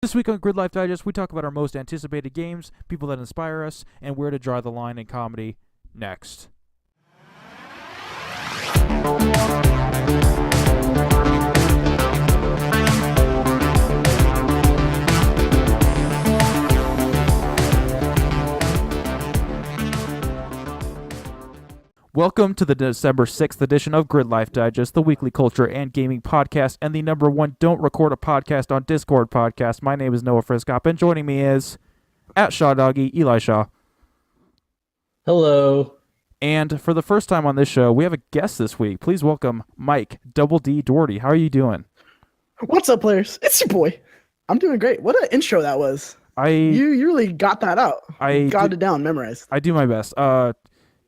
This week on Gridlife Digest, we talk about our most anticipated games, people that inspire us, and where to draw the line in comedy next. Welcome to the December 6th edition of Gridlife Digest, the weekly culture and gaming podcast, and the number one Don't Record a Podcast on Discord podcast. My name is Noah Friskop, and joining me is, at Shawdoggy, Eli Shaw. Hello. And for the first time on this show, we have a guest this week. Please welcome Mike, Double D Doherty. How are you doing? What's up, players? It's your boy. I'm doing great. What an intro that was. You really got that out. You got it down, memorized. I do my best.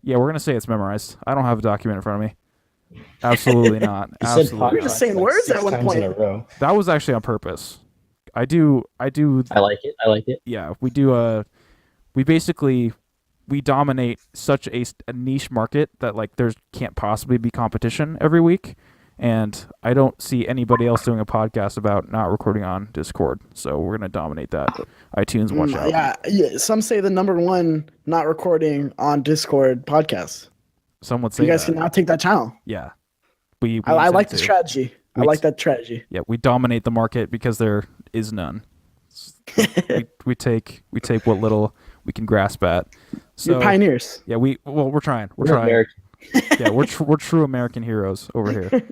Yeah, we're going to say it's memorized. I don't have a document in front of me. Absolutely not. Absolutely. You were just saying words at one point. In a row. That was actually on purpose. I do. I like it. Yeah, we do. We dominate such a niche market that like there can't possibly be competition every week. And I don't see anybody else doing a podcast about not recording on Discord. So we're going to dominate that. iTunes, watch out. Yeah. Some say the number one not recording on Discord podcast. Some would say you guys can now take that channel. Yeah. I like the strategy. I like that strategy. Yeah, we dominate the market because there is none. we take what little we can grasp at. So, you're pioneers. Yeah, we're trying. We're trying. American. Yeah, we're true American heroes over here.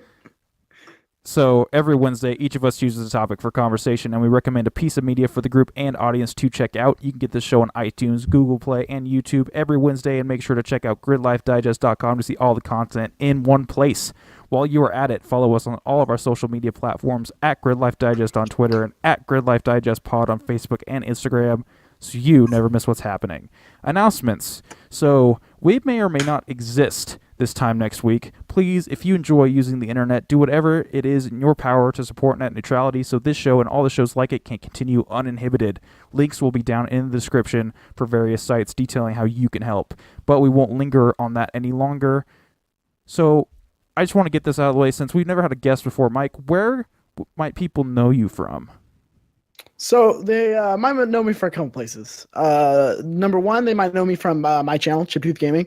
So every Wednesday, each of us chooses a topic for conversation, and we recommend a piece of media for the group and audience to check out. You can get this show on iTunes, Google Play, and YouTube every Wednesday, and make sure to check out gridlifedigest.com to see all the content in one place. While you are at it, follow us on all of our social media platforms, at Gridlife Digest on Twitter and at Gridlife Digest Pod on Facebook and Instagram, so you never miss what's happening. Announcements. So we may or may not exist this time next week. Please, if you enjoy using the internet, do whatever it is in your power to support net neutrality so this show and all the shows like it can continue uninhibited. Links will be down in the description for various sites detailing how you can help, but we won't linger on that any longer. So I just want to get this out of the way since we've never had a guest before. Mike, where might people know you from? So they might know me for a couple places. Number one, they might know me from my channel, Chiptooth Gaming.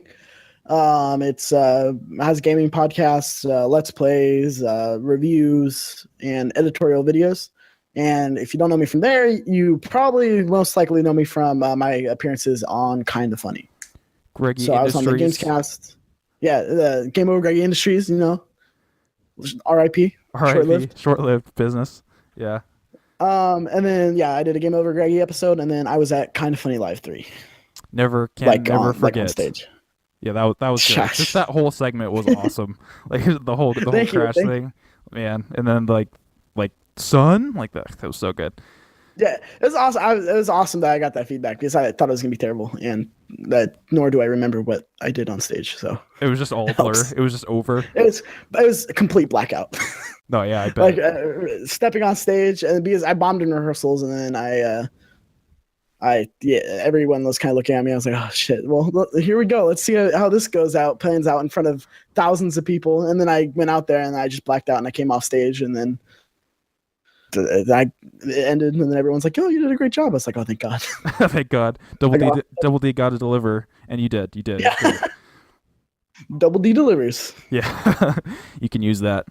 It's has gaming podcasts, let's plays, reviews, and editorial videos. And if you don't know me from there, you probably most likely know me from my appearances on Kinda Funny. Greggy so Industries. I was on the Gamescast. Yeah, the Game Over Greggy Industries. R.I.P. Short-lived business. Yeah. And then I did a Game Over Greggy episode, and then I was at Kinda Funny Live 3. Never forget. On stage. Yeah, that was good. Just that whole segment was awesome. Like the whole crash thing, man. And then like son, like that was so good. Yeah, it was awesome. It was awesome that I got that feedback because I thought it was gonna be terrible, and that nor do I remember what I did on stage. So it was just all blur. It was just over. It was a complete blackout. No, yeah, I bet. Like stepping on stage, and because I bombed in rehearsals, and then everyone was kind of looking at me. I was like, oh shit. Well, here we go. Let's see how this plans out in front of thousands of people. And then I went out there and I just blacked out and I came off stage and then it ended. And then everyone's like, oh, you did a great job. I was like, oh, thank God. Thank God. Double D got to deliver. And you did. Yeah. Double D delivers. Yeah. You can use that.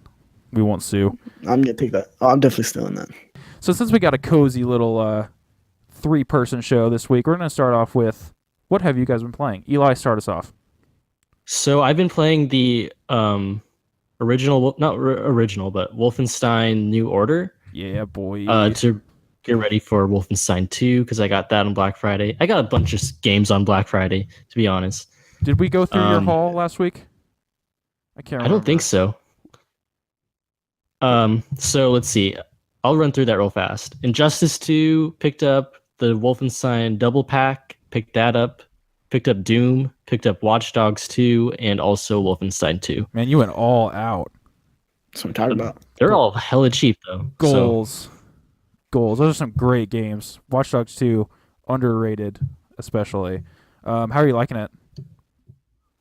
We won't sue. I'm going to take that. Oh, I'm definitely stealing that. So since we got a cozy little, 3-person show this week, we're going to start off with, what have you guys been playing? Eli, start us off. So I've been playing the not original, but Wolfenstein New Order. Yeah, boy. To get ready for Wolfenstein 2, because I got that on Black Friday. I got a bunch of games on Black Friday, to be honest. Did we go through your haul last week? I can't remember. I don't think so. So let's see. I'll run through that real fast. Injustice 2 picked up. The Wolfenstein double pack, picked that up. Picked up Doom, picked up Watch Dogs 2, and also Wolfenstein 2. Man, you went all out. That's what I'm talking about. They're all hella cheap, though. Goals. Those are some great games. Watch Dogs 2, underrated, especially. How are you liking it?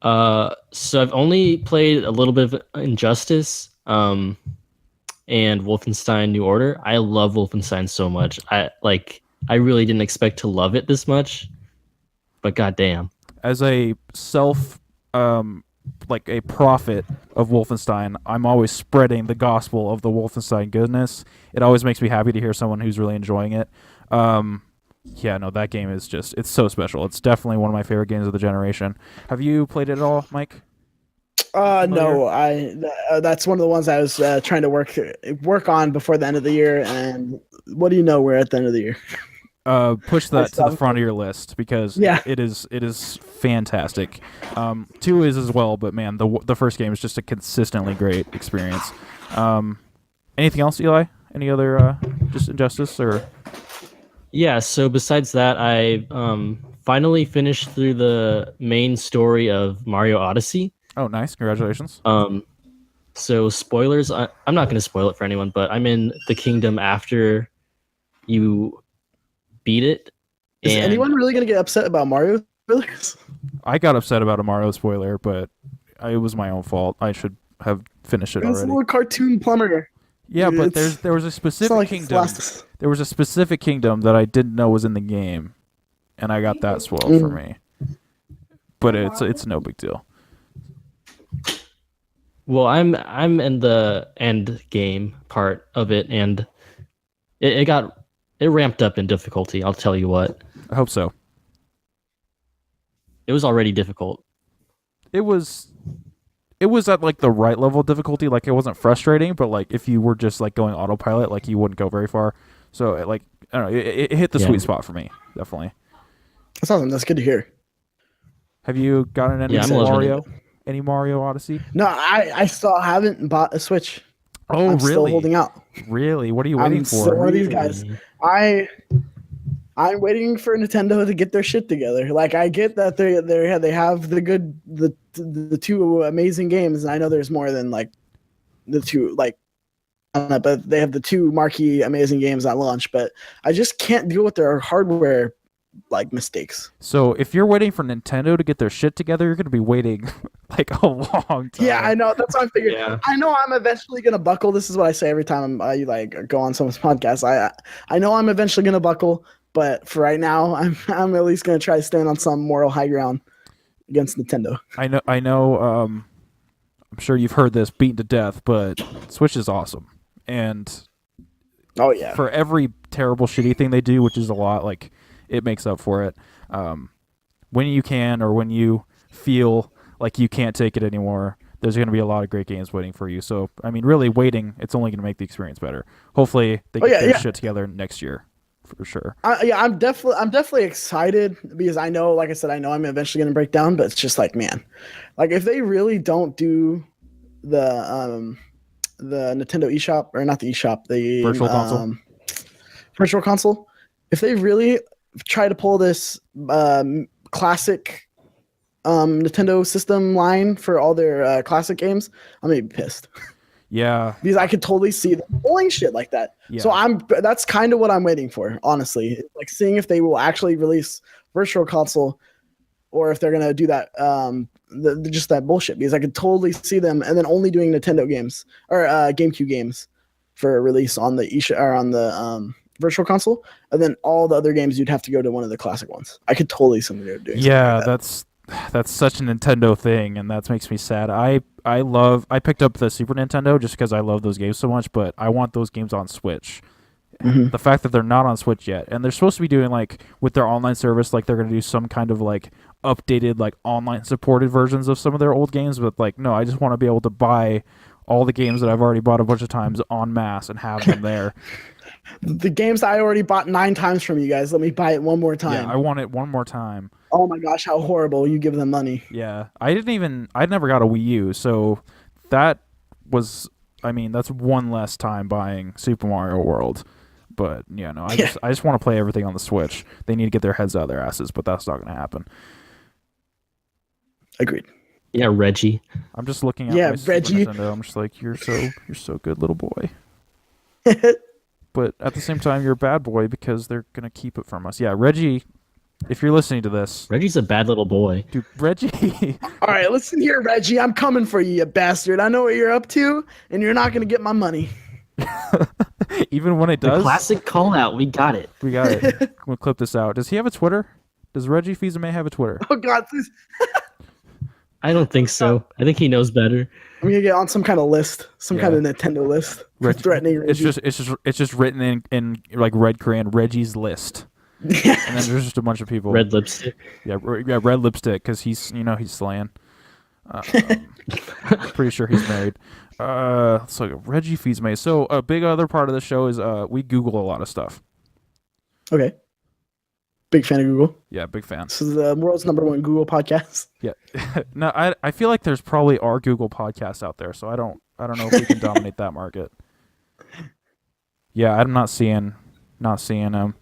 So I've only played a little bit of Injustice. and Wolfenstein New Order. I love Wolfenstein so much. I really didn't expect to love it this much, but goddamn. As a like a prophet of Wolfenstein, I'm always spreading the gospel of the Wolfenstein goodness. It always makes me happy to hear someone who's really enjoying it. Yeah, no, that game is it's so special. It's definitely one of my favorite games of the generation. Have you played it at all, Mike? No, that's one of the ones I was trying to work on before the end of the year. And what do you know? We're at the end of the year. Push that to the front of your list because it is fantastic. 2 is as well, but man, the first game is just a consistently great experience. Anything else, Eli? Any other just Injustice or? Yeah. So besides that, I finally finished through the main story of Mario Odyssey. Oh, nice! Congratulations. So spoilers. I'm not going to spoil it for anyone, but I'm in the kingdom after you beat it. Is anyone really going to get upset about Mario spoilers? I got upset about a Mario spoiler, but it was my own fault. I should have finished it already. It's a little cartoon plumber. Yeah, but there was a specific kingdom. There was a specific kingdom that I didn't know was in the game, and I got that spoiled for me. But it's no big deal. Well, I'm in the end game part of it, and it ramped up in difficulty. I'll tell you what. I hope so. It was already difficult. It was at like the right level of difficulty. Like it wasn't frustrating, but like if you were just like going autopilot, like you wouldn't go very far. So like I don't know, it hit the sweet spot for me, definitely. That's awesome. That's good to hear. Have you gotten any Mario? Any Mario Odyssey? No, I still haven't bought a Switch. Oh, I'm really? still holding out. Really? What are you waiting for? Still one of these guys. I'm waiting for Nintendo to get their shit together. Like I get that they have the 2 amazing games, and I know there's more than like the 2 like, I don't know, but they have the 2 marquee amazing games at launch. But I just can't deal with their hardware like mistakes. So if you're waiting for Nintendo to get their shit together, you're going to be waiting like a long time. Yeah, I know. That's what I'm figuring. Yeah. I know I'm eventually going to buckle. This is what I say every time I like go on someone's podcast. I know I'm eventually going to buckle, but for right now, I'm at least going to try to stand on some moral high ground against Nintendo. I know. I'm sure you've heard this beaten to death, but Switch is awesome, and oh yeah, for every terrible shitty thing they do, which is a lot, like it makes up for it. When you can, or when you feel like you can't take it anymore, there's going to be a lot of great games waiting for you. So I mean, really waiting, it's only going to make the experience better. Hopefully they get their shit together next year. For sure. I'm definitely excited because I know, like I said, I know I'm eventually going to break down, but it's just like, man, like if they really don't do the Nintendo eShop, or not the eShop, the virtual console, if they really try to pull this classic Nintendo system line for all their classic games, I'm gonna be pissed. Yeah, because I could totally see them pulling shit like that. Yeah. So that's kind of what I'm waiting for, honestly. Like seeing if they will actually release Virtual Console, or if they're gonna do that, just that bullshit. Because I could totally see them, and then only doing Nintendo games or GameCube games for a release on the or on the Virtual Console, and then all the other games you'd have to go to one of the classic ones. I could totally see them doing. Yeah, that's such a Nintendo thing, and that makes me sad. I picked up the Super Nintendo just because I love those games so much, but I want those games on Switch. Mm-hmm. The fact that they're not on Switch yet, and they're supposed to be doing like with their online service, like they're going to do some kind of like updated like online supported versions of some of their old games, but like no, I just want to be able to buy all the games that I've already bought a bunch of times en masse and have them there. The games I already bought 9 times from you guys, let me buy it one more time. Yeah, I want it one more time. Oh my gosh, how horrible. You give them money. Yeah. I'd never got a Wii U, so that was, I mean, that's one less time buying Super Mario World. But yeah, no, I just want to play everything on the Switch. They need to get their heads out of their asses, but that's not going to happen. Agreed. Yeah, Reggie. I'm just looking at my Reggie. Super Nintendo. I'm just like, you're so good, little boy. But at the same time, you're a bad boy because they're going to keep it from us. Yeah, Reggie, if you're listening to this. Reggie's a bad little boy. Dude, Reggie. All right, listen here, Reggie. I'm coming for you, you bastard. I know what you're up to, and you're not going to get my money. Even when it The does, classic call out. We got it. we got it. We'll clip this out. Does he have a Twitter? Does Reggie Fils-Aimé have a Twitter? Oh God, please. I don't think so. I think he knows better. I'm gonna get on some kind of list, some Yeah. kind of Nintendo list, Reggie- threatening Reggie. It's just written in like red crayon, Reggie's list, Yeah. and then there's just a bunch of people. Red lipstick. Yeah, red lipstick because he's slaying. Pretty sure he's married. So Reggie Fils-Aimé. So a big other part of the show is we Google a lot of stuff. Okay. Big fan of Google. Yeah, big fan. This is the world's #1 Google podcast. Yeah. No, I feel like there's probably our Google podcasts out there, so I don't know if we can dominate that market. Yeah, I'm not seeing him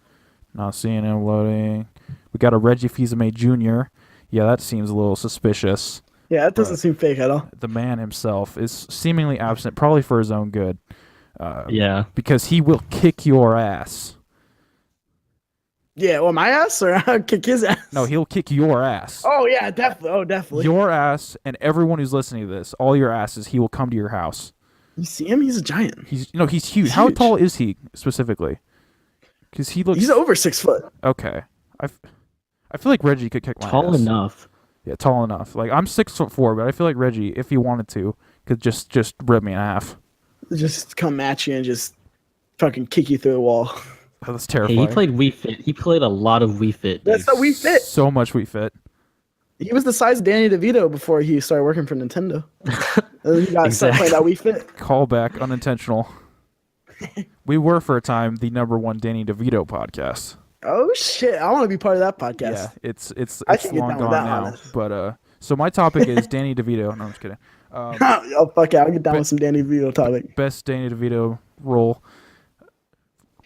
loading. We got a Reggie Fils-Aimé Jr. Yeah, that seems a little suspicious. Yeah, that doesn't seem fake at all. The man himself is seemingly absent, probably for his own good. Yeah. Because he will kick your ass. Yeah, well, my ass or I'll kick his ass. No, he'll kick your ass. Oh yeah, definitely. Oh, definitely. Your ass and everyone who's listening to this, all your asses, he will come to your house. You see him? He's a giant. He's huge. He's How huge. tall is he specifically? Because he looks He's over 6 foot. okay. I feel like Reggie could kick my Tall ass. enough. Yeah, tall enough. Like I'm 6'4", but I feel like Reggie, if he wanted to, could just rip me in half. Just come at you and just fucking kick you through the wall. Oh, that's Hey, terrifying. he played Wii Fit. He played a lot of Wii Fit. That's how we fit. So much we fit. He was the size of Danny DeVito before he started working for Nintendo. And then he got started playing that Wii Fit. Callback, unintentional. We were for a time the #1 Danny DeVito podcast. Oh shit! I want to be part of that podcast. Yeah, it's I can get long down with gone that, now. honest. But so my topic is Danny DeVito. No, I'm just kidding. Oh fuck yeah! I'll get down with some Danny DeVito topic. Best Danny DeVito role.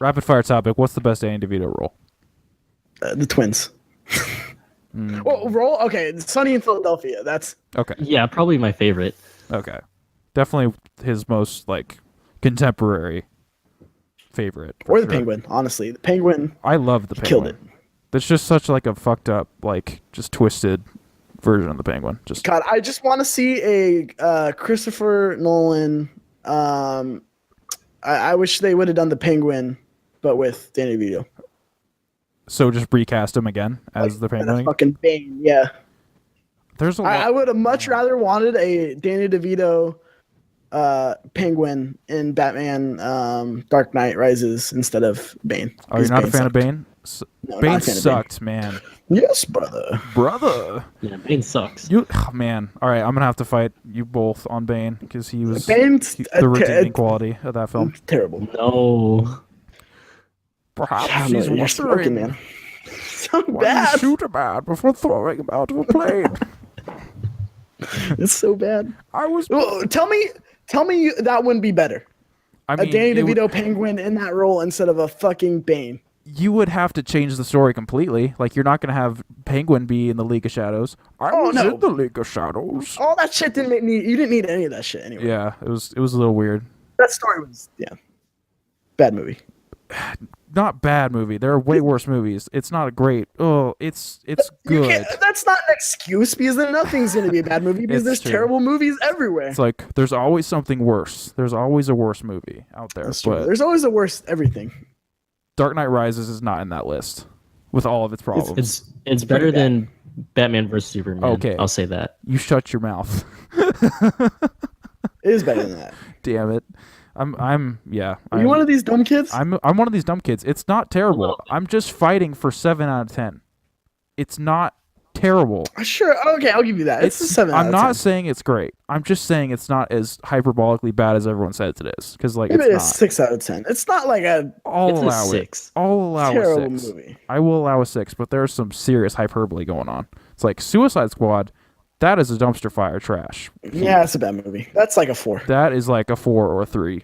Rapid fire topic. What's the best Danny DeVito role? The twins. Well, roll. Okay, Sunny in Philadelphia. That's Okay. Yeah, probably my favorite. Okay. Definitely his most like contemporary favorite. for or the sure. Penguin. Honestly, the Penguin I love the Penguin. killed it. That's just such like a fucked up, like just twisted version of the Penguin. Just God, I just want to see a Christopher Nolan. I wish they would have done the Penguin, but with Danny DeVito. so just recast him again as the And a Penguin. fucking Bane, yeah. There's a lot. I would have much rather wanted a Danny DeVito Penguin in Batman Dark Knight Rises instead of Bane. Oh, you're not a Bane fan of sucked. Bane? No, not Bane a fan of sucked, man. Yes, brother. Brother. Yeah, Bane sucks. You, oh, man. All right, I'm gonna have to fight you both on Bane because he was Bane's the redeeming quality of that film. terrible. No. Perhaps God, she's you're smoking, wondering man. So why bad. you shoot a man before throwing him out of a plane. It's so bad. I was. Well, tell me that wouldn't be better. I A mean, Danny it would- DeVito Penguin in that role instead of a fucking Bane. you would have to change the story completely. Like you're not gonna have Penguin be in the League of Shadows. I Oh, was no. in the League of Shadows. All that shit didn't need. You didn't need any of that shit anyway. Yeah, it was a little weird. That story was bad movie. Not bad movie. There are way worse movies. It's not a great. Oh, it's You good. can't, that's not an excuse because then nothing's gonna be a bad movie because It's there's true. terrible movies everywhere. It's like there's always something worse. There's always a worse movie out there. That's true. But There's always the worst everything. Dark Knight Rises is not in that list with all of its problems. It's better than Batman vs Superman. Okay. I'll say that. You shut your mouth. It is better than that. Damn it. I'm Are you one of these dumb kids? I'm one of these dumb kids. It's not terrible. little bit. I'm just fighting for 7 out of 10. It's not terrible. Sure. Okay, I'll give you that. It's a 7 out I'm of not 10. saying it's great. I'm just saying it's not as hyperbolically bad as everyone says it is. Because like Give it's it a not. 6 out of 10. It's not like a I'll It's a allow 6. it. I'll allow terrible a 6. movie. I will allow a 6, but there's some serious hyperbole going on. It's like Suicide Squad. That is a dumpster fire trash. Yeah, it's a bad movie. That's like a 4. That is like a 4 or a 3.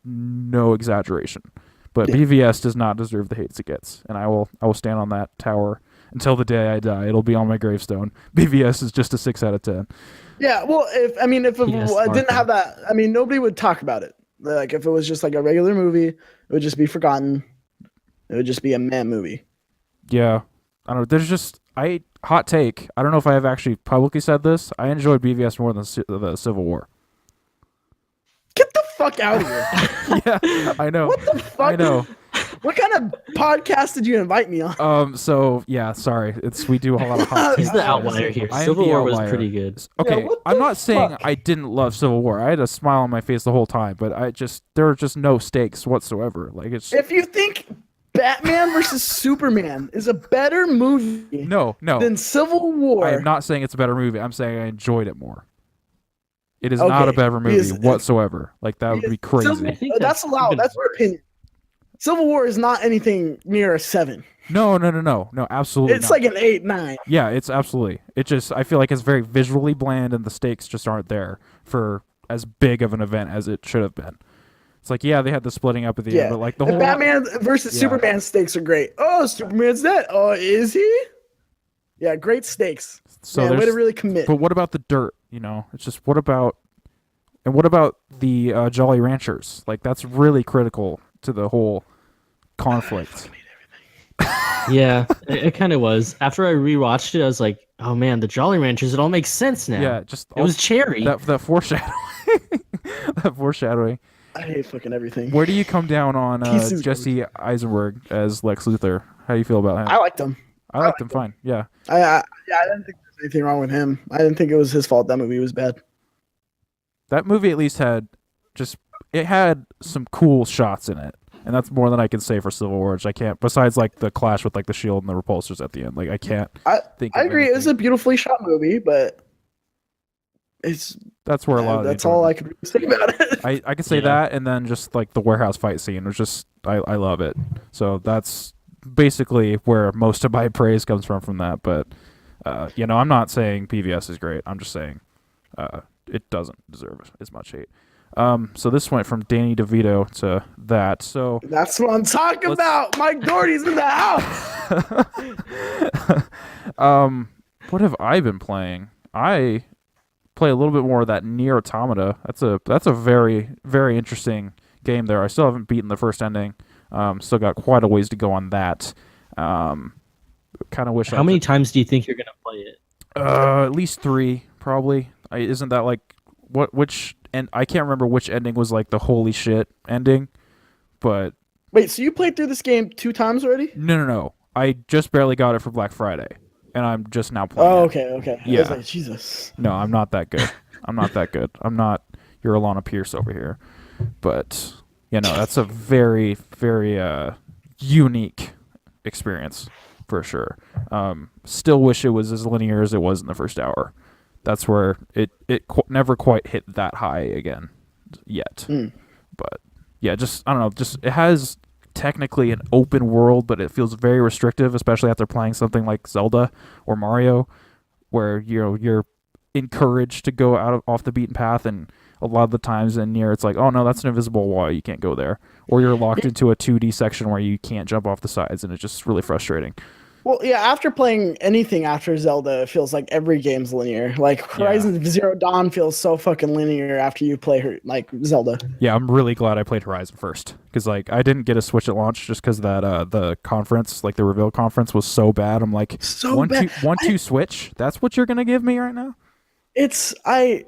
No exaggeration. But Yeah. BVS does not deserve the hates it gets, and I will stand on that tower until the day I die. It'll be on my gravestone. BVS is just a 6 out of 10. Yeah, well, if it Yes, didn't Martha. have that, I mean, nobody would talk about it. Like if it was just like a regular movie, it would just be forgotten. It would just be a meh movie. Yeah, I don't know. There's just hot take. I don't know if I have actually publicly said this. I enjoyed BVS more than the Civil War. Get the fuck fuck out of here. Yeah, I know. What the fuck? I know. What kind of podcast did you invite me on? So yeah, sorry. We do a lot of hot He's takes. the outlier here. I am Civil the War was outlier. pretty good. Okay, what I'm the not saying fuck? I didn't love Civil War. I had a smile on my face the whole time, but there are just no stakes whatsoever. Like it's If you think Batman versus Superman is a better movie no. than Civil War, I am not saying it's a better movie. I'm saying I enjoyed it more. It is not a Okay, better movie because- whatsoever. Like that would be crazy. I think that's allowed. even That's your worse. opinion. Civil War is not anything near a 7. No, absolutely. It's not. like an 8, 9. Yeah, it's absolutely. It just I feel like it's very visually bland, and the stakes just aren't there for as big of an event as it should have been. It's like yeah, they had the splitting up at the end, but like the And whole Batman versus Yeah. Superman stakes are great. Oh, Superman's dead. Oh, is he? Yeah, great stakes. so Man, way there's- to really commit. But what about the dirt? You know, it's just what about the Jolly Ranchers? Like that's really critical to the whole conflict. Yeah, it kind of was. After I rewatched it, I was like, oh man, the Jolly Ranchers, it all makes sense now. Yeah, just It was Cherry. that foreshadowing. That foreshadowing. I hate fucking everything. Where do you come down on Pieces of Jesse Eisenberg as Lex Luthor? How do you feel about him? I liked him. I liked him fine. Yeah. I didn't think there was anything wrong with him. I didn't think it was his fault that movie was bad. That movie at least had some cool shots in it. And that's more than I can say for Civil War, which I can't. Besides, like the clash with like the shield and the repulsors at the end, like I can't think. I of agree. It was a anything. beautifully shot movie, but That's where a lot of that's the all I enjoyment- could say about it. I could say Yeah. that, and then just like the warehouse fight scene was just I love it. So that's basically where most of my praise comes from that. But I'm not saying PVS is great. I'm just saying it doesn't deserve as much hate. So this went from Danny DeVito to that. So That's what I'm talking Let's- about. Mike Doherty's in the house. what have I been playing? I play a little bit more of that Nier Automata. That's a very, very interesting game there. I still haven't beaten the first ending. Still got quite a ways to go on that. Kind of wish How many times do you think you're gonna play it? at least 3 probably. Isn't that like which and I can't remember which ending was like the holy shit ending, but Wait, so you played through this game 2 times already? no. I just barely got it for Black Friday, and I'm just now playing. Oh, it. okay. I Yeah. was like, Jesus. No, I'm not that good. I'm not your Alana Pierce over here. But that's a very, very unique experience for sure. Still wish it was as linear as it was in the first hour. That's where it never quite hit that high again yet. But yeah, just I don't know. Just it has technically an open world, but it feels very restrictive, especially after playing something like Zelda or Mario, where you're encouraged to go off the beaten path, and a lot of the times in Nier it's like, oh no, that's an invisible wall, you can't go there, or you're locked into a 2D section where you can't jump off the sides, and it's just really frustrating. Well, yeah, after playing anything after Zelda, it feels like every game's linear. Like Horizon Zero Dawn feels so fucking linear after you play Zelda. Yeah, I'm really glad I played Horizon first, because like I didn't get a Switch at launch just because that the conference, like the reveal conference, was so bad. I'm like, So bad. Two Switch. That's what you're gonna give me right now? I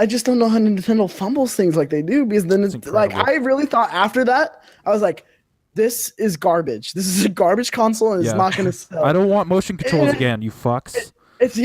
just don't know how Nintendo fumbles things like they do, because then It's like incredible. I really thought after that, I was like, this is garbage. This is a garbage console, and it's Yeah. not gonna sell. I don't want motion controls again, you fucks. It's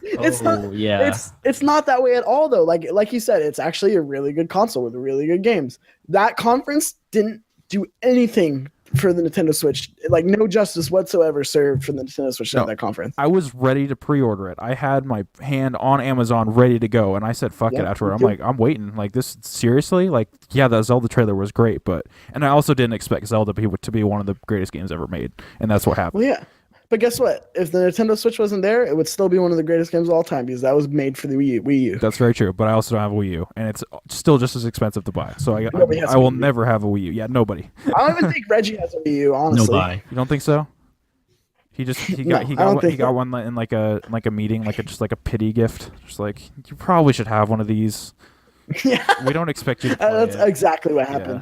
it's not. Yeah. It's not that way at all, though. Like you said, it's actually a really good console with really good games. That conference didn't do anything for the Nintendo Switch. Like no justice whatsoever served for the Nintendo Switch No. at that conference. I was ready to pre-order it. I had my hand on Amazon ready to go, and I said, fuck it Yeah, afterward. me I'm too. like, I'm waiting. Like, this, seriously? Like, yeah, that Zelda trailer was great, and I also didn't expect Zelda to be one of the greatest games ever made, and that's what happened. Well, yeah. But guess what? If the Nintendo Switch wasn't there, it would still be one of the greatest games of all time, because that was made for the Wii U. That's very true, but I also don't have a Wii U, and it's still just as expensive to buy, so Nobody has I will a Wii U. never have a Wii U. Yeah, nobody. I don't even think Reggie has a Wii U, honestly. No buy. You don't think so? He No, I don't think got so. one in like a meeting, just like a pity gift. Just like, you probably should have one of these. Yeah, We don't expect you to play that's it. exactly what happened.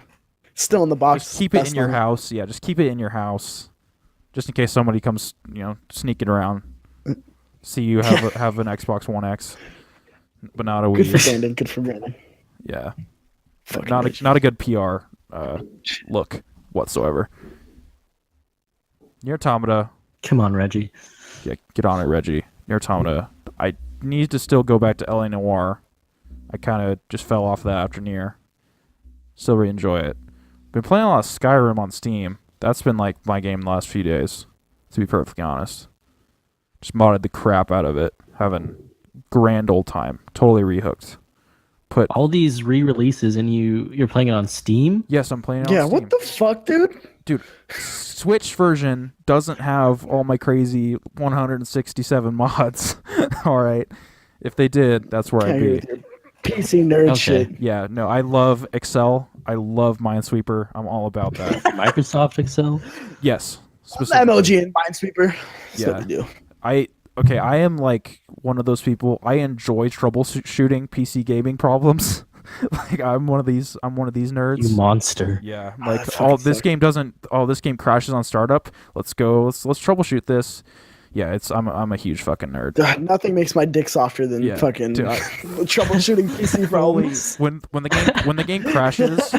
Still in the box. Just keep it Best in your one. house. Yeah, just keep it in your house, just in case somebody comes, sneaking around, see you have an Xbox One X, but not a Good for Wii. Brandon. Good for Brandon. Yeah, Fucking Not Reggie. not a good PR look whatsoever. Nier Automata, Come on, Reggie. yeah, get on it, Reggie. Nier Automata. I need to still go back to LA Noire. I kind of just fell off that after Nier. Still really enjoy it. Been playing a lot of Skyrim on Steam. That's been like my game the last few days, to be perfectly honest. Just modded the crap out of it. Having grand old time. Totally rehooked. Put All these re-releases and you're playing it on Steam? yes, I'm playing it on Yeah, Steam. what the fuck, dude? Dude, Switch version doesn't have all my crazy 167 mods. All right. If they did, that's where I'd Can't hear be. with your PC nerd Okay. shit. Yeah, no, I love Excel. I love Minesweeper. I'm all about that. Microsoft Excel? Yes. Specifically. MLG and Minesweeper. That's Yeah. what we do. I am like one of those people. I enjoy troubleshooting PC gaming problems. Like I'm one of these nerds. You monster. Yeah, Ah, like that this fucking this game crashes on startup. Let's troubleshoot this. Yeah, I'm a huge fucking nerd. God, nothing makes my dick softer than Yeah, fucking dude, troubleshooting PC problems. when the game crashes,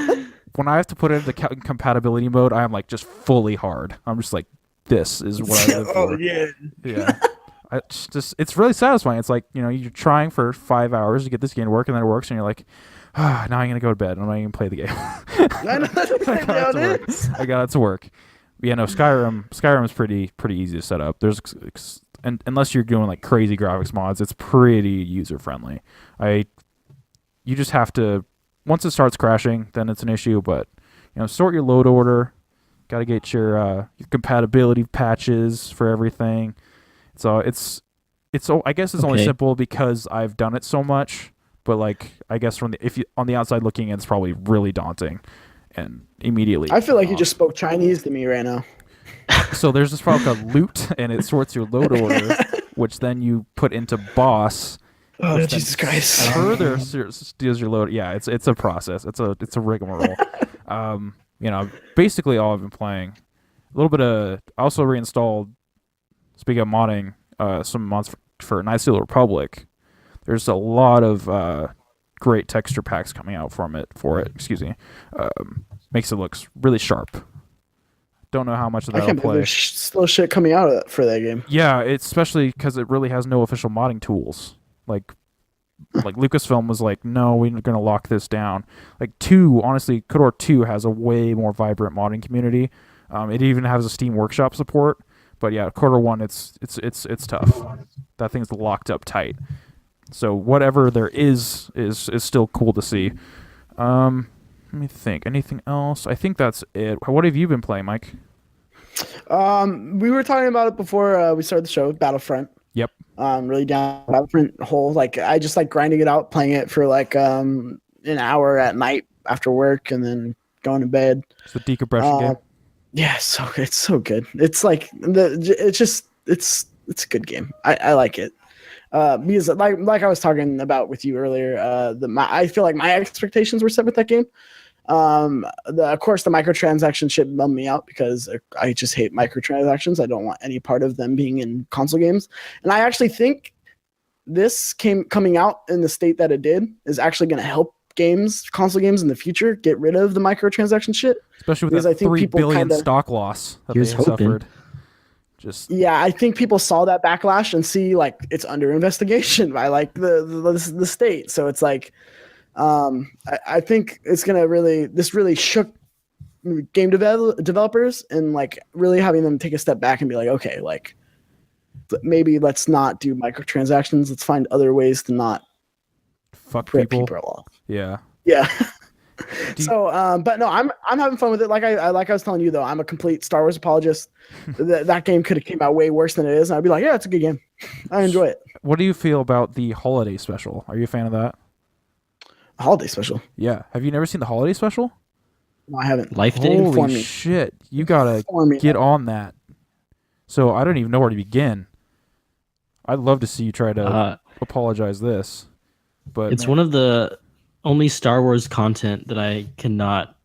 when I have to put it into compatibility mode, I am like just fully hard. I'm just like, this is what I live for. Oh yeah. Yeah. It's really satisfying. It's like, you're trying for 5 hours to get this game to work, and then it works, and you're like, now I'm going to go to bed. I'm not even play the game. I know that's exactly how it is. I got it to work. Yeah, no, Skyrim is pretty easy to set up. And unless you're doing like crazy graphics mods, it's pretty user friendly. You just have to, once it starts crashing, then it's an issue, but sort your load order. Got to get your compatibility patches for everything. So I guess it's only Okay. simple because I've done it so much, but like I guess if you on the outside looking in, it's probably really daunting, and immediately. I feel like you just spoke Chinese to me right now. So there's this file called loot, and it sorts your load order, which then you put into boss. Oh which then Jesus Christ! Further steals your load. Yeah, it's a process. It's a rigmarole. Basically all I've been playing. A little bit of. I also reinstalled. Speaking of modding, some mods for Knights of the Republic. There's a lot of great texture packs coming out for it. Excuse me. Makes it look really sharp. Don't know how much of I that I'll can't believe play. there's still shit coming out for that game. Yeah, it's especially because it really has no official modding tools. Like Lucasfilm was like, no, we're going to lock this down. Like honestly, KOTOR 2 has a way more vibrant modding community. It even has a Steam Workshop support. But yeah, KOTOR 1, it's tough. That thing's locked up tight. So whatever there is still cool to see. Let me think. Anything else? I think that's it. What have you been playing, Mike? We were talking about it before we started the show. Battlefront. Yep. Really down Battlefront whole. Like I just like grinding it out, playing it for like an hour at night after work, and then going to bed. It's the decompression game. Yeah, it's so good. It's like it's a good game. I like it. Because like I was talking about with you earlier, I feel like my expectations were set with that game. Of course the microtransaction shit bummed me out because I just hate microtransactions. I don't want any part of them being in console games. And I actually think this coming out in the state that it did is actually going to help console games in the future get rid of the microtransaction shit. Especially with because that I think 3 people billion kinda- stock loss that Here's they hoping. suffered. Just Yeah, I think people saw that backlash and see like it's under investigation by like the state. So it's like, I think it's gonna really shook game developers and like really having them take a step back and be like, okay, like maybe let's not do microtransactions. Let's find other ways to not fuck rip people. people off. Yeah. Yeah. Do you- So, but no, I'm having fun with it. Like I was telling you though, I'm a complete Star Wars apologist. That game could have came out way worse than it is, and I'd be like, yeah, it's a good game. I enjoy it. What do you feel about the holiday special? Are you a fan of that? A holiday special. Yeah. Have you never seen the holiday special? No, I haven't. Life Day? Inform Holy me. shit. You gotta Inform me. get on that. So I don't even know where to begin. I'd love to see you try to apologize this. But It's one of the only Star Wars content that I cannot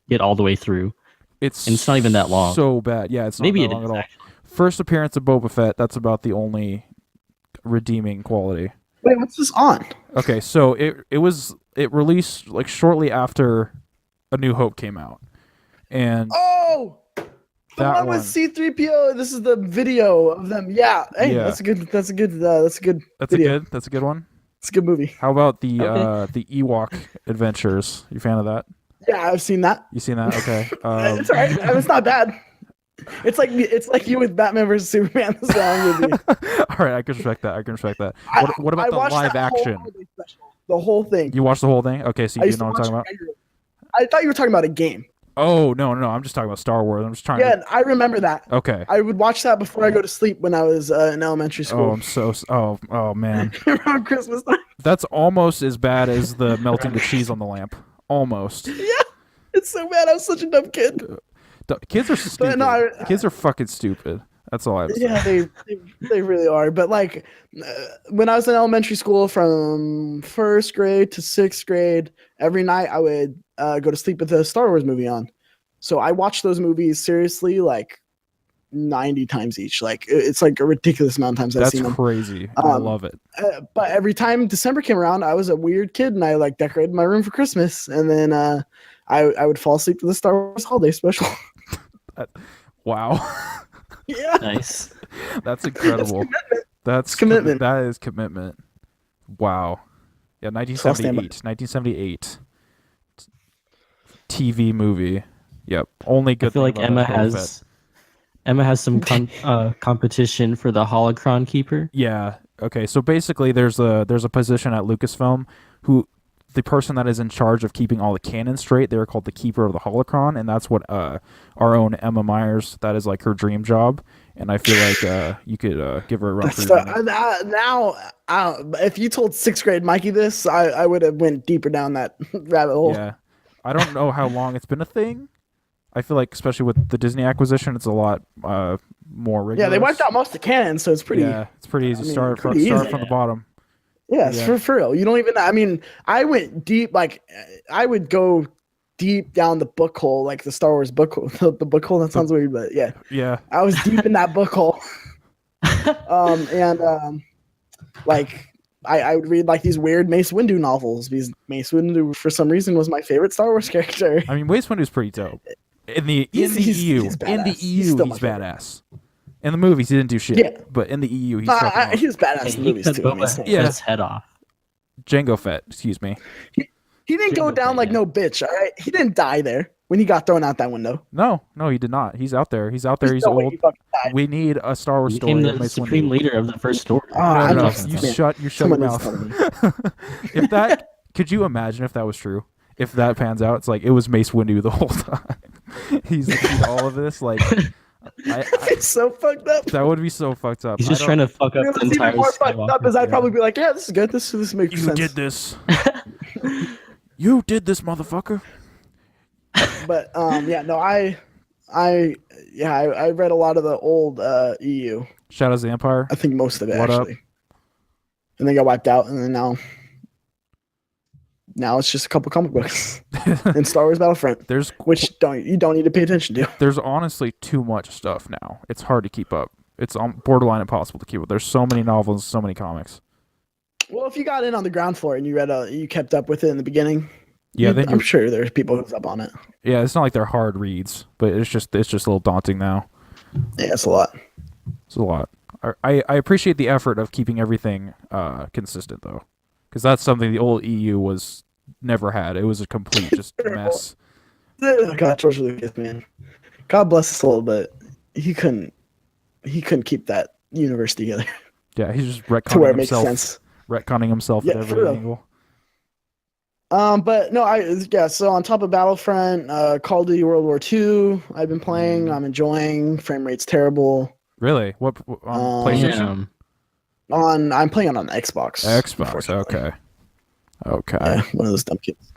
get all the way through. And it's not even that long. So bad. Yeah, it's not Maybe that it long is at all. actually. First appearance of Boba Fett, that's about the only redeeming quality. Wait, what's this on? Okay, so it it released like shortly after A New Hope came out, and The that one with C-3PO. This is the video of them. Yeah. Hey, Yeah. that's a good that's video. a good one. It's a good movie. How about the Okay. the Ewok Adventures? You fan of that? Yeah, I've seen that. You seen that? Okay. It's all right. I mean, it's not bad. It's like you with Batman versus Superman. This wrong with you. All right, I can respect that. What I about the watched live that whole action? holiday special, the whole thing. You watched the whole thing? Okay, so I you used know to what I'm talking watch about? it regularly. I thought you were talking about a game. Oh no, I'm just talking about Star Wars. I'm just trying Yeah, to. I remember that. Okay. I would watch that before I go to sleep when I was in elementary Oh, school. oh man. Around Christmas time. That's almost as bad as the melting the cheese on the lamp. Almost. Yeah, it's so bad. I was such a dumb kid. Kids are stupid. no, Kids are fucking stupid. That's all I have to say. Yeah, they really are. But like when I was in elementary school, from first grade to sixth grade, every night I would go to sleep with a Star Wars movie on. So I watched those movies seriously like 90 times each. Like it's like a ridiculous amount of times I've That's seen them. crazy. I love it. But every time December came around, I was a weird kid and I like decorated my room for Christmas, and then I would fall asleep to the Star Wars holiday special. Wow. Yeah, Nice. That's incredible. That's commitment. That is commitment. Wow. Yeah, So I'll stand by 1978 TV movie. Yep. Only good I feel thing like about that Boba Fett. Emma has some competition for the holocron keeper. Yeah. Okay. So basically, there's a position at Lucasfilm who the person that is in charge of keeping all the canon straight. They're called the Keeper of the Holocron, and that's what our own Emma Myers. That is like her dream job, and I feel like you could give her a run for your money. Now, if you told sixth grade Mikey this, I would have went deeper down that rabbit hole. Yeah. I don't know how long it's been a thing. I feel like, especially with the Disney acquisition, it's a lot more rigorous. Yeah, they wiped out most of the canon, so it's pretty. Yeah, it's pretty easy. I mean, Start pretty from easy. the bottom. Yeah, it's Yeah. for real. You don't even. I mean, I went deep. Like, I would go deep down the book hole, like the Star Wars book hole. The book hole. That sounds weird, but yeah, Yeah. I was deep in that book hole. Like I would read like these weird Mace Windu novels because Mace Windu, for some reason, was my favorite Star Wars character. I mean, Mace Windu's pretty dope. In the He's EU, badass. in the He's EU, still my he's favorite. badass. In the movies, he didn't do shit. Yeah. But in the EU, he's fucking He was badass Hey, in the he movies cut too. I mean, Boba Yeah. Fett's head off. Jango Fett. Excuse me. He didn't go Jango down Fett, like yeah. no bitch. All right, he didn't die there when he got thrown out that window. No, he did not. He's out there. He's out there. He's No way old. he fucking died. We need a Star Wars He story. became of the Mace supreme Windu. leader of the first story. Oh, No, I no, know. you Man, shut your someone mouth. needs to tell me. If that, could you imagine if that was true? If that pans out, it's like it was Mace Windu the whole time. he's all of this. Like, It's so fucked up. that would be so fucked up. He's just trying to fuck up What's the even entire more fucked up is Skywalker. I'd probably be like, yeah, this is good. This makes You sense. did this. You did this, motherfucker. But yeah, no, I read a lot of the old EU. Shadows of the Empire. I think most of it What up? actually. And they got wiped out, and then now it's just a couple comic books and Star Wars Battlefront, There's which you don't need to pay attention to. there's honestly too much stuff now. It's hard to keep up. It's borderline impossible to keep up. There's so many novels, so many comics. Well, if you got in on the ground floor and you kept up with it in the beginning, Yeah, then I'm sure there's people who's up on it. yeah, it's not like they're hard reads, but it's just a little daunting now. Yeah, it's a lot. It's a lot. I appreciate the effort of keeping everything consistent though, because that's something the old EU was never had. It was a complete just mess. God, George Lucas, man. God bless his soul, but he couldn't keep that universe together Yeah, he's just to where retconning it makes himself. sense. Retconning himself Yeah, at for every real. angle. But no, so on top of Battlefront, Call of Duty World War II, I've been playing. I'm enjoying. Frame rate's terrible. Really? What on PlayStation? I'm playing it on the Xbox. Xbox. unfortunately. Okay. Yeah, one of those dumb kids.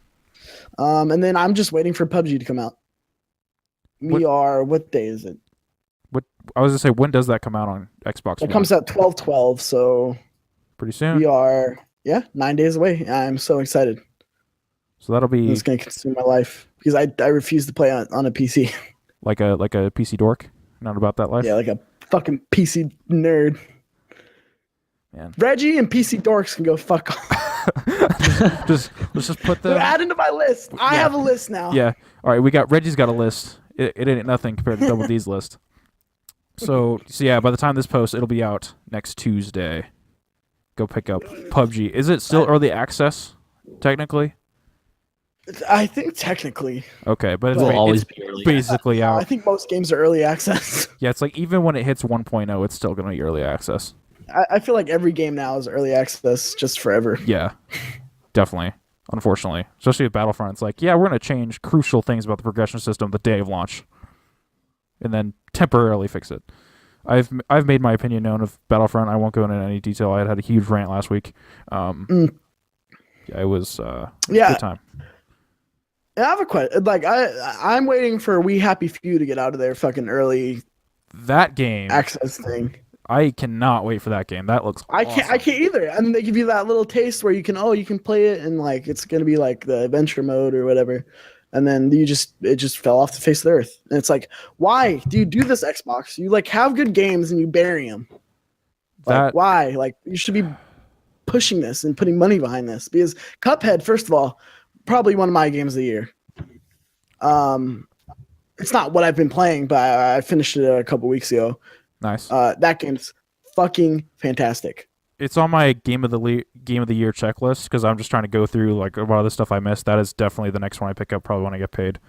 And then I'm just waiting for PUBG to come out. What day is it? I was gonna say, when does that come out on Xbox It One? comes out 12/12, so Pretty soon. we are 9 days away. I'm so excited. So that'll be It's gonna consume my life because I refuse to play on a PC. like a PC dork. Not about that life. Yeah, like a fucking PC nerd. Man. Reggie and PC dorks can go fuck off. let's just put They're them. adding to my list. I have a list now. Yeah. All right, Reggie's got a list. It ain't nothing compared to Double D's list. So yeah, by the time this posts, it'll be out next Tuesday. Go pick up PUBG. Is it still early access, technically? I think technically. Okay, but Will always it's be early basically I out. think most games are early access. Yeah, it's like even when it hits 1.0, it's still going to be early access. I feel like every game now is early access just forever. Yeah, definitely. Unfortunately, especially with Battlefront, it's like, yeah, we're going to change crucial things about the progression system the day of launch, and then temporarily fix it. I've made my opinion known of Battlefront. I won't go into any detail. I had a huge rant last week. Yeah, it was a good time. I have a question. Like I'm waiting for We Happy Few to get out of their fucking early That game, access thing. I cannot wait for that game. That looks I awesome. can't either. And they give you that little taste where you can play it and like it's gonna be like the adventure mode or whatever. And then it just fell off the face of the earth. And it's like, why do you do this, Xbox? You like have good games and you bury them. Like, why? Like you should be pushing this and putting money behind this because Cuphead, first of all, probably one of my games of the year. It's not what I've been playing, but I finished it a couple weeks ago. Nice. That game's fucking fantastic. It's on my game of the year checklist because I'm just trying to go through like a lot of the stuff I missed. That is definitely the next one I pick up, probably when I get paid.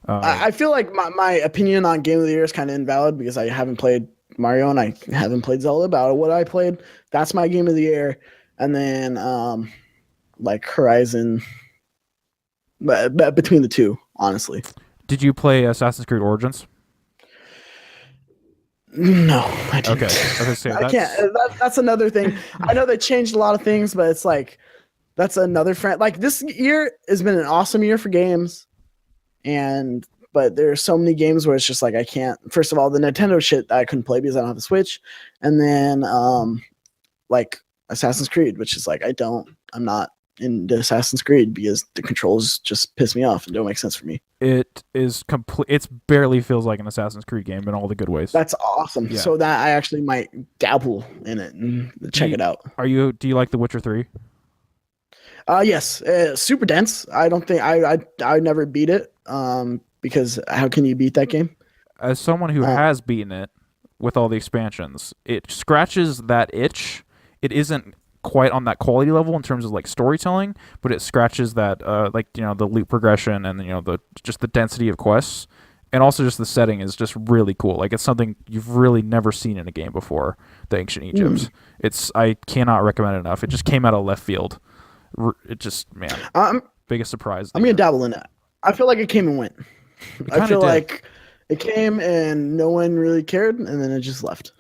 I feel like my opinion on game of the year is kind of invalid because I haven't played Mario and I haven't played Zelda. About what I played, that's my game of the year. And then like Horizon, but between the two, honestly. Did you play Assassin's Creed Origins? No, I didn't. Okay, I was gonna say, I can't. That's another thing. I know they changed a lot of things, but it's like that's another friend. Like this year has been an awesome year for games, but there are so many games where it's just like I can't. First of all, the Nintendo shit I couldn't play because I don't have a Switch, and then like Assassin's Creed, which is like I'm not into Assassin's Creed because the controls just piss me off and don't make sense for me. It is complete. It barely feels like an Assassin's Creed game in all the good ways. That's awesome. Yeah. So that I actually might dabble in it and check it out. Do you like The Witcher 3? Yes, super dense. I don't think I never beat it. Because how can you beat that game? As someone who has beaten it with all the expansions, it scratches that itch. It isn't quite on that quality level in terms of like storytelling, but it scratches that the loot progression and just the density of quests, and also just the setting is just really cool. Like it's something you've really never seen in a game before. The Ancient Egypt. I cannot recommend it enough. It just came out of left field. It just biggest surprise. I'm gonna dabble in it. I feel like it came and went. I feel like it came and no one really cared, and then it just left.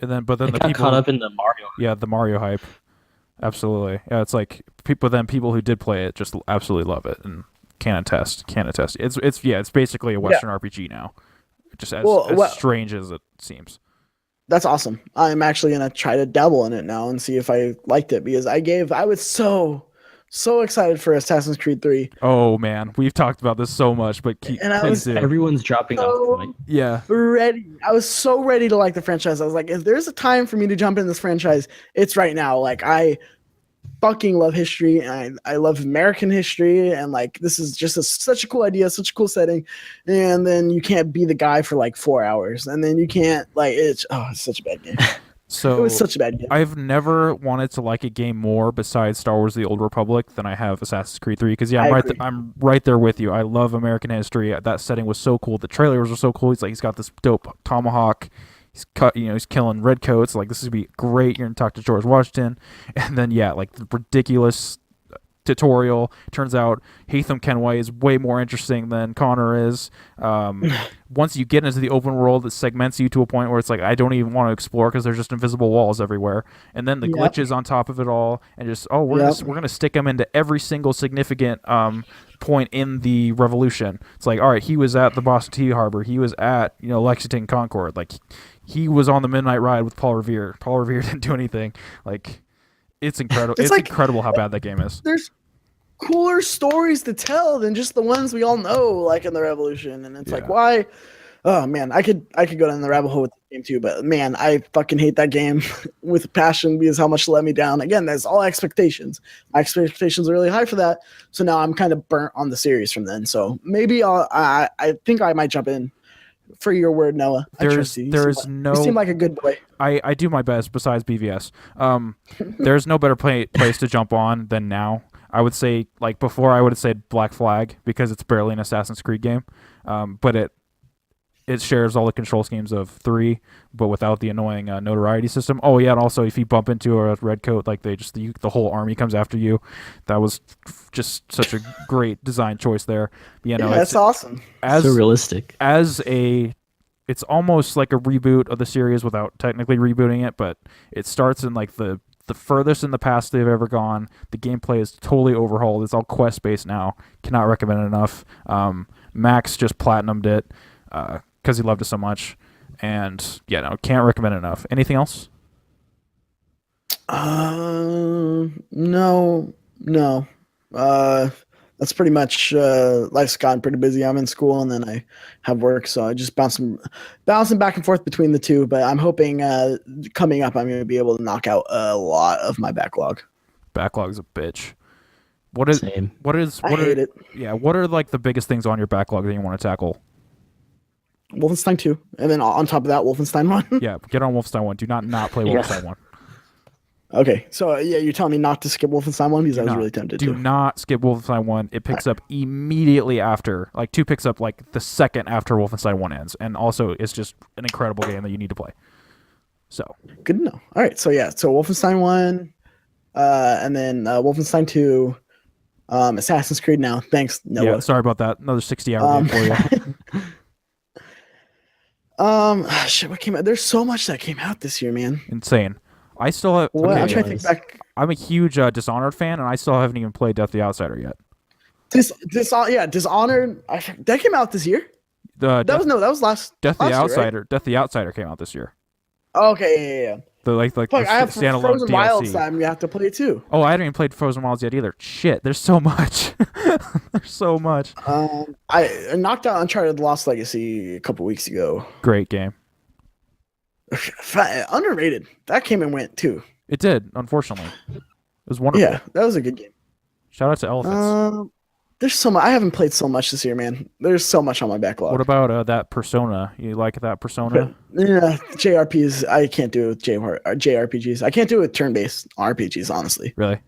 But then the got people caught up in the Mario. Yeah, the Mario hype. Absolutely. Yeah, it's like people who did play it just absolutely love it and can attest. It's basically a Western RPG now. Just as strange as it seems. That's awesome. I'm actually gonna try to dabble in it now and see if I liked it because I was so excited for Assassin's Creed 3. Oh man, we've talked about this so much, but everyone's dropping off. Like, yeah, ready. I was so ready to like the franchise. I was like, if there's a time for me to jump in this franchise, it's right now. Like I fucking love history and I love American history and like this is just such a cool idea, such a cool setting. And then you can't be the guy for like 4 hours, and then you can't like it's such a bad game. So it was such a bad game. I've never wanted to like a game more besides Star Wars: The Old Republic than I have Assassin's Creed 3 because I'm right there with you. I love American history. That setting was so cool. The trailers were so cool. He's got this dope tomahawk. He's killing redcoats. Like this would be great. You're gonna talk to George Washington, and then like the ridiculous tutorial. Turns out Haytham Kenway is way more interesting than Connor is. Once you get into the open world, it segments you to a point where it's like I don't even want to explore because there's just invisible walls everywhere. And then the glitches on top of it all, and just we're gonna stick them into every single significant point in the revolution. It's like, all right, he was at the Boston Tea Harbor. He was at Lexington Concord. Like he was on the Midnight Ride with Paul Revere. Paul Revere didn't do anything. Like it's incredible. It's incredible how bad that game is. There's cooler stories to tell than just the ones we all know, like in the Revolution. And it's like, why? Oh man, I could go down the rabbit hole with the game too, but man, I fucking hate that game with passion because how much it let me down. Again, that's all expectations. My expectations are really high for that, so now I'm kind of burnt on the series from then. So maybe I think I might jump in for your word, Noah. I trust you. You seem like a good boy. I do my best besides BVS. There's no better place to jump on than now. I would say, like before, I would have said Black Flag because it's barely an Assassin's Creed game, but it shares all the control schemes of 3, but without the annoying notoriety system. Oh yeah, and also if you bump into a red coat, like the whole army comes after you. That was just such a great design choice there. Yeah, no, that's awesome. So realistic. It's almost like a reboot of the series without technically rebooting it, but it starts in like the furthest in the past they've ever gone. The gameplay is totally overhauled. It's all quest based now. Cannot recommend it enough. Max just platinumed it because he loved it so much, and yeah, no, can't recommend it enough. Anything else? No. That's pretty much life's gotten pretty busy. I'm in school and then I have work, so I just bouncing back and forth between the two. But I'm hoping coming up, I'm going to be able to knock out a lot of my backlog. Backlog's a bitch. Same. I hate it. Yeah, what are like the biggest things on your backlog that you want to tackle? Wolfenstein 2, and then on top of that, Wolfenstein 1. Yeah, get on Wolfenstein 1. Do not play Wolfenstein 1. Okay, so yeah, you're telling me not to skip Wolfenstein 1 because I was really tempted to. Do not skip Wolfenstein 1. It picks up immediately after. Like 2 picks up like the second after Wolfenstein 1 ends, and also it's just an incredible game that you need to play. So good to know. All right, so yeah, so Wolfenstein 1, and then Wolfenstein 2, Assassin's Creed now. Thanks, Noah. Yeah, sorry about that. Another 60-hour game for you. Shit, what came out? There's so much that came out this year, man. Insane. I still have. Well, I'm trying to think back. I'm a huge Dishonored fan, and I still haven't even played Death the Outsider yet. Dishonored. That came out this year. That was last. Death last the Outsider. Year, right? Death the Outsider came out this year. Okay, yeah. The like Fuck, the I have standalone Frozen DLC. Wilds time. You have to play too. Oh, I haven't even played Frozen Wilds yet either. Shit, there's so much. There's so much. I knocked out Uncharted Lost Legacy a couple weeks ago. Great game. Underrated. That came and went too. It did, unfortunately. It was wonderful. Yeah, that was a good game. Shout out to Elephants. There's so much. I haven't played so much this year, man. There's so much on my backlog. What about that Persona? You like that Persona? Yeah, JRPGs. I can't do it with JRPGs. I can't do it with turn-based RPGs, honestly. Really?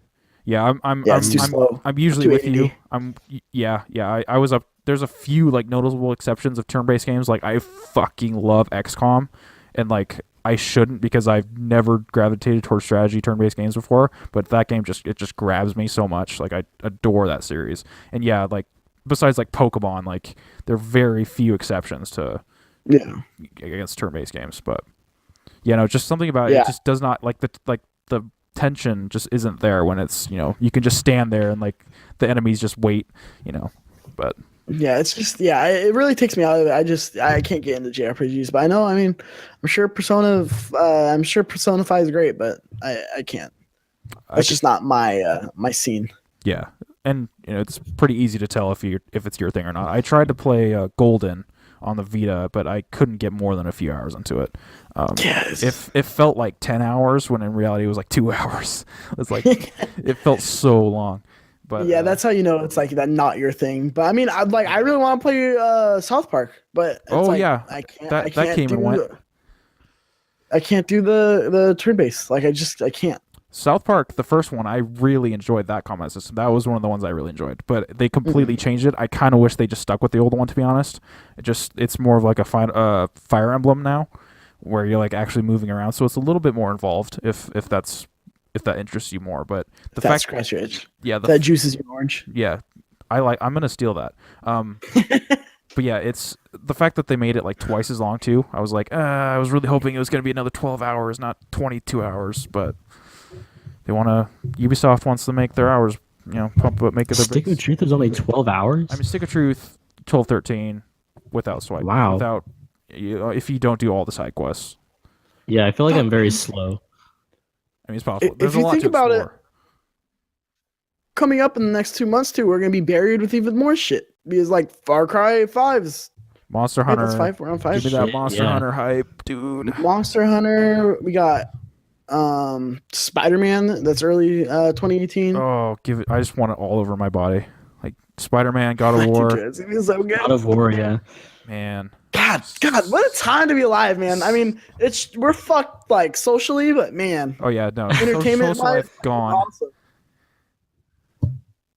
Yeah, it's too slow. I'm usually with you. I was up. There's a few like noticeable exceptions of turn-based games. Like I fucking love XCOM, and like I shouldn't because I've never gravitated towards strategy turn-based games before, but that game just grabs me so much. Like I adore that series. And yeah, like besides like Pokemon, like there are very few exceptions to against turn-based games, but just something about it just does not like the tension just isn't there when it's, you can just stand there and like the enemies just wait, but yeah, it's just it really takes me out of it. I can't get into JRPGs, but I'm sure Persona 5 is great, but I can't. It's just not my scene. Yeah, and it's pretty easy to tell if it's your thing or not. I tried to play Golden on the Vita, but I couldn't get more than a few hours into it. It felt like 10 hours when in reality it was like 2 hours. It's like it felt so long. But yeah, that's how you know it's like that not your thing. But I mean, I really want to play South Park, but I can't. That came and went. I can't do the turn base. Like I can't. South Park, the first one, I really enjoyed that combat system. That was one of the ones I really enjoyed. But they completely changed it. I kind of wish they just stuck with the old one, to be honest. It's more of like a Fire Emblem now, where you're like actually moving around. So it's a little bit more involved if that interests you more. But the fact scratch your itch. Yeah, that juices your orange. Yeah, I'm gonna steal that. But yeah, it's the fact that they made it like twice as long too. I was like, I was really hoping it was gonna be another 12 hours, not 22 hours. But Ubisoft wants to make their hours, pump up, make it. Stick of Truth is only 12 hours. I mean, Stick of Truth, 12-13, without swipe. Wow. Without, if you don't do all the side quests. Yeah, I feel like I'm very slow. I mean, it's possible. If you think about it, coming up in the next 2 months too, we're gonna be buried with even more shit because like Far Cry 5's Monster Right, Hunter. that's 5. We're on 5. Give me that Shit, Monster yeah. Hunter hype, dude. Monster Hunter. We got Spider-Man. That's early 2018. Oh, give it. I just want it all over my body. Like Spider-Man, God of Dude, War. it's gonna be so good. God of War, yeah. Man. God, what a time to be alive, man. I mean, we're fucked like socially, but man, Oh yeah, no. entertainment Social life life gone. awesome.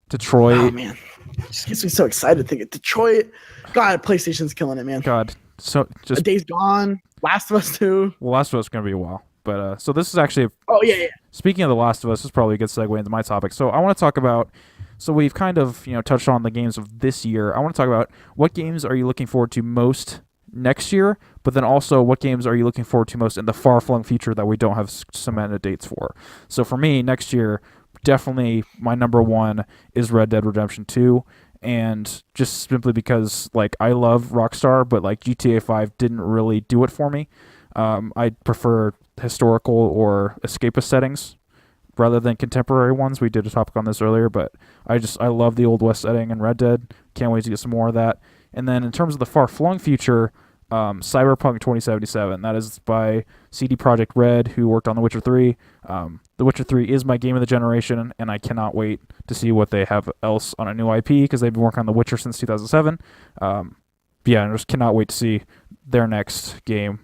Detroit. Oh man, it just gets me so excited thinking Detroit. God, PlayStation's killing it, man. God. So A just Days Gone, Last of Us 2. well, Last of Us is gonna be a while. But so this is actually Oh yeah, yeah. speaking of The Last of Us, this is probably a good segue into my topic. So I want to talk about. So we've kind of touched on the games of this year. I want to talk about what games are you looking forward to most next year, but then also what games are you looking forward to most in the far-flung future that we don't have cemented dates for. So for me, next year, definitely my number one is Red Dead Redemption 2, and just simply because like I love Rockstar, but like GTA 5 didn't really do it for me. I prefer historical or escapist settings rather than contemporary ones. We did a topic on this earlier, but I love the Old West setting in Red Dead. Can't wait to get some more of that. And then in terms of the far-flung future, Cyberpunk 2077. That is by CD Projekt Red, who worked on The Witcher 3. The Witcher 3 is my game of the generation, and I cannot wait to see what they have else on a new IP because they've been working on The Witcher since 2007. Yeah, I just cannot wait to see their next game.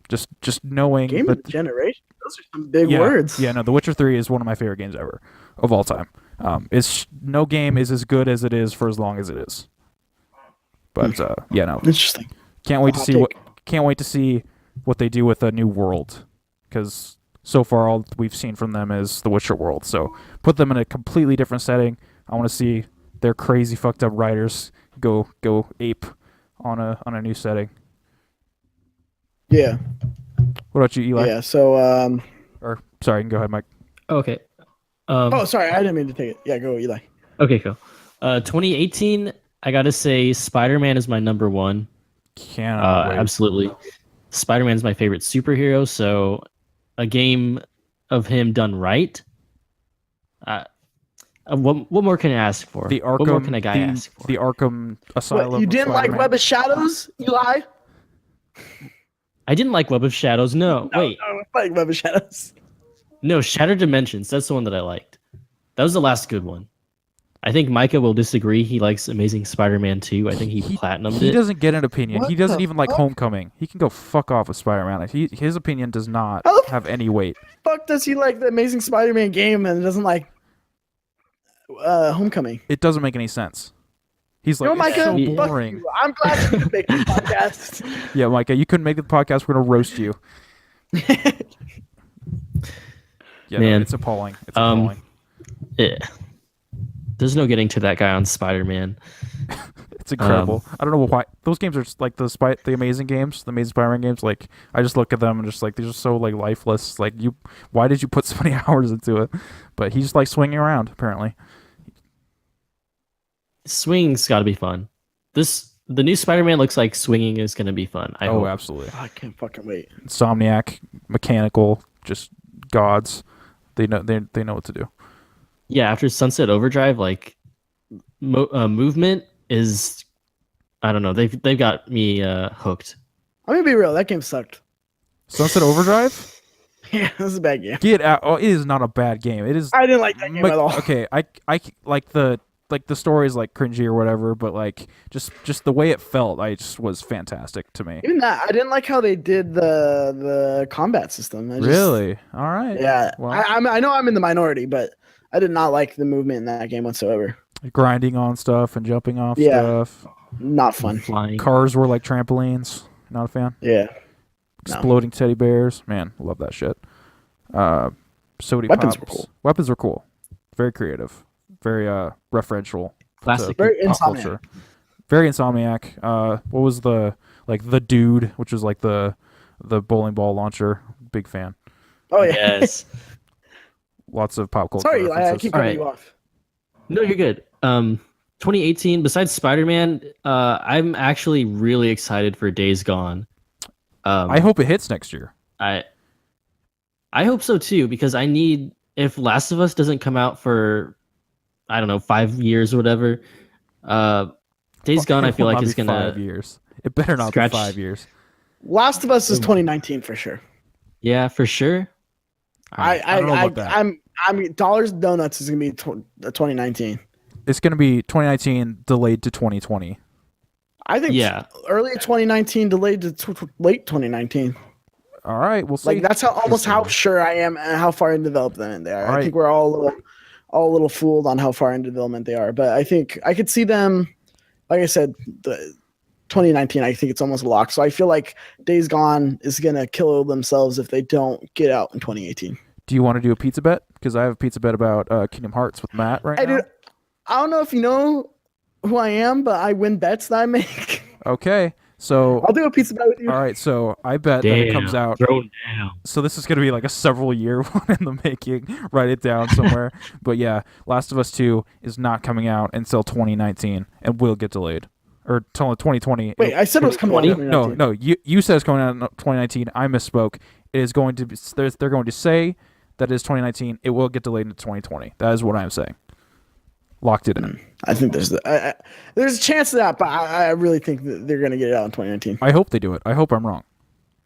Just knowing Game of that the generation. Those are some big yeah, words. Yeah, no, The Witcher 3 is one of my favorite games ever of all time. It's no game is as good as it is for as long as it is. But yeah, no, Interesting. can't wait to Hot see take. can't wait to see what they do with a new world, because so far all we've seen from them is the Witcher world. So put them in a completely different setting. I want to see their crazy fucked up writers go ape on a new setting. Yeah. What about you, Eli? Yeah. So Or sorry, you can go ahead, Mike. Okay. oh sorry, I didn't mean to take it. Yeah, go Eli. Okay, cool. 2018, I gotta say Spider-Man is my number one. Cannot wait. Absolutely. Spider-Man's my favorite superhero, so a game of him done right. What more can I ask for? The Arkham, what more can a guy ask for? The Arkham Asylum. What, you of didn't like Spider-Man. Web of Shadows, Eli? I didn't like Web of Shadows. No, wait. No, I like Web of Shadows. No, Shattered Dimensions. That's the one that I liked. That was the last good one. I think Micah will disagree. He likes Amazing Spider-Man 2. I think he platinumed He it. doesn't get an opinion. What He doesn't the even like fuck? Homecoming. He can go fuck off with Spider-Man. His opinion does not How the have any weight. Fuck does he like the Amazing Spider-Man game and doesn't like Homecoming? It doesn't make any sense. He's You know, like, Micah, it's so fuck boring. you. I'm glad you could make this podcast. Yeah, Micah, you couldn't make the podcast. We're gonna roast you. Yeah, no, Man. it's appalling. It's appalling. Yeah. There's no getting to that guy on Spider-Man. It's incredible. I don't know why those games are just like the Amazing games, the Amazing Spider-Man games. Like I just look at them and just like they're just so like lifeless. Like why did you put so many hours into it? But he's just like swinging around apparently. Swinging's got to be fun. The new Spider-Man looks like swinging is going to be fun. I hope. Absolutely. I can't fucking wait. Insomniac, mechanical, just gods. They know what to do. Yeah, after Sunset Overdrive, like movement is, I don't know. They've got me hooked. I'm gonna be real. That game sucked. Sunset Overdrive? Yeah, this is a bad game. Get out! Oh, it is not a bad game. It is. I didn't like that game at all. Okay, I like the story is like cringy or whatever, but like just the way it felt, was fantastic to me. Even that, I didn't like how they did the combat system. Really? All right. Yeah, Well, I know I'm in the minority, but I did not like the movement in that game whatsoever. grinding on stuff and jumping off Yeah. stuff. Not fun. Flying. Cars were like trampolines. Not a fan. Yeah. Exploding teddy bears. Man, love that shit. Sody Weapons pops. were cool. Weapons are cool. Very creative. Very referential. Classic. to Very pop Insomniac. culture. Very Insomniac. What was the dude, which was like the bowling ball launcher. Big fan. Oh yeah. Yes. Lots of pop culture. Sorry, Eli, I references. keep All cutting right. you off. No, you're good. 2018, besides Spider-Man, I'm actually really excited for Days Gone. I hope it hits next year. I hope so too, because I need, if Last of Us doesn't come out for, I don't know, 5 years or whatever, Days Gone, I feel It will like not is be gonna 5 years. It better not scratch- be 5 years. Last of Us is 2019 for sure. Yeah, for sure. I don't know about that. I'm Dollars and Donuts is gonna be 2019. It's going to be 2019 delayed to 2020. I think Yeah. early 2019 delayed to late 2019. All right, we'll see. Like that's how sure I am and how far in development they are. All I right. think we're all a little fooled on how far in development they are. But I think I could see them. Like I said, the 2019. I think it's almost a lock. So I feel like Days Gone is gonna kill themselves if they don't get out in 2018. Do you want to do a pizza bet? Because I have a pizza bet about Kingdom Hearts with Matt right now. I don't know if you know who I am, but I win bets that I make. Okay, so I'll do a pizza bet with you. all right, so I bet that it comes out. Thrown down. So this is going to be like a several year one in the making. Write it down somewhere. But yeah, Last of Us 2 is not coming out until 2019 and will get delayed. Or until 2020. Wait, I said it was coming out in 2019. No, you said it's coming out in 2019. I misspoke. It is going to be, they're going to say that it is 2019. It will get delayed into 2020. That is what I'm saying. Locked it in. I think there's a chance of that, but I really think that they're going to get it out in 2019. I hope they do it. I hope I'm wrong.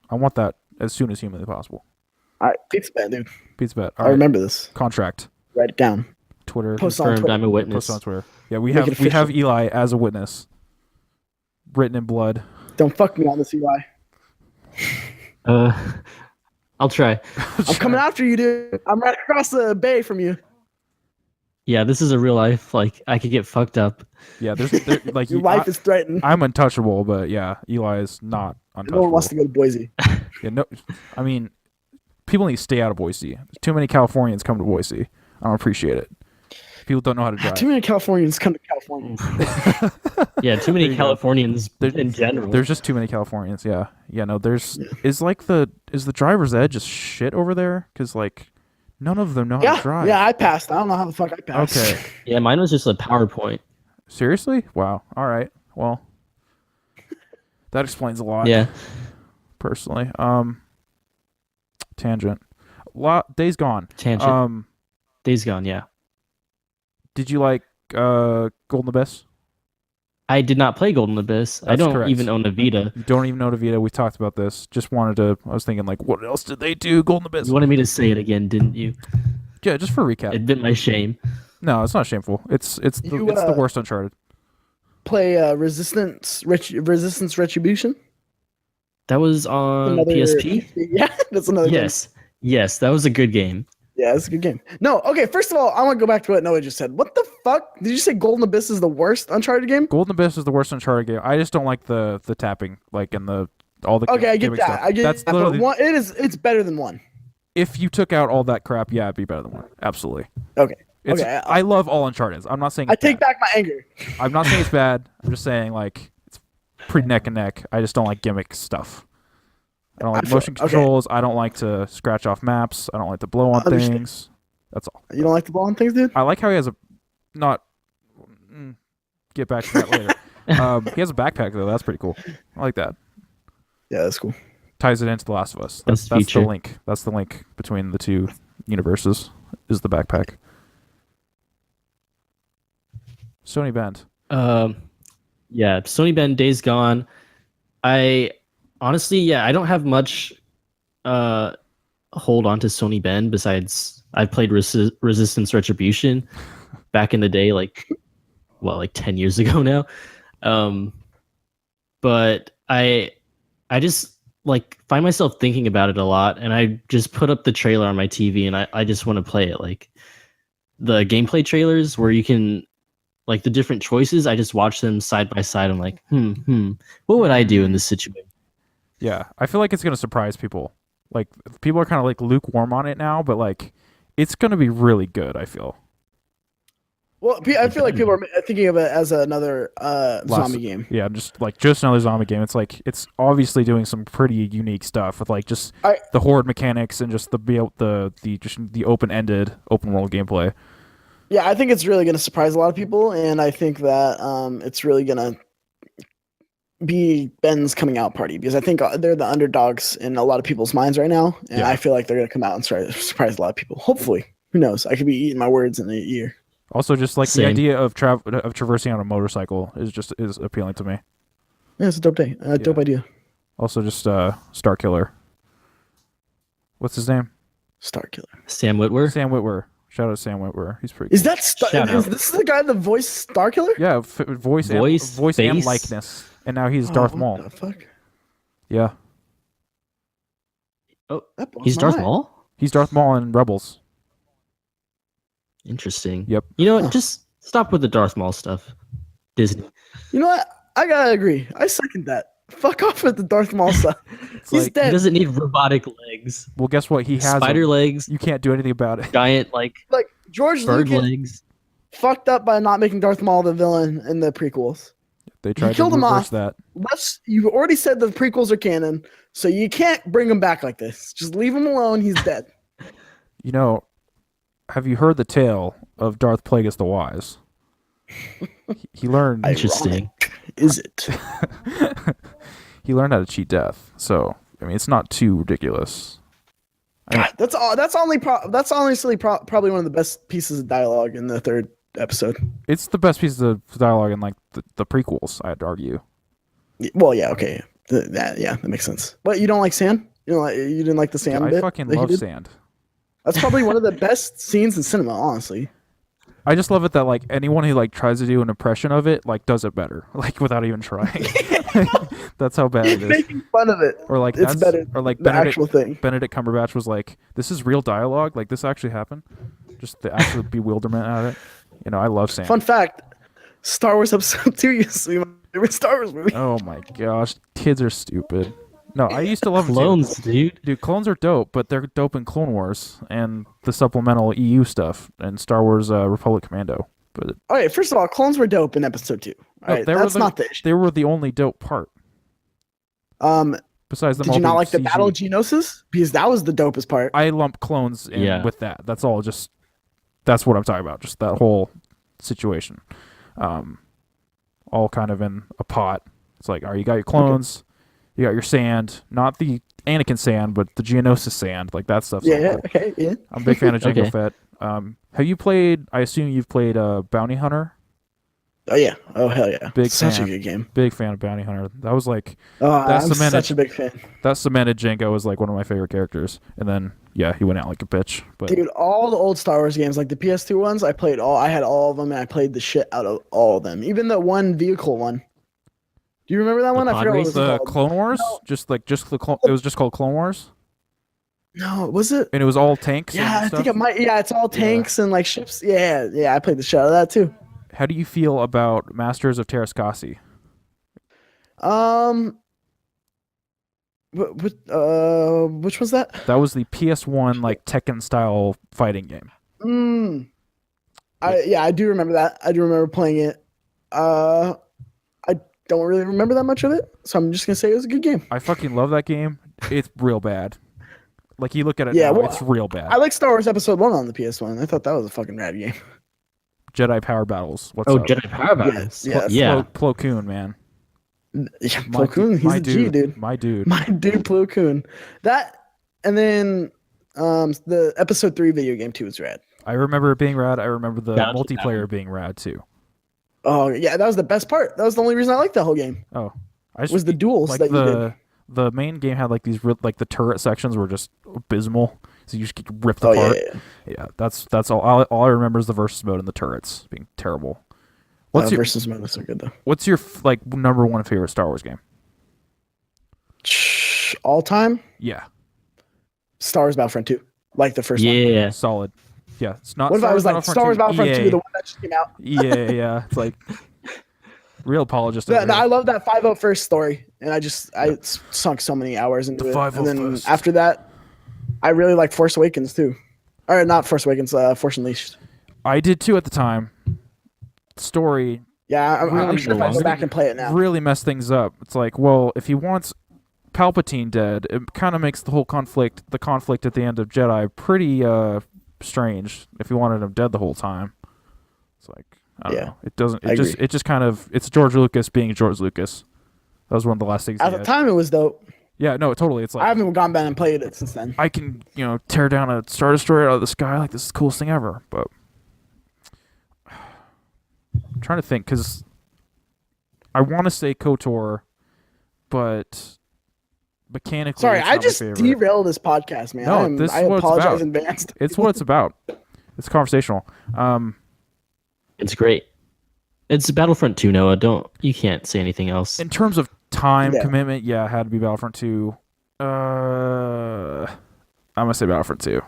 I want that as soon as humanly possible. All right, pizza bet, dude. Pizza bet. I remember this. Contract. Write it down. Twitter. Post on Confirmed. Twitter. I'm a witness. Post on Twitter. Yeah, we Make it have official. Eli as a witness, written in blood. Don't fuck me on this, Eli. I'll try. I'm coming after you, dude. I'm right across the bay from you. Yeah, this is a real life. Like I could get fucked up. Yeah, there's like Your life is threatened. I'm untouchable, but yeah, Eli is not No untouchable. one wants to go to Boise. Yeah, no, I mean, people need to stay out of Boise. Too many Californians come to Boise. I don't appreciate it. People don't know how to drive. Too many Californians come to California. Yeah, too There many you go. Californians in general. There's just too many Californians. Yeah, no. Is the driver's ed just shit over there? Because like none of them know how to Yeah, drive. yeah, I passed. I don't know how the fuck I passed. Okay. Yeah, mine was just a PowerPoint. Seriously? Wow. All right. Well, that explains a lot. Yeah. Personally, tangent. Days Gone. Tangent. Days Gone, yeah. Did you like Golden Abyss? I did not play Golden Abyss. I That's don't correct. even own a Vita. You don't even know Vita. We talked about this. Just wanted to. I was thinking like, what else did they do? Golden Abyss. You wanted me to say it again, didn't you? Yeah, just for recap. Admit my shame. No, it's not shameful. It's the worst Uncharted. Play Resistance Retribution. That was on Another PSP? Yeah, that's another game. Yes, that was a good game. Yeah, it's a good game. No, okay, first of all, I want to go back to what Noah just said. What the fuck? Did you say Golden Abyss is the worst Uncharted game? Golden Abyss is the worst Uncharted game. I just don't like the tapping, like in all the. Okay, I get gimmick that. stuff. I get That's that. literally. But it's better than one. If you took out all that crap, yeah, it'd be better than one. Absolutely. Okay. It's, Okay. I love all Uncharted. I'm not saying I it's take bad. back my anger. I'm not saying it's bad. I'm just saying like it's pretty neck and neck. I just don't like gimmick stuff. I don't like motion controls. I don't like to scratch off maps. I don't like to blow on Understand. things. That's all. You don't like the ball and things, dude? I like how he has a not. Get back to that later. He has a backpack though. That's pretty cool. I like that. Yeah, that's cool. Ties it into The Last of Us. That's That's the feature. link. That's the link between the two universes. Is the backpack. Sony Bend. Yeah, Sony Bend, Days Gone. I honestly, I don't have much hold on to Sony Bend besides I've played Resistance Retribution back in the day, like 10 years ago now. But I just like find myself thinking about it a lot, and I just put up the trailer on my TV and I just want to play it. Like the gameplay trailers where you can like the different choices, I just watch them side by side. I'm like, what would I do in this situation? Yeah, I feel like it's gonna surprise people. Like people are kind of like lukewarm on it now, but like it's gonna be really good. I feel. Well, I feel like people are thinking of it as another zombie game. Yeah, just another zombie game. It's like it's obviously doing some pretty unique stuff with like just the horde mechanics and just the open-ended open world gameplay. Yeah, I think it's really going to surprise a lot of people, and I think that it's really going to be Ben's coming out party because I think they're the underdogs in a lot of people's minds right now, and I feel like they're going to come out and surprise a lot of people. Hopefully, who knows? I could be eating my words in a year. Also, just like the Same. idea of traversing on a motorcycle is appealing to me. Yeah, it's a dope day. Dope idea. Also, just Star Killer. What's his name? Star Killer. Sam Witwer. Sam Witwer. Shout out to Sam Witwer. He's pretty. Is cool. that Shout out. this the guy that voiced Star Killer? Yeah, voice and face. likeness, and now he's Darth Maul. What the fuck? Yeah, Oh, That blows he's my Darth mind. Maul. he's Darth Maul in Rebels. Interesting. Yep. You know what? Huh. Just stop with the Darth Maul stuff. Disney. You know what? I gotta agree. I second that. Fuck off with the Darth Maul stuff. He's like- He dead. doesn't need robotic legs. Well, guess what? He has Spider them. legs. You can't do anything about it. Giant like Like George bird Lucas legs. fucked up by not making Darth Maul the villain in the prequels. They tried to killed him reverse off. that. You already said the prequels are canon, so you can't bring him back like this. Just leave him alone. He's dead. You know, have you heard the tale of Darth Plagueis the Wise? He learned. Interesting. Ironic, is it? He learned how to cheat death. So I mean, it's not too ridiculous. God, that's all. That's honestly probably one of the best pieces of dialogue in the third episode. It's the best piece of dialogue in like the prequels. I'd argue. Well, yeah, okay, that makes sense. But you don't like sand? You didn't like the sand I bit? fucking that he love did? sand. That's probably one of the best scenes in cinema, honestly. I just love it that like anyone who like tries to do an impression of it like does it better, like without even trying. That's how bad it is. Making fun of it. Or like It's better. Or like The actual thing. Benedict Cumberbatch was like, "This is real dialogue. Like this actually happened." Just the actual bewilderment at it. You know, I love sand. Fun fact: Star Wars Episode 2 used to be my favorite Star Wars movie. Oh my gosh, kids are stupid. No, I used to love them too. Clones, dude. Dude, clones are dope, but they're dope in Clone Wars and the supplemental EU stuff and Star Wars Republic Commando. But All right, first of all, clones were dope in Episode 2. All right, that's not the issue. They were the only dope part. Besides them Did all you not being like the CG. Battle of Geonosis? Because that was the dopest part. I lump clones in Yeah. with that. That's all. Just that's what I'm talking about. Just that whole situation, all kind of in a pot. It's like, all right, you got your clones, you got your sand, not the Anakin sand, but the Geonosis sand. Like that stuff's all Yeah, cool. okay, yeah. I'm a big fan of Jango Okay. Fett. Have you played? I assume you've played Bounty Hunter. Oh, yeah. Oh, hell yeah. Big Such fan. a good game. Big fan of Bounty Hunter. That was like Oh, That's I'm cemented. such a big fan. that cemented Jango as like one of my favorite characters. And then yeah, he went out like a bitch. But Dude, all the old Star Wars games, like the PS2 ones, I had all of them, and I played the shit out of all of them. Even the one vehicle one. Do you remember that one? I pod forgot what it race? was the called. Clone Wars, No. it was just called Clone Wars, No, was it? and it was all tanks. Yeah, I and think stuff. it might. Yeah, it's all tanks and like ships. Yeah, I played the shit out of that too. How do you feel about Masters of Terrascasi? Which was that? That was the PS1 like Tekken style fighting game. I do remember that. I do remember playing it. I don't really remember that much of it, so I'm just gonna say it was a good game. I fucking love that game. It's real bad. Like you look at it Yeah, now, well, it's real bad. I like Star Wars Episode 1 on the PS1. I thought that was a fucking rad game. Jedi Power Battles. What's Oh, up? Jedi Power Battles. Yeah. Yeah. Plo Koon, man. Yeah, Plo Koon, he's a G, dude. My dude. My dude, Plo Koon. That, and then the Episode 3 video game too was rad. I remember it being rad. I remember the That was a bad multiplayer one. being rad too. Oh yeah, that was the best part. That was the only reason I liked the whole game. Oh, I just Was the duels like that you did. the main game had like these like the turret sections were just abysmal. So you just get ripped Oh apart. yeah. Yeah, that's all. All I remember is the versus mode and the turrets being terrible. What's your Versus mode was so good though. What's your like number one favorite Star Wars game? All time, Yeah, Star Wars Battlefront 2, like the first one. Yeah. solid. Yeah, it's not. What if I was like Star Wars Battlefront 2, EA. the one that just came out? Yeah. It's like real apologist. over I here. love that 501st story, and I sunk so many hours into The it. And then 501st. after that, I really like Force Awakens too, or not Force Awakens, Force Unleashed. I did too at the time. Story Yeah, I'm Really sure if I go long. back and play it now. really messed things up. It's like, well, if he wants Palpatine dead, it kind of makes the whole conflict at the end of Jedi pretty strange. If he wanted him dead the whole time, it's like I don't Yeah, know. It doesn't. I agree. It just kind of it's George Lucas being George Lucas. That was one of the last things. At he the had. time, it was dope. Yeah, no, totally. It's I like haven't gone back and played it since then. I can tear down a Star Destroyer out of the sky like this is the coolest thing ever. But I'm trying to think because I want to say KOTOR, but mechanically, Sorry, it's I not just my favorite. derailed this podcast, man. No, this I is what it's apologize about. in advance. It's what it's about. It's conversational. It's great. It's Battlefront 2, Noah. You can't say anything else. In terms of time Yeah. commitment, yeah, it had to be Battlefront 2. I'm gonna say Battlefront 2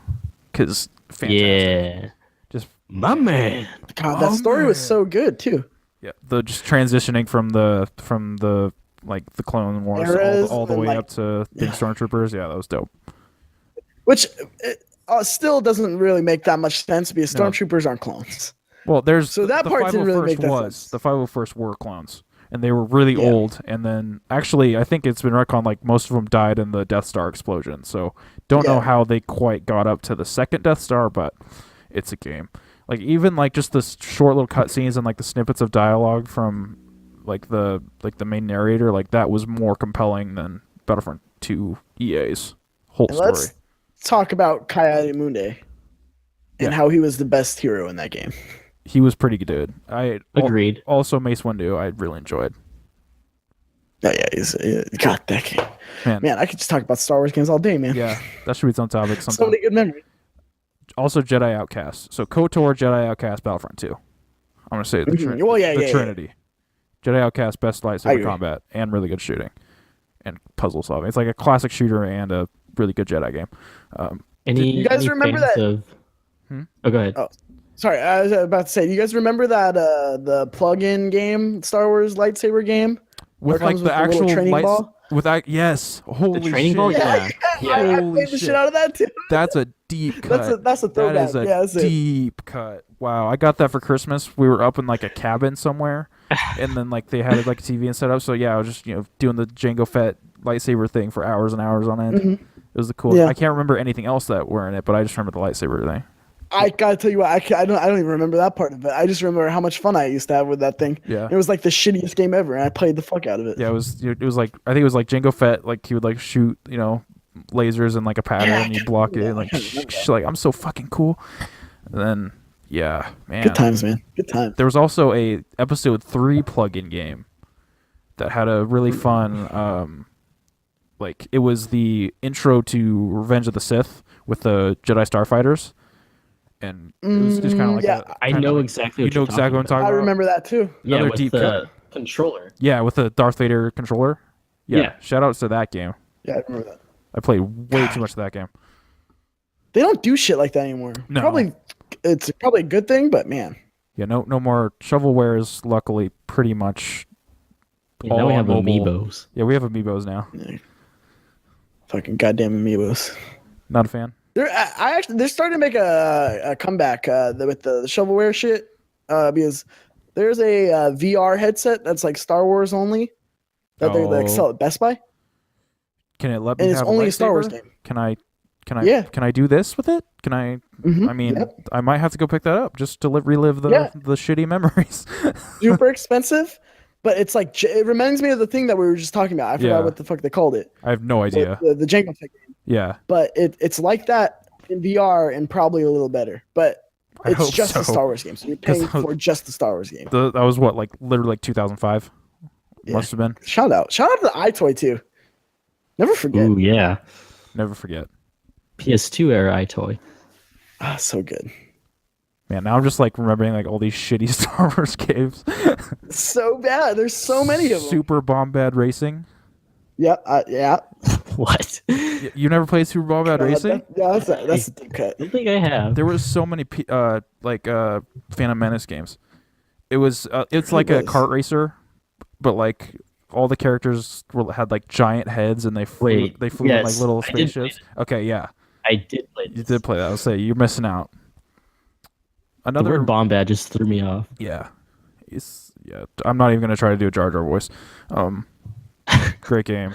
because fantastic. Yeah. Just my man. God, that story was so good too. yeah, the just transitioning from the like the Clone Wars Eras all the and, way like, up to being Stormtroopers. Yeah, that was dope. Which still doesn't really make that much sense because No. stormtroopers aren't clones. Well, there's So that the part didn't really 501st make that was sense. the 501st were clones, and they were really Yeah. old. And then actually, I think it's been retconned like most of them died in the Death Star explosion. So don't know Yeah. how they quite got up to the second Death Star, but it's a game. Like even like just the short little cutscenes and like the snippets of dialogue from like the main narrator, like that was more compelling than Battlefront 2 EA's whole And story. let's talk about Coyote Mundi and how he was the best hero in that game. He was pretty good. Agreed. Also, Mace Windu, I really enjoyed. Oh yeah, God, that game. Man, I could just talk about Star Wars games all day, man. Yeah, that should be its own topic So sometime. many good memories. Also, Jedi Outcast. So KOTOR, Jedi Outcast, Battlefront 2. I'm gonna say the, Mhm. Well, yeah, the yeah. Trinity. Jedi Outcast, best I lightsaber agree. combat and really good shooting and puzzle solving. It's like a classic shooter and a really good Jedi game. You guys remember fans that- Of... Hmm? Oh, go ahead. Oh. Sorry, I was about to say, you guys remember that the plug-in game, Star Wars lightsaber game? Where With it like comes the with the little actual training lights. ball? Yes, holy The training shit. ball? Yeah, Yeah. I Holy played the shit shit. out of that too. That's a deep cut. That's a That throwback. is a Yeah, that's it. deep cut. Wow, I got that for Christmas. We were up in like a cabin somewhere, and then like they had like a TV and set up. So yeah, I was just doing the Jango Fett lightsaber thing for hours and hours on end. Mhm. It was the cool. Yeah. I can't remember anything else that were in it, but I just remember the lightsaber thing. I gotta tell you what, I don't even remember that part of it. I just remember how much fun I used to have with that thing. Yeah. It was like the shittiest game ever, and I played the fuck out of it. Yeah, it was like I think it was like Jango Fett. Like he would like shoot lasers in like a pattern, and you block it. And, like like I'm so fucking cool. And then yeah, man. Good times, man. Good times. There was also a episode 3 plug-in game that had a really fun like it was the intro to Revenge of the Sith with the Jedi Starfighters, and it was just kind of like yeah. I know exactly what you know you're exactly what I'm talking I about. remember that too. Yeah, Another with deep the cut. controller. Yeah, with the Darth Vader controller. Yeah. Shout outs to that game. Yeah, I remember that. I played way too much of that game. They don't do shit like that anymore. No. It's probably a good thing, but man. Yeah, no more shovelwares. Luckily, pretty much. Yeah, now we all have mobile. amiibos. Yeah, we have amiibos now. Fucking goddamn amiibos. Not a fan. They're starting to make a comeback with the shovelware shit because there's a VR headset that's like Star Wars only that they like Oh. sell at Best Buy, Can it let me and it's have only a a Star Wars lightsaber? game. Can I Yeah. can I do this with it? Can I? Mhm. I mean, Yep. I might have to go pick that up just to relive the Yeah. the shitty memories. Super expensive, but it's like it reminds me of the thing that we were just talking about. I forgot Yeah. what the fuck they called it. I have no idea. The Jango Fett game, Yeah, but it's like that in VR and probably a little better. But I it's hope just a so. Star Wars game, so you're 'Cause paying for just the Star Wars game. that was what like literally like 2005. Yeah. Must have been. Shout out to the iToy too. Never forget. Ooh, yeah. Never forget. PS2 era iToy. Ah, so good. Man, now I'm just like remembering like all these shitty Star Wars games. So bad. There's so many of them. Super Bombad Racing. Yep. Yeah. What? You never played Super Bombad Racing? That's a deep cut. I don't think I have. There was so many Phantom Menace games. It was it's like a was. kart racer, but like all the characters had like giant heads and they flew Wait, in like yes, little I did play spaceships. Okay, yeah. I did play You this. did play that. I'll say you're missing out. The Another word Bombad just threw me off. yeah. I'm not even gonna try to do a Jar Jar voice. Great game.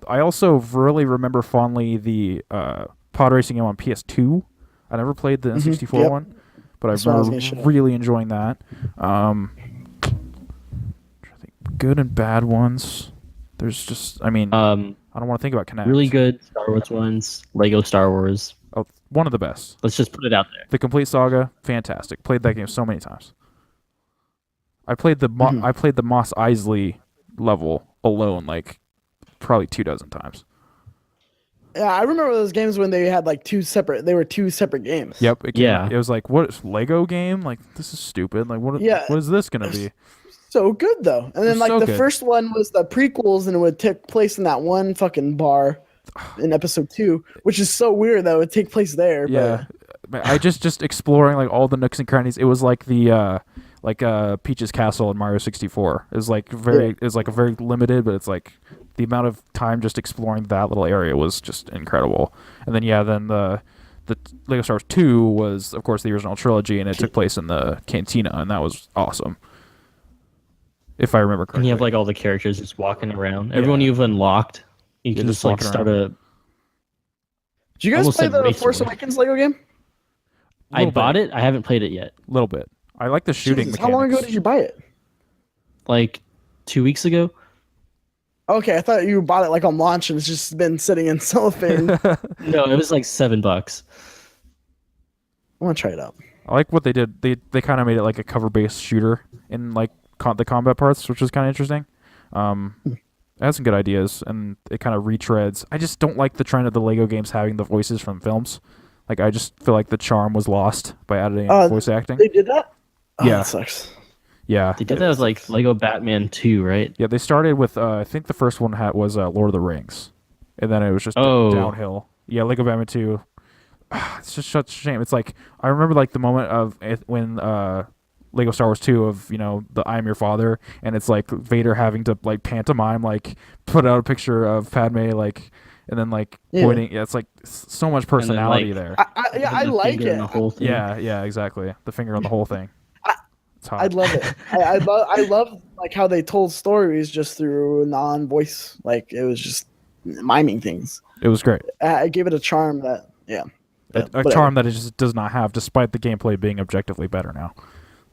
I also really remember fondly the pod racing game on PS2. I never played the N64 Yep. one, but I That's what I was remember gonna show. really enjoying that. I think good and bad ones. There's just, I mean, I don't want to think about Connect. Really good Star Wars ones. Lego Star Wars. Oh, one of the best. Let's just put it out there. The Complete Saga, fantastic. Played that game so many times. I played the Mos Eisley level alone like probably 24 times. Yeah, I remember those games when they had like two separate games. Yep. Yeah. It was like, what, Lego game? Like, this is stupid. Like, what is this gonna be? So good though. And then like the first one was the prequels, and it would take place in that one fucking bar in episode 2, which is so weird that it would take place there. Yeah. I just exploring like all the nooks and crannies. It was like the Peach's Castle in Mario 64. It was like a very limited, but it's like the amount of time just exploring that little area was just incredible. And then the Lego Star Wars 2 was of course the original trilogy, and it took place in the cantina, and that was awesome. If I remember correctly. And you have like all the characters just walking around. Everyone you've unlocked, you can just like start Did you guys play the Force Awakens Lego game? I bought it. I haven't played it yet. A little bit. I like the shooting mechanics. How long ago did you buy it? Like 2 weeks ago. Okay, I thought you bought it like on launch and it's just been sitting in cellophane. No, it was like $7. I want to try it out. I like what they did. They kind of made it like a cover-based shooter in like the combat parts, which was kind of interesting. It has some good ideas, and it kind of retreads. I just don't like the trend of the Lego games having the voices from films. Like, I just feel like the charm was lost by adding voice acting. They did that? Oh, Yeah. That sucks. Yeah. They did that with like Lego Batman 2, right? Yeah, they started with, I think the first one was Lord of the Rings. And then it was just downhill. Yeah, Lego Batman 2. It's just such a shame. It's like, I remember like the moment of when Lego Star Wars 2 of, the I Am Your Father, and it's like Vader having to like pantomime, like put out a picture of Padme, like, and then like pointing. Yeah, it's like so much personality there. I like it. The whole thing. Yeah, exactly. The finger on the whole thing. It's hot. I love it. I love like how they told stories just through non-voice. Like it was just miming things. It was great. I gave it a charm that a charm that it just does not have, despite the gameplay being objectively better now.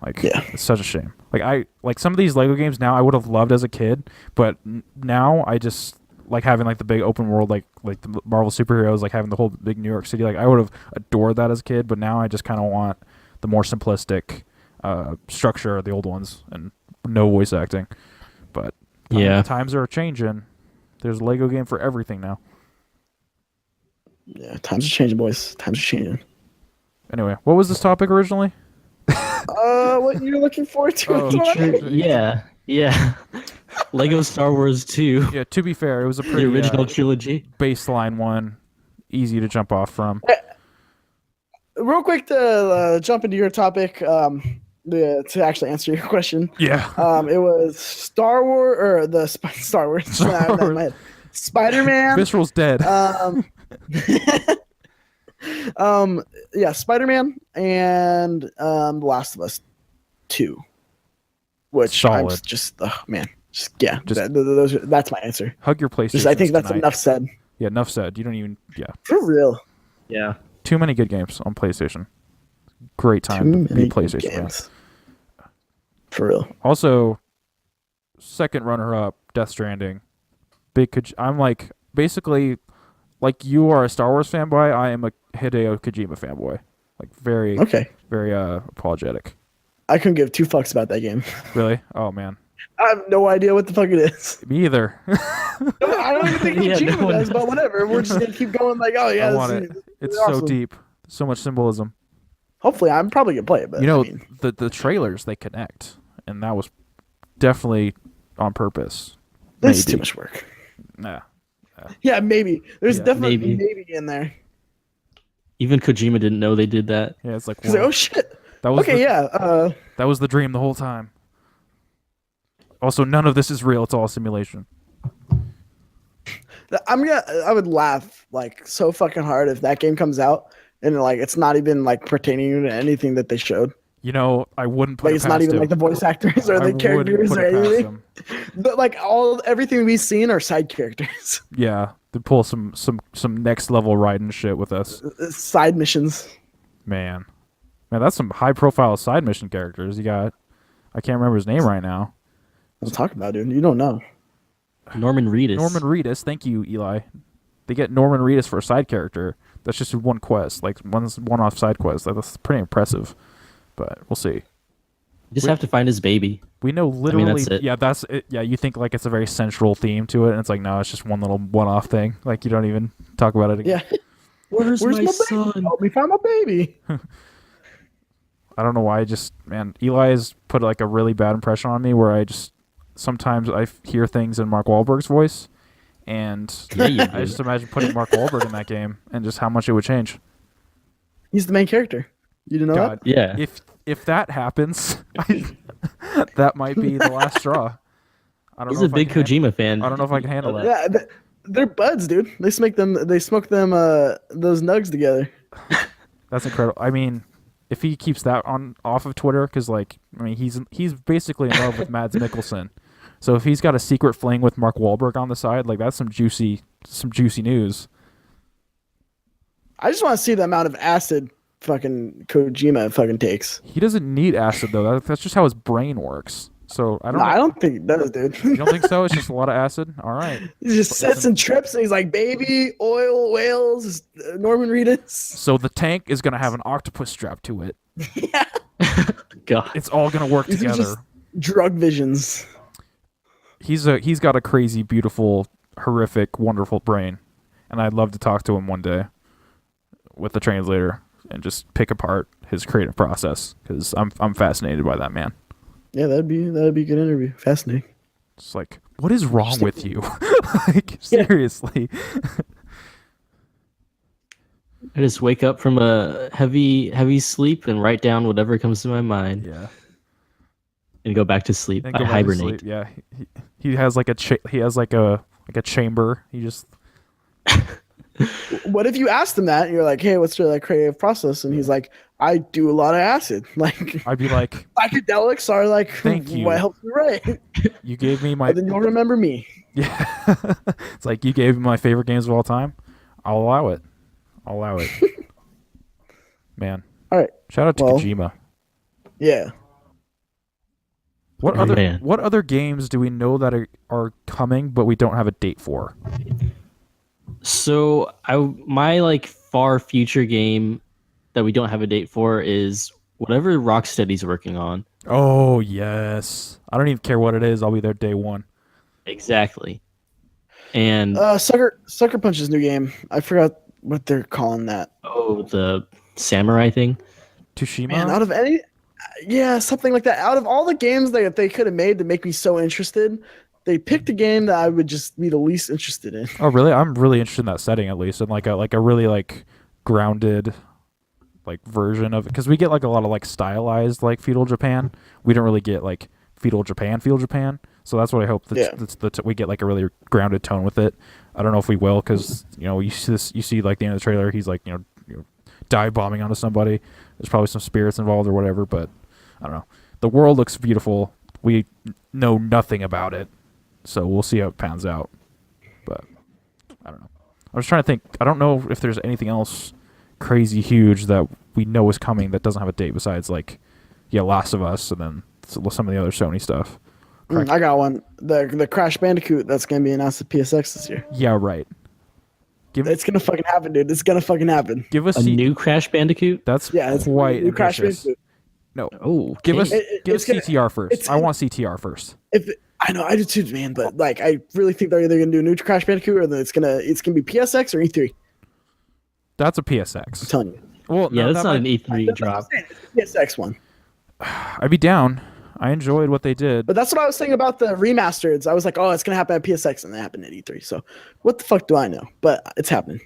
Like, it's such a shame. Like some of these Lego games now I would have loved as a kid, but now I just like having like the big open world, like the Marvel superheroes, like having the whole big New York City. Like I would have adored that as a kid, but now I just kind of want the more simplistic structure of the old ones and no voice acting. But times are changing. There's a Lego game for everything now. Yeah, times are changing, boys. Times are changing. Anyway, what was this topic originally? What you're looking forward to? Yeah. Lego Star Wars 2. Yeah, to be fair, it was a pretty The original trilogy. baseline one, easy to jump off from. Real quick to jump into your topic, to actually answer your question. Yeah. It was Star Wars or the Star Wars. Spider-Man. Visceral's dead. Yeah, Spider-Man and The Last of Us 2, which Solid. I'm just that's my answer. Hug your PlayStation. I think that's tonight. enough said. Yeah, enough said. You don't even. Yeah. For real. Yeah. Too many good games on PlayStation. Great time to be PlayStation games. For real. Also, second runner-up, Death Stranding. I'm like basically like you are a Star Wars fanboy. I am a Hideo Kojima fanboy. Like very apologetic. I couldn't give two fucks about that game. Really? Oh man. I have no idea what the fuck it is. Me either. I don't even think Kojima does, but whatever. We're just gonna keep going. Like, oh yeah, I want it. It's so awesome. deep. So much symbolism. Hopefully, I'm probably gonna play it. But the trailers they connect, and that was definitely on purpose. That's too much work. Nah. Yeah, maybe. There's definitely maybe in there. Even Kojima didn't know they did that. Yeah, it's like, oh shit. That was that was the dream the whole time. Also, none of this is real. It's all a simulation. I would laugh like so fucking hard if that game comes out and like it's not even like pertaining to anything that they showed. I wouldn't put like it it's not even like the voice actors or the characters or anything. But like everything we've seen are side characters. Yeah, they pull some next level Raiden shit with us. Side missions. Man, that's some high profile side mission characters. You got, I can't remember his name right now. Let's talk about it, dude. You don't know. Norman Reedus. Thank you, Eli. They get Norman Reedus for a side character. That's just one quest, like one-off side quest. That's pretty impressive. But we'll see. You just have to find his baby. We know literally. that's it. Yeah, that's it. Yeah, you think like it's a very central theme to it, and it's like no, it's just one little one-off thing. Like you don't even talk about it again. Yeah. Where's Where's my my son? baby? Help me find my baby. I don't know why. Eli has put like a really bad impression on me. Where I just sometimes I hear things in Mark Wahlberg's voice, and Yeah, you I do. just imagine putting Mark Wahlberg in that game and just how much it would change. He's the main character. You didn't know God, Yeah. if that happens, that might be the last straw. I don't He's know a if I big can Kojima fan. I don't know if I can handle You know that. that? Yeah, they're buds, dude. They smoke them. Those nugs together. That's incredible. I mean, if he keeps that off of Twitter, because he's basically in love with Mads Mikkelsen. So if he's got a secret fling with Mark Wahlberg on the side, like that's some juicy news. I just want to see the amount of acid fucking Kojima fucking takes. He doesn't need acid though. That's just how his brain works. So I don't. No, know. I don't think he does, dude. You don't think so? It's just a lot of acid. All right. He just sits and trips, and he's like, "Baby, oil, whales, Norman Reedus." So the tank is gonna have an octopus strapped to it. Yeah, God. It's all gonna work these are together. just drug visions. He's got a crazy, beautiful, horrific, wonderful brain, and I'd love to talk to him one day with the translator and just pick apart his creative process because I'm fascinated by that man. Yeah, that'd be a good interview. Fascinating. It's like, what is wrong with you? Like seriously. I just wake up from a heavy sleep and write down whatever comes to my mind Yeah. and go back to sleep. And I go back to hibernate. sleep. Yeah. He has like a chamber. He just What if you asked him that and you're like, "Hey, what's your like creative process?" And he's like, "I do a lot of acid. Like I'd be like, psychedelics are like Thank you. what helps me write." you gave me my And then you'll remember me. Yeah. It's like you gave me my favorite games of all time. I'll allow it. Man. All right. Shout out to Well, Kojima. Yeah. What Oh, man. other games do we know that are coming but we don't have a date for? So my like far future game that we don't have a date for is whatever Rocksteady's working on. Oh, yes. I don't even care what it is. I'll be there day one. Exactly. And Sucker Punch's new game. I forgot what they're calling that. the samurai thing. Tushima? Man, out of any, yeah, something like that. Out of all the games that they could have made to make me so interested, they picked a game that I would just be the least interested in. Oh, really? I'm really interested in that setting at least, and like a really like grounded like version of it, because we get like a lot of like stylized like feudal Japan. We don't really get like feudal Japan. So that's what I hope we get like a really grounded tone with it. I don't know if we will, because you see like the end of the trailer, he's like dive bombing onto somebody. There's probably some spirits involved or whatever, but I don't know. The world looks beautiful. We know nothing about it, so we'll see how it pans out. But I don't know. I was trying to think. I don't know if there's anything else crazy huge that we know is coming that doesn't have a date besides like Last of Us and then some of the other Sony stuff. I got one. The Crash Bandicoot that's gonna be announced at PSX this year. Yeah, right. It's gonna fucking happen, dude. It's gonna fucking happen. Give us A new Crash Bandicoot? That's It's quite new Crash ambitious. Bandicoot. No, Oh, give us okay. It's gonna- CTR first. it's- I want CTR first. I know, I do too, man. But like, I really think they're either gonna do a new Crash Bandicoot or that it's gonna be PSX or E3. That's a I'm PSX. telling you. Well, Yeah, no, that's that not an might- E3 That's what I'm drop. saying. It's a PSX one. I'd be down. I enjoyed what they did. But that's what I was saying about the remasters. I was like, oh, it's gonna happen at PSX, and it happened at E3. So what the fuck do I know? But it's happening.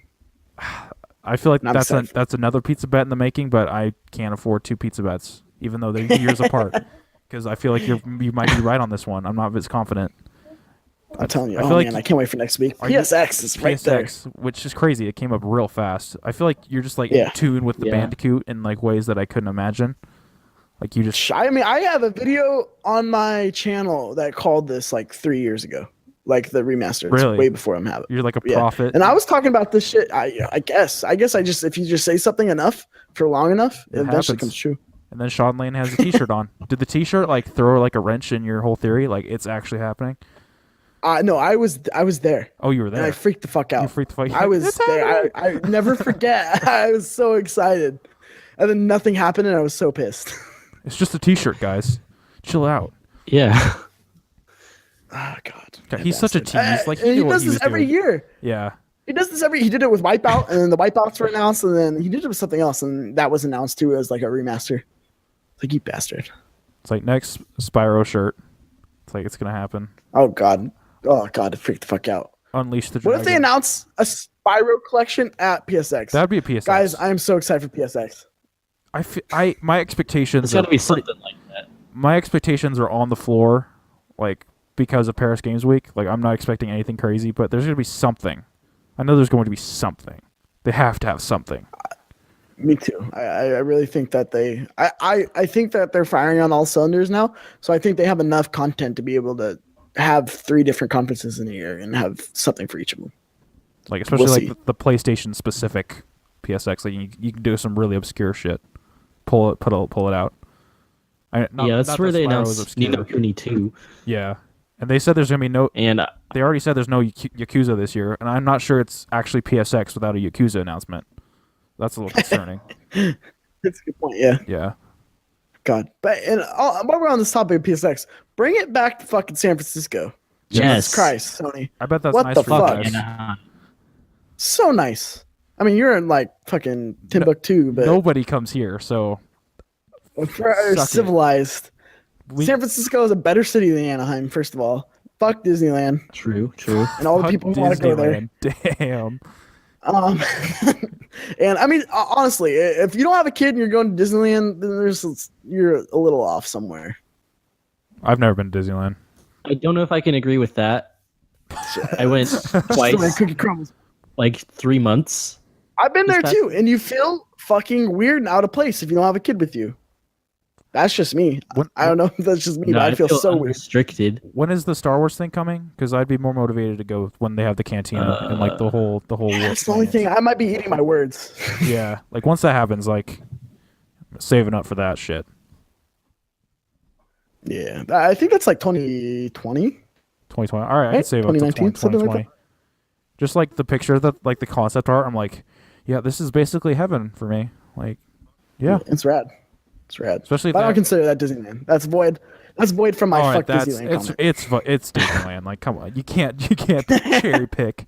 I feel like I'm excited. that's another pizza bet in the making, but I can't afford two pizza bets, even though they're years apart. Because I feel like you might be right on this one. I'm not as confident. I'm telling you. I Oh feel like man, I can't wait for next week. Are you- PSX is right there. PSX, which is crazy. It came up real fast. I feel like you're just like Yeah. in tune with the Yeah. Bandicoot in like ways that I couldn't imagine. Like you just I mean, I have a video on my channel that called this like 3 years ago, like the remasters, Really? way before I'm having. you're like a Yeah. prophet. And I was talking about this shit. I guess I just if you just say something enough for long enough, it eventually happens. comes true. And then Sean Lane has a T-shirt on. Did the T-shirt like throw like a wrench in your whole theory? Like it's actually happening? No, I was there, Oh, you were and there. I freaked the fuck You out. freaked the fuck. I was It's there. happening! I never forget. I was so excited, and then nothing happened, and I was so pissed. It's just a T-shirt, guys. Chill out. Yeah. Oh God. God, that he's such a bastard. tease. Like And knew what does he this was every doing. year. Yeah. He does this every. He did it with Wipeout, and then the Wipeouts were announced, and then he did it with something else, and that was announced too as like a remaster. It's like, you bastard. It's like next Spyro shirt. It's like it's gonna happen. Oh God. Oh God. Freak the fuck out. Unleash the What dragon. if they announce a Spyro collection at PSX? That'd be a PSX. Guys, I am so excited for PSX. My expectations. It's got to be are pretty- something like that. My expectations are on the floor, like because of Paris Games Week. Like I'm not expecting anything crazy, but there's gonna be something. I know there's going to be something. They have to have something. Me too. I really think that I think that they're firing on all cylinders now. So I think they have enough content to be able to have 3 different conferences in a year and have something for each of them. Like especially We'll like see. the PlayStation specific PSX. Like you can do some really obscure shit. Pull it out. Yeah, that's where they announced Ni no Kuni 2. Yeah, and they said there's gonna be no. And They already said there's no Yakuza this year, and I'm not sure it's actually PSX without a Yakuza announcement. That's a little concerning. That's a good point. Yeah. Yeah. God. But while we're on this topic of PSX, bring it back to fucking San Francisco. Yes. Jesus Christ, Sony. I bet that's What nice the for you fuck? guys. So nice. I mean, you're in like fucking Timbuktu, but Nobody comes here, so for Suck it. civilized. we San Francisco is a better city than Anaheim, first of all. Fuck Disneyland True. and all the fuck people who want to go there. Disneyland. Damn. And I mean, honestly, if you don't have a kid and you're going to Disneyland, then you're a little off somewhere. I've never been to Disneyland. I don't know if I can agree with that. I went Like twice, cookie crumbs. like 3 months. I've been This there past- too, and you feel fucking weird and out of place if you don't have a kid with you. That's just me. I don't know if that's just me, No, but I feel so weird. restricted. When is the Star Wars thing coming? Because I'd be more motivated to go when they have the cantina and like the whole. That's the only thing. I might be eating my words. Yeah, like once that happens, like saving up for that shit. Yeah, I think that's like 2020. 2020. All right, I Right? can save up to 2019, something like 2020. Just like the picture that, like the concept art, I'm like, yeah, this is basically heaven for me. Like, yeah, It's rad. It's rad. especially if But I they don't consider that Disneyland. That's void. That's void from my all right, fuck that's Disneyland comment. it's Disneyland. Like, come on, you can't cherry pick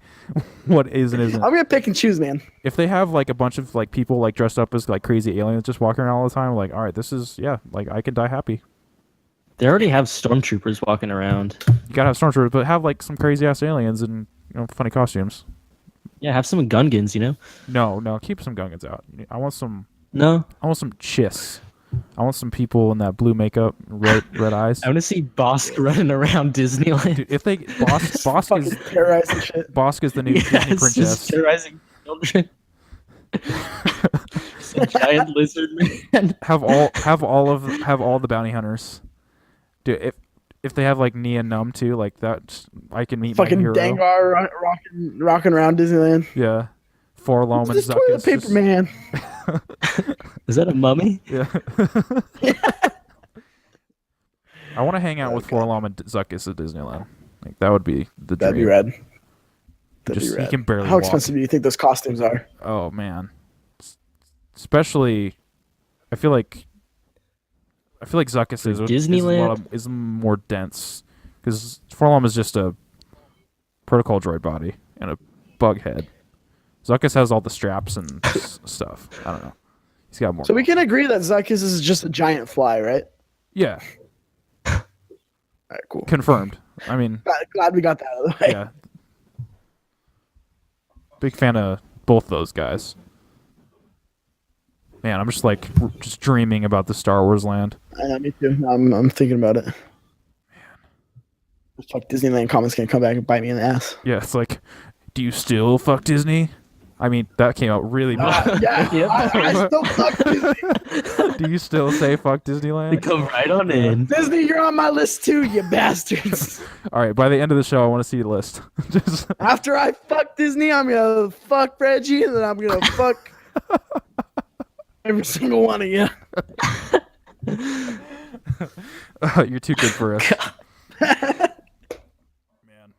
what is and isn't. I'm gonna pick and choose, man. If they have like a bunch of like people like dressed up as like crazy aliens just walking around all the time, like, all right, this is like I can die happy. They already have stormtroopers walking around. You gotta have stormtroopers, but have like some crazy ass aliens and funny costumes. Yeah, have some Gungans, you know? No, keep some Gungans out. I want some No, chiss. I want some people in that blue makeup, red eyes. I want to see Bosk running around Disneyland. Dude, if they Bosk Fucking is terrorizing shit. Bosk is the new Disney Yes, princess. just terrorizing children. Some giant lizard man. Have all the bounty hunters. Dude, if they have like Nia and Num too, like that, I can meet Fucking my hero. Dangar rocking around Disneyland. Yeah, Forlom and This toilet Zuckus. paper man. Is that a mummy? Yeah. I want to hang out with Forlom and Zuckus at Disneyland. Like that would be the That'd be dream. rad. That'd Just be rad. he can barely How walk. expensive do you think those costumes are? Oh man, especially, I feel like Zuckus Disneyland? is more dense because Forlom is just a protocol droid body and a bug head. Zuckus has all the straps and stuff. I don't know. He's got more. So we can agree that Zuckus is just a giant fly, right? Yeah, All right, cool. confirmed. I mean, Glad we got that out of the way. yeah. Big fan of both those guys. Man, I'm just like just dreaming about the Star Wars land. I know, me too. I'm thinking about it. Man. Fuck Disneyland comments can come back and bite me in the ass. Yeah, it's like, do you still fuck Disney? I mean, that came out really bad. Yeah, Yep. I still fuck Disney. Do you still say fuck They Disneyland? come right on in. Disney, you're on my list too, you bastards. All right, by the end of the show, I want to see the list. Just After I fuck Disney, I'm gonna fuck Reggie, and then I'm gonna fuck every single one of you. you're too good for us. Man.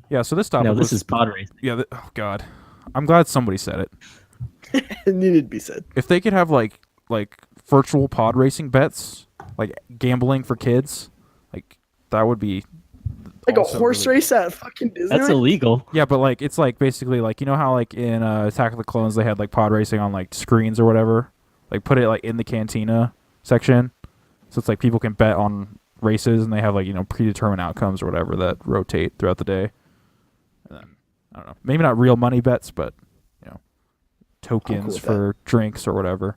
Yeah, so this topic No, was, this is pod racing. yeah, oh god. I'm glad somebody said it. It needed to be said. If they could have like virtual pod racing bets, like gambling for kids, like that would be Like a also horse really- race at fucking Disneyland. That's illegal. Yeah, but like it's like basically like you know how like in Attack of the Clones they had like pod racing on like screens or whatever, like put it like in the cantina section, so it's like people can bet on races and they have like predetermined outcomes or whatever that rotate throughout the day. And then I don't know, maybe not real money bets, but tokens with for drinks or whatever.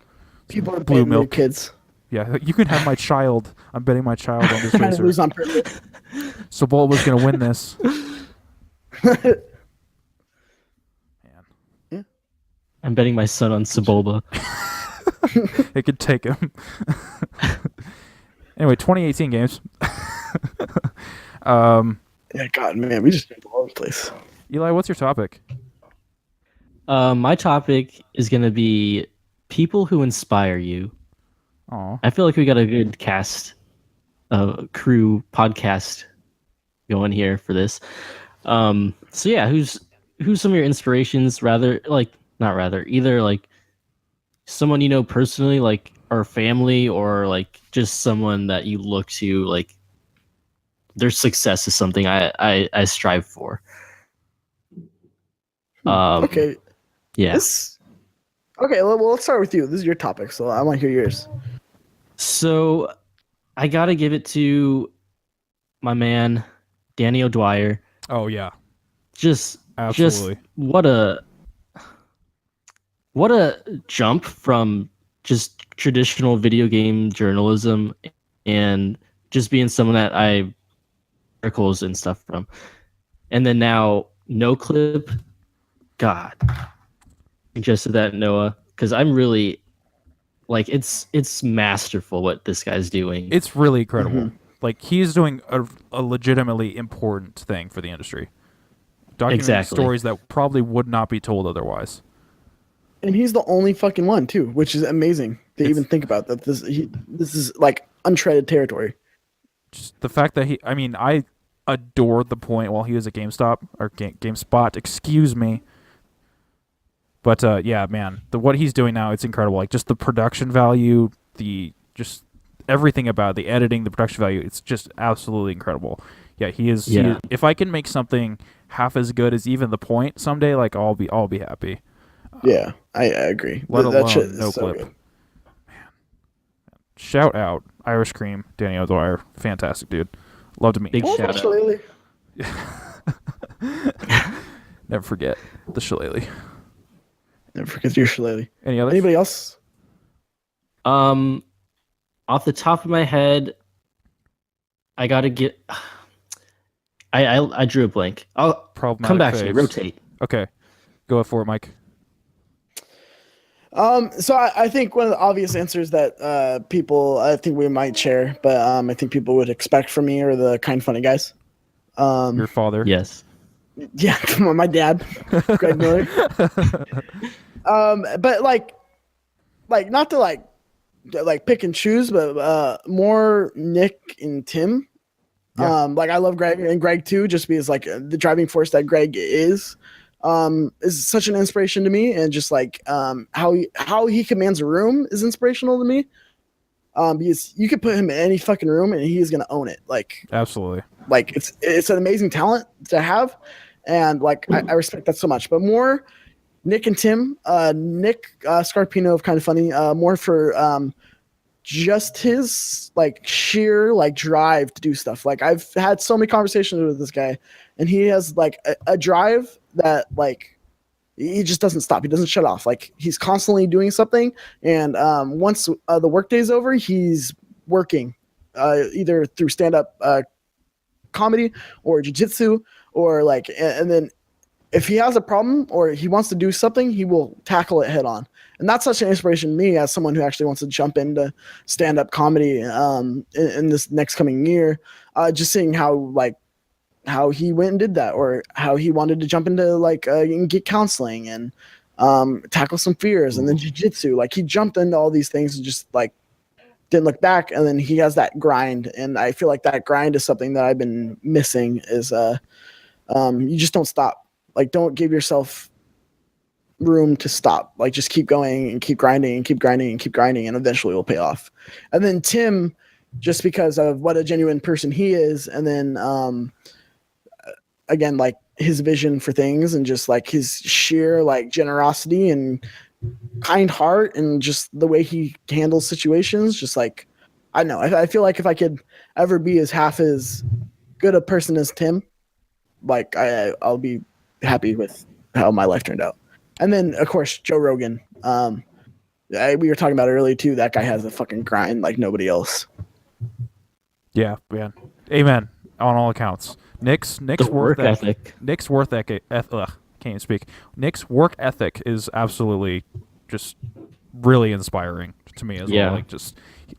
People are Blue betting their milk. kids. Yeah, you can have my child. I'm betting my child on this Trying to racer. lose on purpose. So Bulba's gonna win this. Man, I'm betting my son on Sebulba. it could take him. Anyway, 2018 games. Yeah, God, man, we just jumped all over the place. Eli, what's your topic? My topic is going to be people who inspire you. Oh, I feel like we got a good crew podcast going here for this. So yeah, who's some of your inspirations? Either like someone you know personally, like or family, or like just someone that you look to, like their success is something I strive for. Okay. Yeah. Okay, well, let's start with you. This is your topic, so I want to hear yours. So I gotta give it to my man Danny O'Dwyer. oh yeah, Just absolutely. what a jump from just traditional video game journalism and just being someone that I articles and stuff from, and then now no clip. God, you just said that, Noah, because I'm really like it's masterful what this guy's doing. It's really incredible. Mhm. Like he's doing a legitimately important thing for the industry, documenting Exactly. stories that probably would not be told otherwise. And he's the only fucking one too, which is amazing to even think about that. This is like untreaded territory. Just the fact that I adored the point while he was at GameStop or GameSpot, excuse me. But yeah, man, what he's doing now, it's incredible. Like just the production value, just everything about it, the editing, the production value, it's just absolutely incredible. Yeah, he is. Yeah. If I can make something half as good as even the point someday, like I'll be happy. Yeah, I agree. Let That alone shit is no so clip. good. Shout out Irish Cream, Danny O'Dwyer, fantastic dude. Love to meet Big him. shout out. Shillelagh. Never forget the shillelagh. Never forget your shillelagh. Any others? Anybody else? Off the top of my head, I gotta get. I drew a blank. I'll Problematic come back to me. phase. Rotate. Okay, go for it, Mike. So I think one of the obvious answers that people I think we might share, but I think people would expect from me are the kind funny guys. Your father. Yes. Yeah, my dad, Greg Miller. But like not to like pick and choose, but more Nick and Tim. Yeah. Like I love Greg and Greg too, just because like the driving force that Greg is such an inspiration to me, and just like how he commands a room is inspirational to me. Because you could put him in any fucking room and he is gonna own it. Like Absolutely. it's an amazing talent to have, and like I respect that so much. But more Nick and Tim, Nick Scarpino of Kind of Funny, more for just his like sheer like drive to do stuff. Like I've had so many conversations with this guy, and he has like a drive that like he just doesn't stop. He doesn't shut off. Like he's constantly doing something, and once the workday's over, he's working either through stand-up comedy or jiu-jitsu, or like, and then if he has a problem or he wants to do something, he will tackle it head on. And that's such an inspiration to me as someone who actually wants to jump into stand-up comedy in this next coming year. Just seeing how he went and did that, or how he wanted to jump into like and get counseling and tackle some fears, and then jiu-jitsu. Like he jumped into all these things and just like didn't look back. And then he has that grind, and I feel like that grind is something that I've been missing. Is you just don't stop. Like don't give yourself room to stop. Like just keep going and keep grinding and keep grinding and keep grinding, and eventually it will pay off. And then Tim just because of what a genuine person he is, and then again, like his vision for things and just like his sheer like generosity and kind heart and just the way he handles situations. Just like, I don't know. I feel like if I could ever be as half as good a person as Tim, like I'll be happy with how my life turned out. And then of course Joe Rogan. We were talking about it earlier too. That guy has a fucking grind like nobody else. Yeah, man. Amen. On all accounts. Nick's work ethic. Nick's work ethic. Can't even speak. Nick's work ethic is absolutely just really inspiring to me as well. Like, just,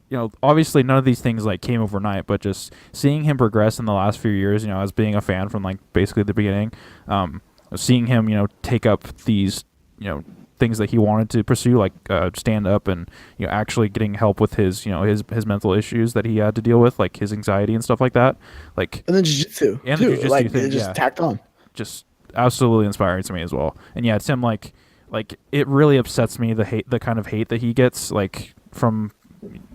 you know, obviously none of these things like came overnight, but just seeing him progress in the last few years, you know, as being a fan from like basically the beginning, seeing him, you know, take up these, you know, things that he wanted to pursue, like stand up and, you know, actually getting help with his, you know, his mental issues that he had to deal with, like his anxiety and stuff like that. Like, and then jiu-jitsu and too. the jiu-jitsu Like thing, it just tacked on. Just absolutely inspiring to me as well. And yeah, Tim, like it really upsets me the kind of hate that he gets, like from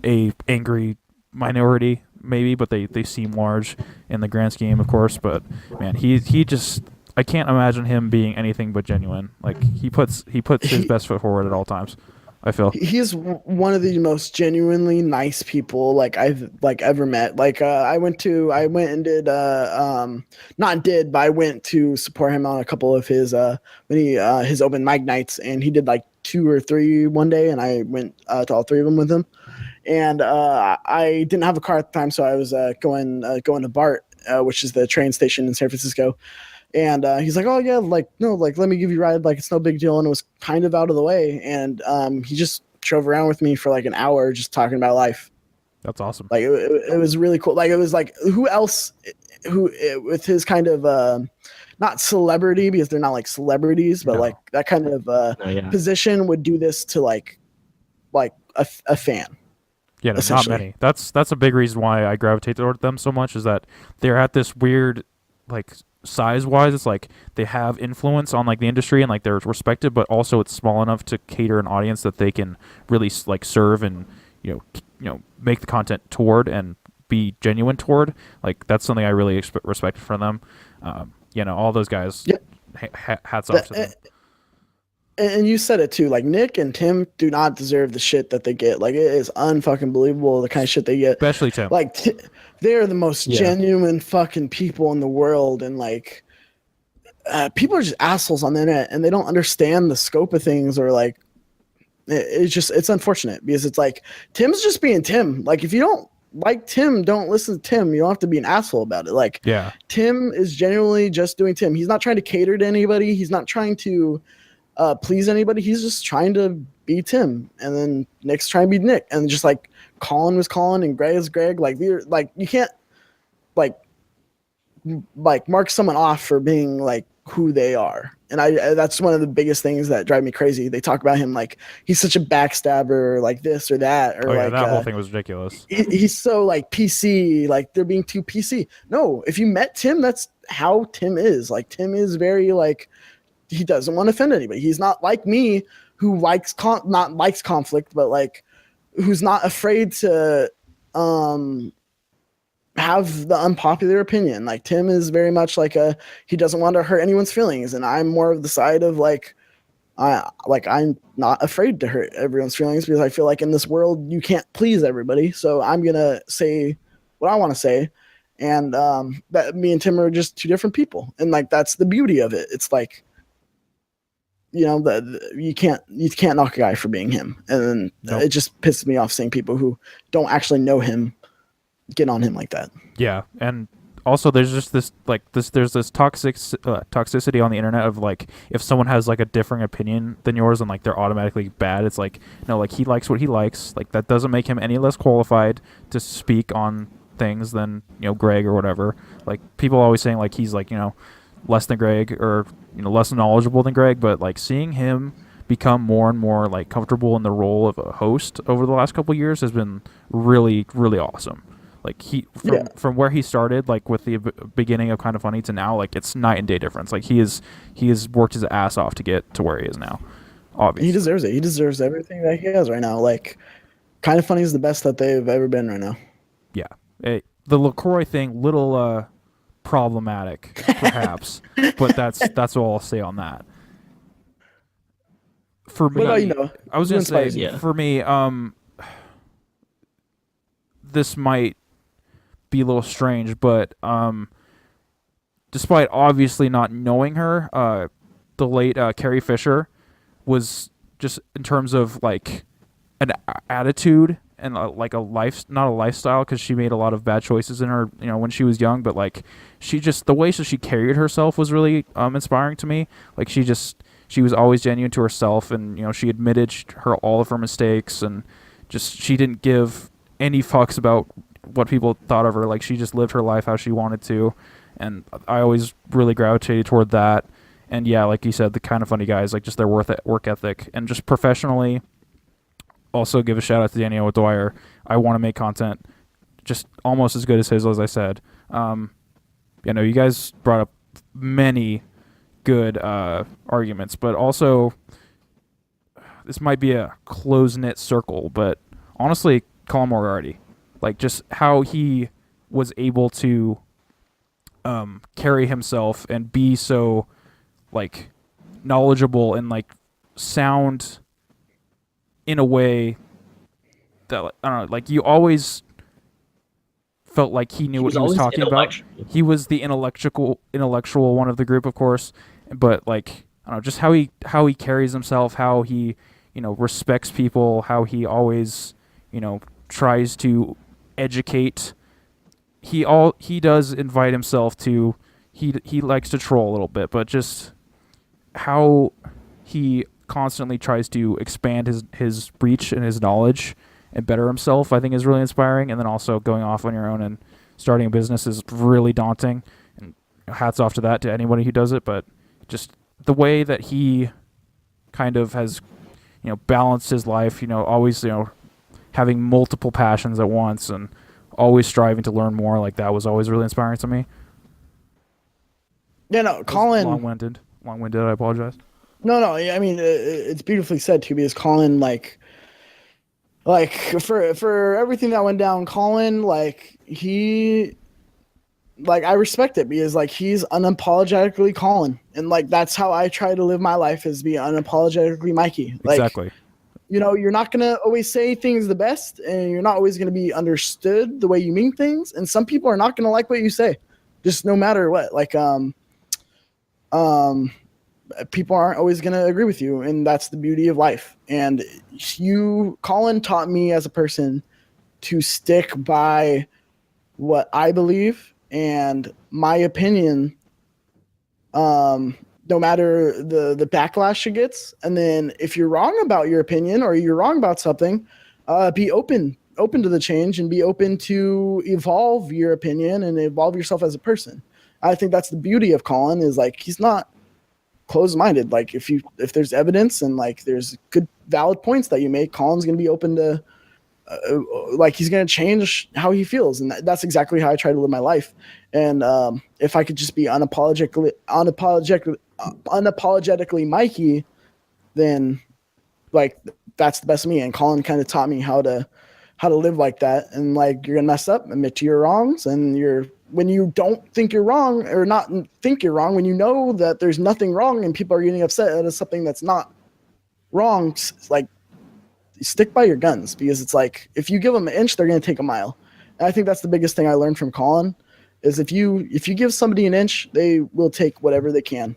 a angry minority maybe, but they seem large in the grand scheme, of course. But man, he just, I can't imagine him being anything but genuine. Like he puts his best foot forward at all times, I feel. He's one of the most genuinely nice people like I've like ever met. Like I went and did not did, but I went to support him on a couple of his when he his open mic nights, and he did like 2 or 3 one day, and I went to all 3 of them with him. And I didn't have a car at the time, so I was going to BART, which is the train station in San Francisco. And he's like, oh, yeah, like, no, like, let me give you a ride. Like, it's no big deal. And it was kind of out of the way. And he just drove around with me for like an hour just talking about life. That's awesome. Like, it was really cool. Like, it was like, who else with his kind of, not celebrity, because they're not like celebrities, but like that kind of position would do this to like a fan. Yeah, no, not many. That's a big reason why I gravitate toward them so much, is that they're at this weird, like, size-wise, it's like they have influence on like the industry and like they're respected, but also it's small enough to cater an audience that they can really like serve and you know make the content toward and be genuine toward. Like that's something I really respect from them. You know, all those guys. Yep. Hats off to them. And you said it too. Like Nick and Tim do not deserve the shit that they get. Like it is unfucking believable the kind of shit they get. Especially Tim. Like they're the most genuine fucking people in the world, and like people are just assholes on the internet, and they don't understand the scope of things, or like it's unfortunate because it's like Tim's just being Tim. Like if you don't like Tim, don't listen to Tim. You don't have to be an asshole about it. Like Tim is genuinely just doing Tim. He's not trying to cater to anybody. He's not trying to please anybody. He's just trying to be Tim, and then Nick's trying to be Nick, and just like Colin was Colin and Greg is Greg. Like you can't like mark someone off for being like who they are. And that's one of the biggest things that drive me crazy. They talk about him like he's such a backstabber, or like this or that, or that whole thing was ridiculous. He's so like PC, like they're being too PC. No, if you met Tim, that's how Tim is. Like Tim is very like, he doesn't want to offend anybody. He's not like me, who likes not likes conflict, but like who's not afraid to have the unpopular opinion. Like Tim is very much like he doesn't want to hurt anyone's feelings, and I'm more of the side of like I'm not afraid to hurt everyone's feelings, because I feel like in this world you can't please everybody. So I'm gonna say what I want to say, and that me and Tim are just 2 different people, and like that's the beauty of it. It's like, you know, you can't knock a guy for being him, and it just pisses me off seeing people who don't actually know him get on him like that. Yeah, and also there's just this there's this toxicity on the internet of like, if someone has like a differing opinion than yours and like they're automatically bad. It's like, no, like he likes what he likes. Like that doesn't make him any less qualified to speak on things than, you know, Greg or whatever. Like people always saying like he's like, you know, less than Greg, or, you know, less knowledgeable than Greg, but like seeing him become more and more like comfortable in the role of a host over the last couple of years has been really, really awesome. Like from where he started, like with the beginning of Kind of Funny to now, like it's night and day difference. Like he has worked his ass off to get to where he is now. Obviously, he deserves it. He deserves everything that he has right now. Like Kind of Funny is the best that they've ever been right now. The LaCroix thing, little problematic, perhaps, but that's all I'll say on that. For What about me, you, Noah? I was Who gonna say, inspires you? Yeah. for me, this might be a little strange, but despite obviously not knowing her, the late Carrie Fisher was just in terms of like an attitude and like a life, not a lifestyle, because she made a lot of bad choices in her, when she was young. But like, she just the way she carried herself was really inspiring to me. Like she was always genuine to herself, and she admitted all of her mistakes, and just she didn't give any fucks about what people thought of her. Like, she just lived her life how she wanted to, and I always really gravitated toward that. And yeah, like you said, the Kind of Funny guys, like just their work ethic, and just professionally. Also, give a shout out to Danielle O'Dwyer. I want to make content just almost as good as his, as I said. You guys brought up many good arguments, but also this might be a close knit circle. But honestly, Colin Moriarty, like just how he was able to carry himself and be so like knowledgeable and like sound in a way that, I don't know, like you always felt like he knew what he was talking about. He was the intellectual one of the group, of course, but like, I don't know, just how he carries himself, how he respects people, how he always tries to educate. He does invite himself to, he likes to troll a little bit, but just how he constantly tries to expand his reach and his knowledge and better himself, I think, is really inspiring. And then also going off on your own and starting a business is really daunting, and hats off to that, to anybody who does it. But just the way that he kind of has balanced his life, always having multiple passions at once and always striving to learn more, like that was always really inspiring to me. Yeah, no, Colin. Long-winded, I apologize. No, I mean, it's beautifully said too, because Colin, like for everything that went down, Colin, like I respect it, because like he's unapologetically Colin, and like that's how I try to live my life, is be unapologetically Mikey. Like, exactly. You're not gonna always say things the best, and you're not always gonna be understood the way you mean things, and some people are not gonna like what you say, just no matter what. Like people aren't always going to agree with you, and that's the beauty of life. And Colin taught me as a person to stick by what I believe and my opinion, no matter the backlash it gets. And then if you're wrong about your opinion, or you're wrong about something, be open to the change, and be open to evolve your opinion and evolve yourself as a person. I think that's the beauty of Colin, is like, he's not closed-minded. Like, if there's evidence and like there's good valid points that you make, Colin's going to be open to like, he's going to change how he feels. And that's exactly how I try to live my life. And if I could just be unapologetically Mikey, then like that's the best of me. And Colin kind of taught me how to live like that. And like, you're going to mess up, admit to your wrongs, and when you don't think you're wrong, or not think you're wrong, when you know that there's nothing wrong and people are getting upset at something that's not wrong, like, stick by your guns, because it's like, if you give them an inch, they're going to take a mile. And I think that's the biggest thing I learned from Colin, is if you give somebody an inch, they will take whatever they can.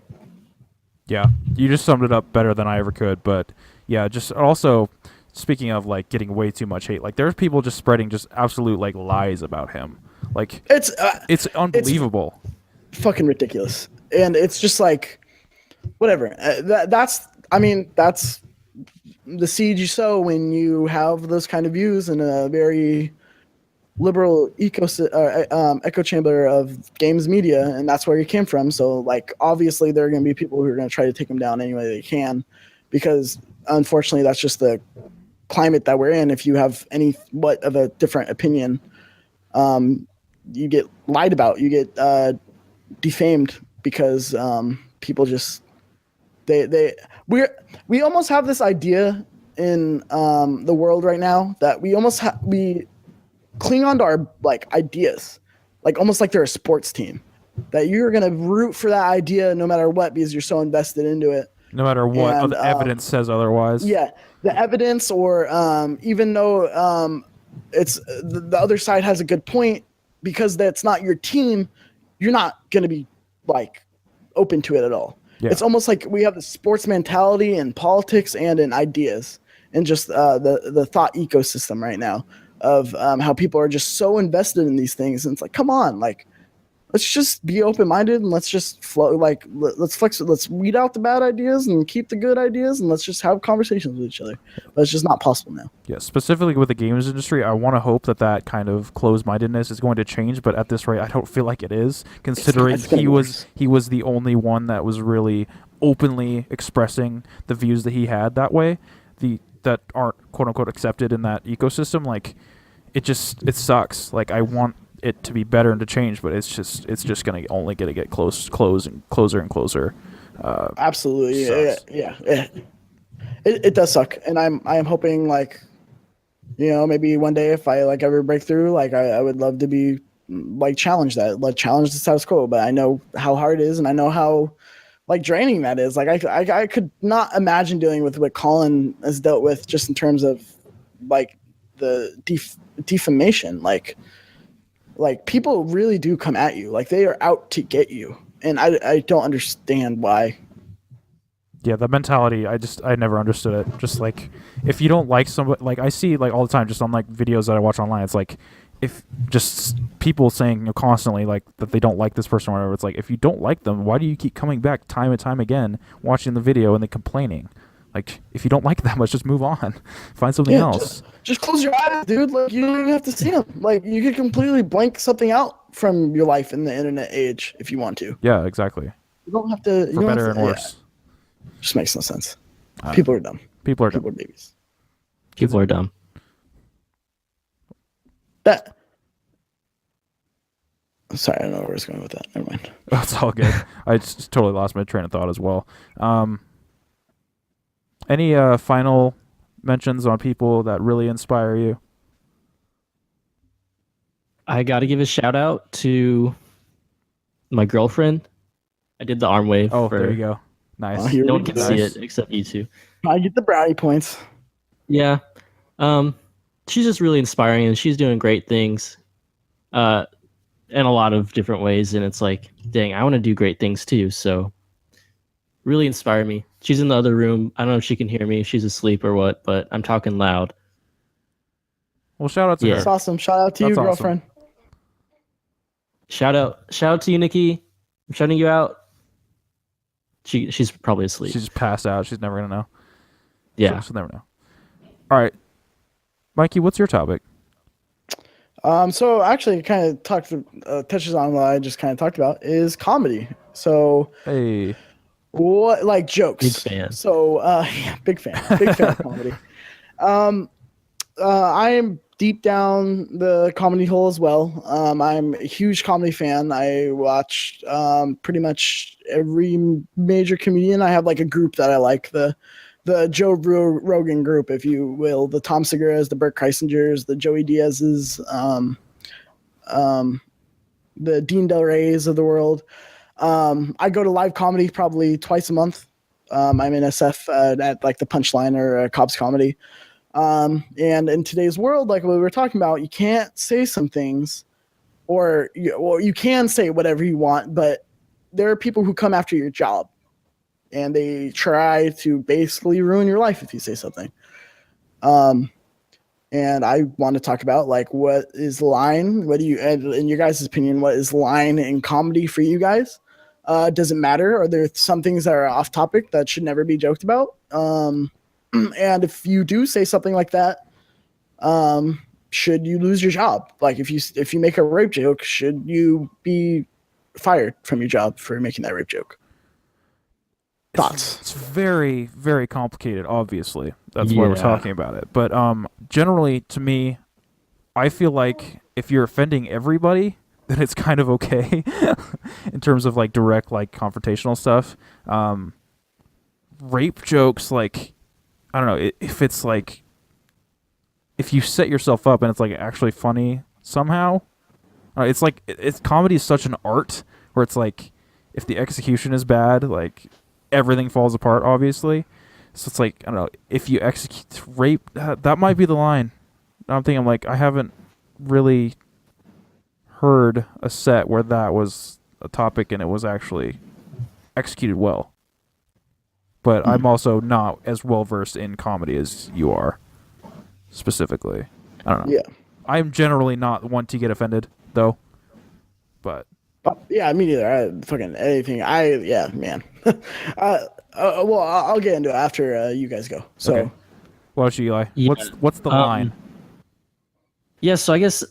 Yeah, you just summed it up better than I ever could. But yeah, just also speaking of like getting way too much hate, like there's people just spreading just absolute like lies about him. Like, it's unbelievable. It's fucking ridiculous. And it's just like, whatever. That's the seed you sow when you have those kind of views in a very liberal echo chamber of games media, and that's where he came from. So like, obviously there are going to be people who are going to try to take him down any way they can, because unfortunately that's just the climate that we're in. If you have any what of a different opinion, you get lied about, you get defamed, because people just we almost have this idea in the world right now that we cling on to our like ideas, like almost like they're a sports team, that you're gonna root for that idea no matter what because you're so invested into it. No matter what And, the evidence says otherwise. Yeah, the evidence, or even though it's the other side has a good point, because that's not your team, you're not gonna be like open to it at all. Yeah. It's almost like we have the sports mentality in politics and in ideas, and just the thought ecosystem right now of how people are just so invested in these things, and it's like, come on, like, let's just be open-minded and let's just flow. Like, let's weed out the bad ideas and keep the good ideas, and let's just have conversations with each other. But it's just not possible now. Yeah, specifically with the games industry, I want to hope that kind of closed-mindedness is going to change, but at this rate, I don't feel like it is, considering It's gonna he was the only one that was really openly expressing the views that he had that way, that aren't quote-unquote accepted in that ecosystem. Like, it sucks. Like, I want it to be better and to change, but it's just gonna get closer and closer. Absolutely. Sucks. Yeah. It does suck, and I am hoping, like, maybe one day if I like ever break through, like I would love to be like challenge the status quo. But I know how hard it is, and I know how like draining that is. Like I could not imagine dealing with what Colin has dealt with, just in terms of like the defamation. Like people really do come at you, like they are out to get you, and I don't understand why. Yeah, the mentality, I never understood it. Just like, if you don't like somebody, like I see like all the time just on like videos that I watch online, it's like, if just people saying constantly like that they don't like this person or whatever, it's like, if you don't like them, why do you keep coming back time and time again watching the video and then complaining? Like, if you don't like that much, just move on. Find something else. Just close your eyes, dude. Like, you don't even have to see them. Like, you can completely blank something out from your life in the internet age if you want to. Yeah, exactly. You don't have to. For better and worse. Yeah. Just makes no sense. People are dumb. People are People are babies. People are dumb. Sorry, I don't know where I was going with that. Never mind. That's all good. I just totally lost my train of thought as well. Any final mentions on people that really inspire you? I got to give a shout out to my girlfriend. I did the arm wave. Oh, there you go. Nice. Oh, here No we one can go. see it except you two. I get the brownie points. Yeah. She's just really inspiring, and she's doing great things in a lot of different ways. And it's like, dang, I want to do great things too. So really inspire me. She's in the other room. I don't know if she can hear me, if she's asleep or what, but I'm talking loud. Well, shout out to Yeah. her. That's awesome. Shout out to you, That's awesome. girlfriend. Shout out to you, Nikki. I'm shouting you out. She's probably asleep. She's just passed out. She's never gonna know. Yeah. She'll never know. All right, Mikey, what's your topic? So actually, it kind of touches on what I just kind of talked about, is comedy. So Hey, what, like, jokes? Big fan. So yeah, big fan of comedy. I am deep down the comedy hole as well. I'm a huge comedy fan. I watch pretty much every major comedian. I have like a group that I like, the Joe Rogan group, if you will, the Tom Segura's, the Bert Kreisingers, the Joey Diaz's, the Dean Del Rey's of the world. I go to live comedy probably twice a month. I'm in SF at like the Punchline or Cobb's Comedy. And in today's world, like what we were talking about, you can't say some things, or you can say whatever you want, but there are people who come after your job, and they try to basically ruin your life if you say something. And I want to talk about, like, what is the line? What do you, in your guys' opinion, what is the line in comedy for you guys? Does it matter? Are there some things that are off topic that should never be joked about? And if you do say something like that, should you lose your job? Like, if you make a rape joke, should you be fired from your job for making that rape joke? Thoughts? It's very, very complicated, obviously. That's why we're Yeah. talking about it. But generally, to me, I feel like if you're offending everybody, then it's kind of okay in terms of like direct, like confrontational stuff. Rape jokes, like, I don't know, if it's like if you set yourself up and it's like actually funny somehow, it's like it's comedy is such an art where it's like if the execution is bad, like everything falls apart. Obviously, so it's like I don't know if you execute rape, that might be the line. I'm thinking like I haven't really heard a set where that was a topic and it was actually executed well. But I'm also not as well versed in comedy as you are, specifically. I don't know. Yeah. I'm generally not one to get offended, though. But Yeah, me neither. Fucking anything. Yeah, man. Well, I'll get into it after you guys go. So, okay. What about you, Eli? Yeah. What's the line? Yeah, so I guess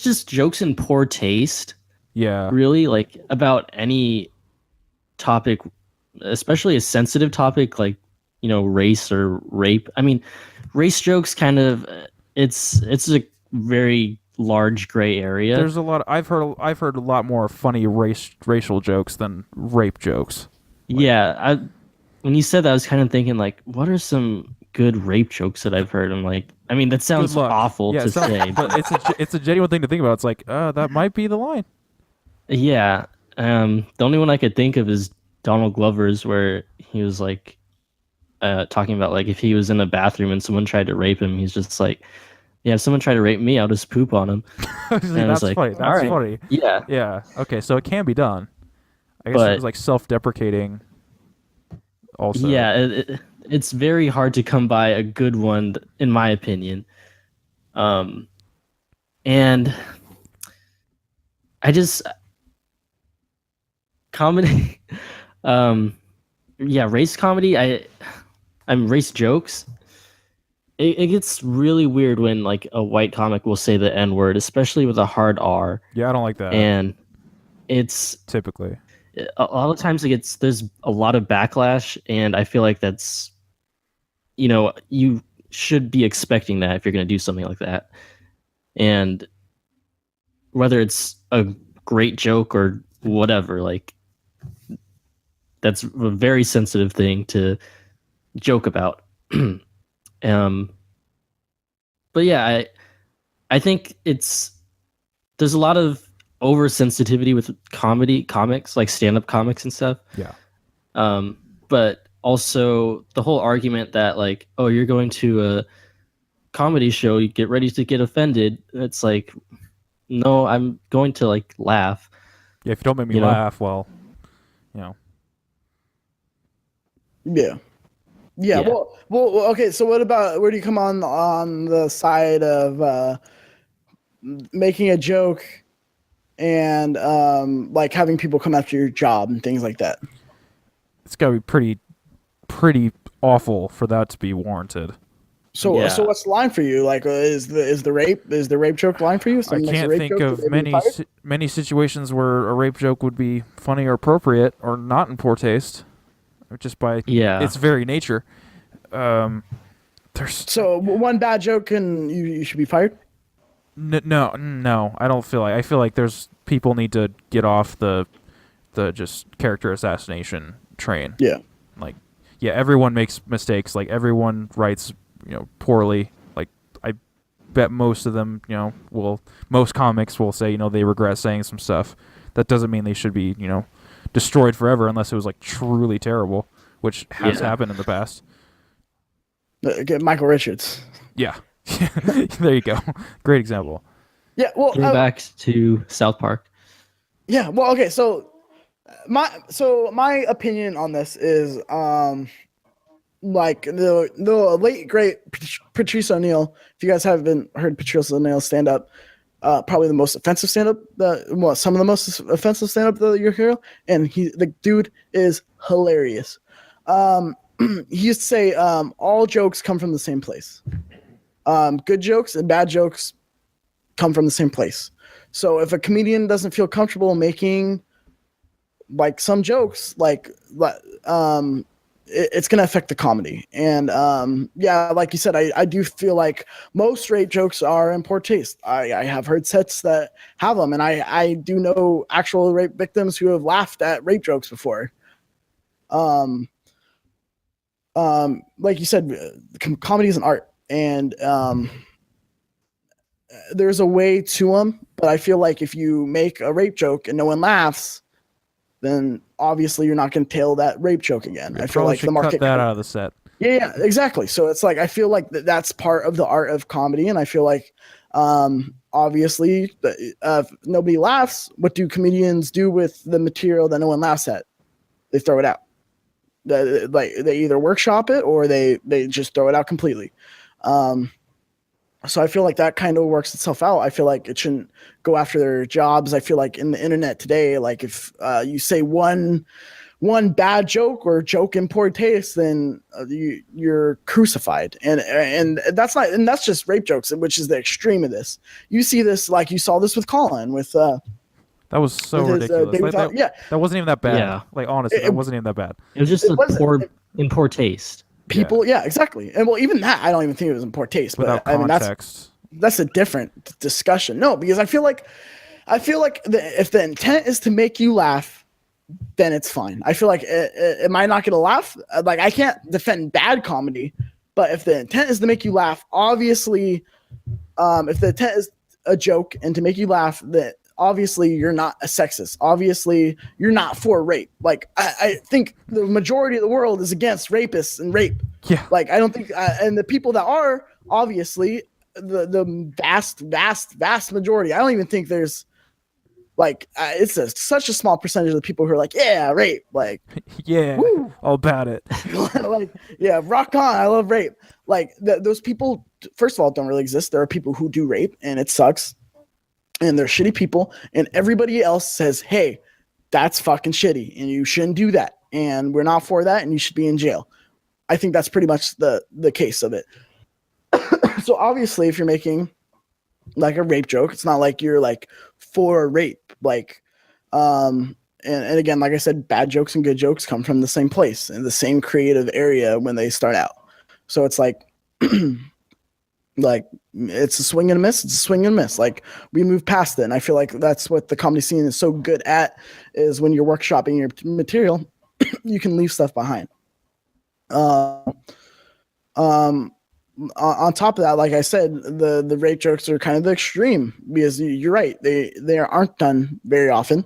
just jokes in poor taste. Yeah. Really, like about any topic, especially a sensitive topic like race or rape. I mean, race jokes kind of it's a very large gray area. There's a lot. I've heard a lot more funny racial jokes than rape jokes. Yeah, when you said that, I was kind of thinking like, what are some good rape jokes that I've heard? I'm like, I mean, that sounds awful to say, but it's a genuine thing to think about. It's like, that might be the line. Yeah. The only one I could think of is Donald Glover's, where he was like talking about like if he was in a bathroom and someone tried to rape him, he's just like, yeah, if someone tried to rape me, I'll just poop on him. That's like, funny. That's funny. Yeah. Yeah. Okay, so it can be done. I guess it was like self-deprecating. Also. Yeah, it's very hard to come by a good one, in my opinion. And I just comedy, race comedy. I'm race jokes. It gets really weird when like a white comic will say the N-word, especially with a hard R. Yeah, I don't like that. And it's typically a lot of times there's a lot of backlash, and I feel like that's you should be expecting that if you're going to do something like that. And whether it's a great joke or whatever, like that's a very sensitive thing to joke about. But yeah, I think there's a lot of oversensitivity with comics, like stand-up comics and stuff. Yeah. But also the whole argument that like, oh, you're going to a comedy show, you get ready to get offended. It's like, no, I'm going to like laugh. Yeah, if you don't make me laugh, well, Yeah. Well, okay. So what about where do you come on the side of making a joke and like having people come after your job and things like that? It's got to be pretty awful for that to be warranted. So what's the line for you? Like, is the rape joke line for you? I can't think of many situations where a rape joke would be funny or appropriate or not in poor taste. Just by its very nature. There's so one bad joke and you should be fired. No, I don't feel like. I feel like there's people need to get off the just character assassination train. Yeah, like everyone makes mistakes. Like everyone writes poorly. Like I bet most of them most comics will say they regret saying some stuff. That doesn't mean they should be destroyed forever unless it was like truly terrible, which has happened in the past. Get Michael Richards. Yeah. There you go. Great example. Yeah, well, back to South Park. Yeah, well, okay, so my opinion on this is like the late great Patrice O'Neal. If you guys haven't heard Patrice O'Neal stand up, probably the most offensive stand-up, some of the most offensive stand-up that you hear, and the dude is hilarious. He used to say, all jokes come from the same place. Good jokes and bad jokes come from the same place. So if a comedian doesn't feel comfortable making like some jokes, like it's going to affect the comedy. And like you said, I do feel like most rape jokes are in poor taste. I have heard sets that have them, and I do know actual rape victims who have laughed at rape jokes before. like you said, comedy is an art, and there's a way to them. But I feel like if you make a rape joke and no one laughs, then obviously you're not going to tell that rape joke again. I feel like the market cut that out of the set. Yeah, exactly. So it's like I feel like that's part of the art of comedy, and I feel like obviously if nobody laughs, what do comedians do with the material that no one laughs at? They throw it out. They either workshop it or they just throw it out completely. So I feel like that kind of works itself out. I feel like it shouldn't go after their jobs. I feel like in the internet today, like if you say one bad joke or joke in poor taste, then you're crucified. And that's just rape jokes, which is the extreme of this. You see this, like you saw this with Colin with that was so ridiculous. That wasn't even that bad. Yeah. Like honestly, that wasn't even that bad. It was just in poor taste. People, yeah, exactly. And well, even that, I don't even think it was in poor taste. Without but I mean, context. that's a different discussion. No, because I feel like if the intent is to make you laugh, then it's fine. I feel like am I not going to laugh? Like I can't defend bad comedy, but if the intent is to make you laugh, obviously, if the intent is a joke and to make you laugh, that obviously you're not a sexist. Obviously you're not for rape. Like I think the majority of the world is against rapists and rape. Yeah. Like I don't think, and the people that are obviously the vast majority. I don't even think there's like it's such a small percentage of the people who are like, yeah, rape. Like yeah, woo. all about it. Like yeah, rock on. I love rape. Like those people, first of all, don't really exist. There are people who do rape and it sucks. And they're shitty people, and everybody else says, hey, that's fucking shitty, and you shouldn't do that, and we're not for that, and you should be in jail. I think that's pretty much the case of it. So obviously, if you're making like a rape joke, it's not like you're like for rape. Like, and again, like I said, bad jokes and good jokes come from the same place and the same creative area when they start out. So it's like like it's a swing and a miss. It's a swing and a miss. Like we move past it. And I feel like that's what the comedy scene is so good at, is when you're workshopping your material, you can leave stuff behind. On top of that, like I said, the rape jokes are kind of the extreme, because you're right. They aren't done very often,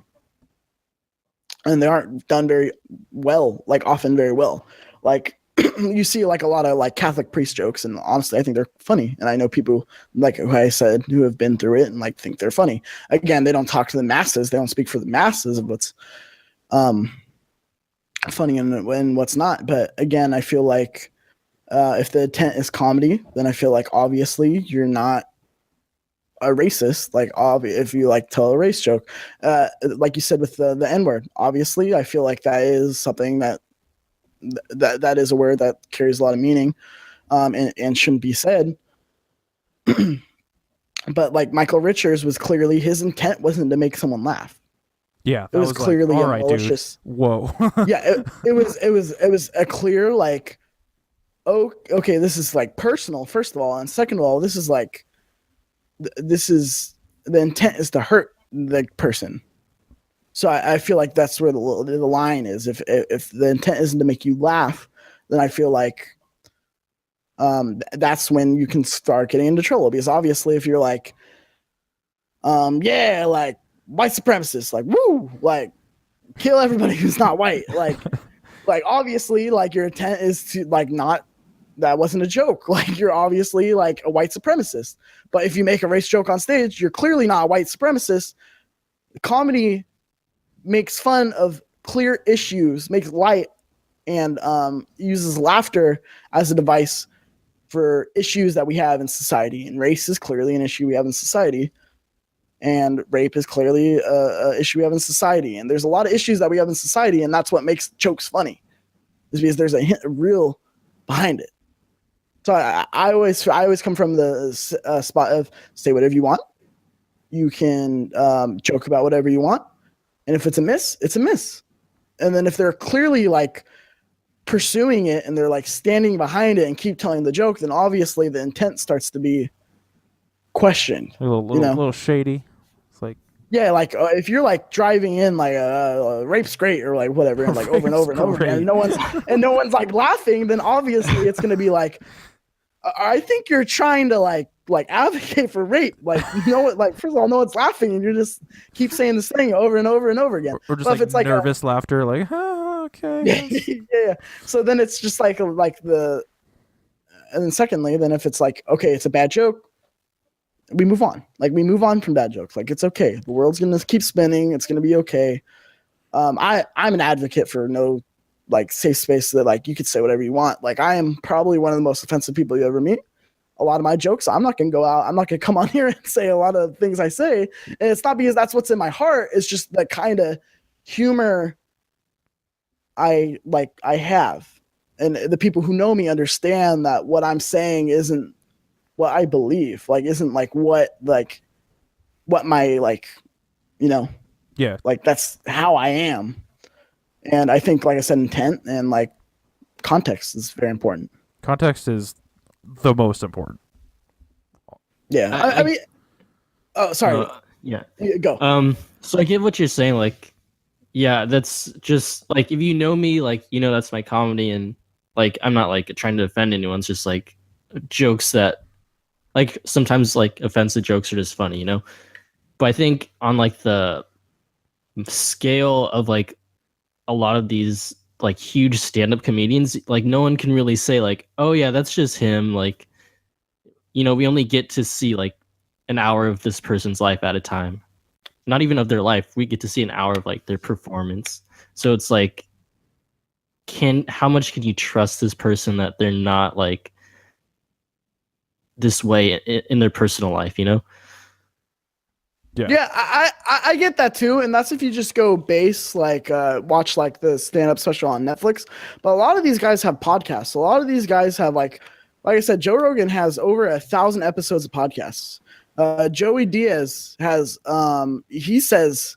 and they aren't done very well, like often very well. Like you see like a lot of like Catholic priest jokes, and honestly, I think they're funny. And I know people, like who I said, who have been through it and like think they're funny. Again, they don't talk to the masses. They don't speak for the masses of what's funny and what's not. But again, I feel like if the intent is comedy, then I feel like obviously you're not a racist. Like if you like tell a race joke, like you said with the N-word, obviously I feel like that is something that is a word that carries a lot of meaning, and shouldn't be said. But like Michael Richards was clearly, his intent wasn't to make someone laugh. Yeah, it was clearly like, all right, malicious. Dude. Whoa. Yeah, it was a clear like, oh, okay, this is like personal, first of all, and second of all, this is like, this is the intent is to hurt the person. So I feel like that's where the line is. If the intent isn't to make you laugh, then I feel like that's when you can start getting into trouble. Because obviously, if you're like, yeah, like white supremacists, like woo, like kill everybody who's not white, like obviously, like your intent is to like not. That wasn't a joke. Like you're obviously like a white supremacist. But if you make a race joke on stage, you're clearly not a white supremacist. Comedy makes fun of clear issues, makes light, and uses laughter as a device for issues that we have in society. And race is clearly an issue we have in society, and rape is clearly a issue we have in society. And there's a lot of issues that we have in society, and that's what makes jokes funny, is because there's a real behind it. So I always come from the spot of say whatever you want. You can joke about whatever you want. And if it's a miss, it's a miss. And then if they're clearly like pursuing it and they're like standing behind it and keep telling the joke, then obviously the intent starts to be questioned. A little shady. It's like, Yeah, like if you're like driving in like rape's great or like whatever, and like over and over and over again, and no one's like laughing, then obviously it's gonna be like, I think you're trying to like advocate for rape. Like like first of all, no one's laughing, and you just keep saying this thing over and over and over again. Or just But like if it's like nervous laughter, like, okay. yeah. So then it's just like the, and then secondly, then if it's like, okay, it's a bad joke, we move on. Like we move on from bad jokes. Like it's okay. The world's gonna keep spinning. It's gonna be okay. I'm an advocate for no like safe space that like you could say whatever you want. Like I am probably one of the most offensive people you ever meet. A lot of my jokes, I'm not gonna go out. I'm not gonna come on here and say a lot of things I say. And it's not because that's what's in my heart. It's just the kind of humor I have. And the people who know me understand that what I'm saying isn't what I believe, like isn't like what my like, Yeah. like that's how I am. And I think, like I said, intent and like context is very important. Context is the most important. Yeah. I mean, oh, sorry. Yeah. Go. So I get what you're saying. Like, yeah, that's just like, if you know me, like, that's my comedy, and like, I'm not like trying to offend anyone. It's just like jokes that, like, sometimes like offensive jokes are just funny, But I think on like the scale of like a lot of these like huge stand-up comedians, like no one can really say like, oh yeah, that's just him. Like, we only get to see like an hour of this person's life at a time. Not even of their life. We get to see an hour of like their performance. So it's like, how much can you trust this person that they're not like this way in their personal life, Yeah, I get that too, and that's if you just go base like watch like the stand-up special on Netflix. But a lot of these guys have podcasts. A lot of these guys have like I said, Joe Rogan has over 1,000 episodes of podcasts. Joey Diaz has he says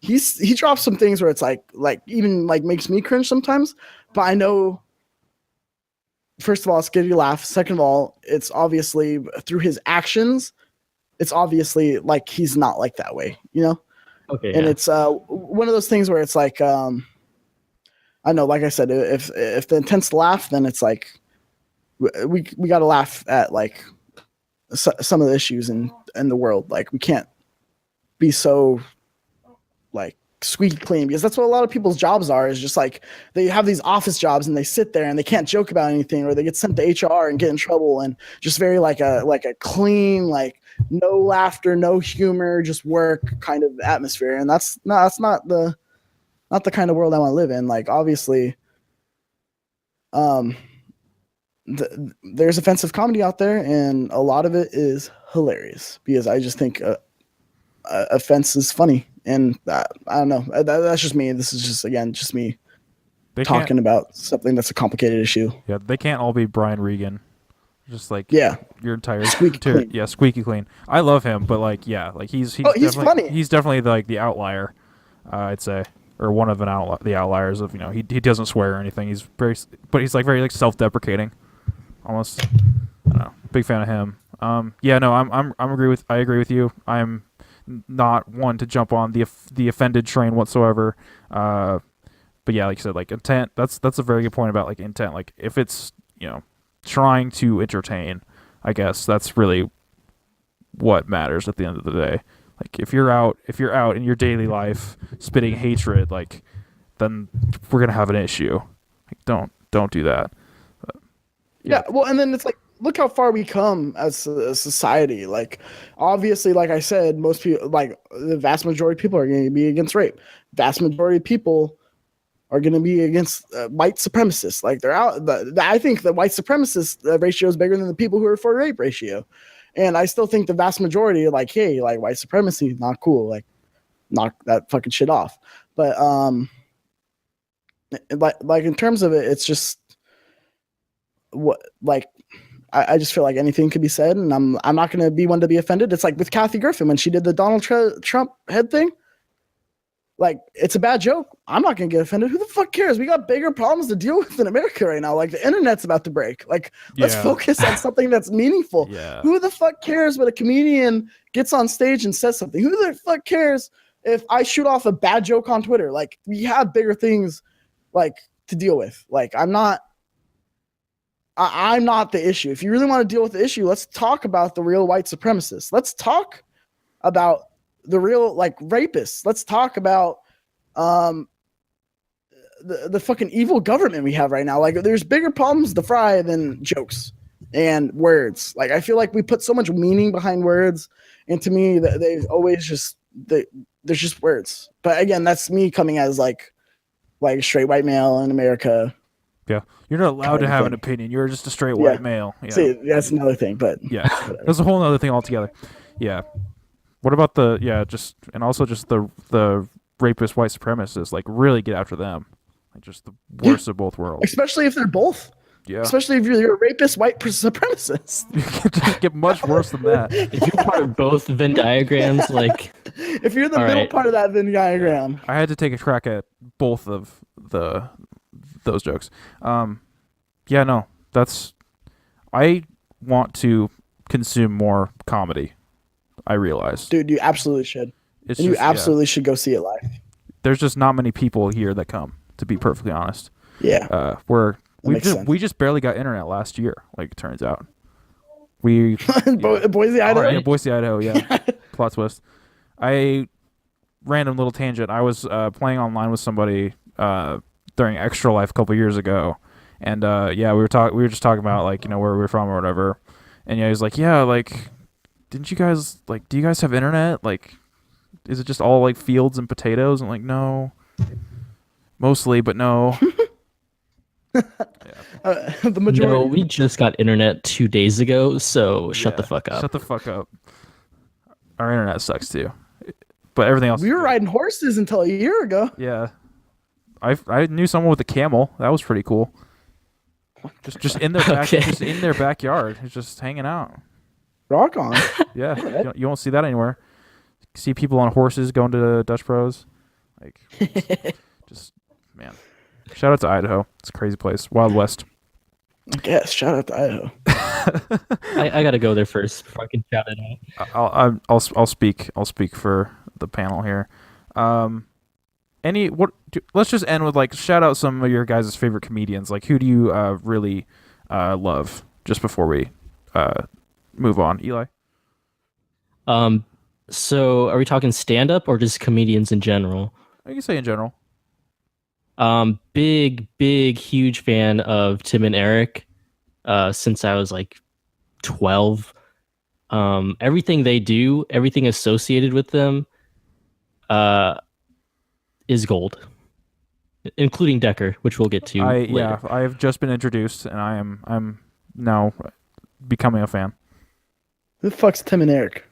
he drops some things where it's like even like makes me cringe sometimes, but I know. First of all, it's good you laugh. Second of all, it's obviously through his actions, it's obviously like he's not like that way, Okay. And it's one of those things where it's like I know, like I said, if the intent's to laugh, then it's like we got to laugh at like some of the issues in the world. Like we can't be so like squeaky clean, because that's what a lot of people's jobs are, is just like they have these office jobs and they sit there and they can't joke about anything, or they get sent to HR and get in trouble, and just very like a clean, like no laughter, no humor, just work kind of atmosphere. And that's not the kind of world I want to live in. Like obviously there's offensive comedy out there, and a lot of it is hilarious, because I just think offense is funny. And I don't know. That's just me. This is just, again, just me talking about something that's a complicated issue. Yeah, they can't all be Brian Regan. Just like your entire squeaky clean. Yeah, squeaky clean. I love him, but like he's he's funny. He's definitely like the outlier, I'd say, or one of the outliers of he doesn't swear or anything. He's very like self-deprecating, almost. I don't know. Big fan of him. I agree with you. I'm not one to jump on the offended train whatsoever. But yeah, like you said, like intent. That's a very good point about like intent. Like if it's trying to entertain, I guess that's really what matters at the end of the day. Like if you're out in your daily life spitting hatred, like then we're gonna have an issue. Like don't do that. Yeah, well, and then it's like, look how far we come as a society. Like, obviously, like I said, most people, like the vast majority of people, are going to be against rape. Vast majority of people are going to be against white supremacists. Like they're out. I think the white supremacist ratio is bigger than the people who are for rape ratio. And I still think the vast majority are like, hey, like white supremacy, not cool. Like, knock that fucking shit off. But like in terms of it, it's just what like. I just feel like anything could be said, and I'm not going to be one to be offended. It's like with Kathy Griffin when she did the Donald Trump head thing. like it's a bad joke. I'm not gonna get offended. Who the fuck cares? We got bigger problems to deal with in America right now. Like the internet's about to break. Like let's Yeah. focus on something that's meaningful. Yeah. Who the fuck cares when a comedian gets on stage and says something? Who the fuck cares if I shoot off a bad joke on Twitter? Like we have bigger things like to deal with. Like I'm not the issue. If you really want to deal with the issue, let's talk about the real white supremacists. Let's talk about the real like rapists. Let's talk about the fucking evil government we have right now. Like there's bigger problems to fry than jokes and words. Like I feel like we put so much meaning behind words, and to me they always just there's just words. But again, that's me coming as like a straight white male in America. Yeah, you're not allowed to have an opinion. You're just a straight white male. Yeah. See, that's another thing, but yeah, that's a whole other thing altogether. Yeah. What about the rapist white supremacists? Like really get after them. Like just the worst of both worlds. Especially if they're both. Yeah. Especially if you're a rapist white supremacist. You can just get much worse than that. If you're part of both Venn diagrams, like if you're the middle part of that Venn diagram. I had to take a crack at both of those jokes. Yeah, no, I want to consume more comedy. I realize. Dude, you absolutely should. You absolutely should go see it live. There's just not many people here that come, to be perfectly honest. Yeah. We just barely got internet last year, like it turns out. We Boise, Idaho. Yeah, Boise, Idaho, yeah. Plot twist. Random little tangent. I was playing online with somebody during Extra Life a couple years ago, and we were just talking about like, you know, where we were from or whatever. And yeah, he was like, yeah, like, didn't you guys like? Do you guys have internet? Like, is it just all like fields and potatoes? I'm like, no, mostly, but no. The majority. No, we just got internet 2 days ago, so shut the fuck up. Shut the fuck up. Our internet sucks too, but everything else. We were riding horses until a year ago. Yeah, I knew someone with a camel. That was pretty cool. Just in their just in their backyard, just hanging out. Rock on. Yeah, you won't see that anywhere. See people on horses going to Dutch Bros. Like, just man. Shout out to Idaho. It's a crazy place. Wild West. I guess. Shout out to Idaho. I gotta go there first before I can shout it out. I'll speak for the panel here. Let's just end with like shout out some of your guys' favorite comedians. Like who do you really love? Just before we move on, Eli. So are we talking stand up or just comedians in general? I can say in general. Big, huge fan of Tim and Eric since I was like 12. Everything they do, everything associated with them is gold, including Decker, which we'll get to later. Yeah, I have just been introduced, and I'm now becoming a fan. Who the fuck's Tim and Eric?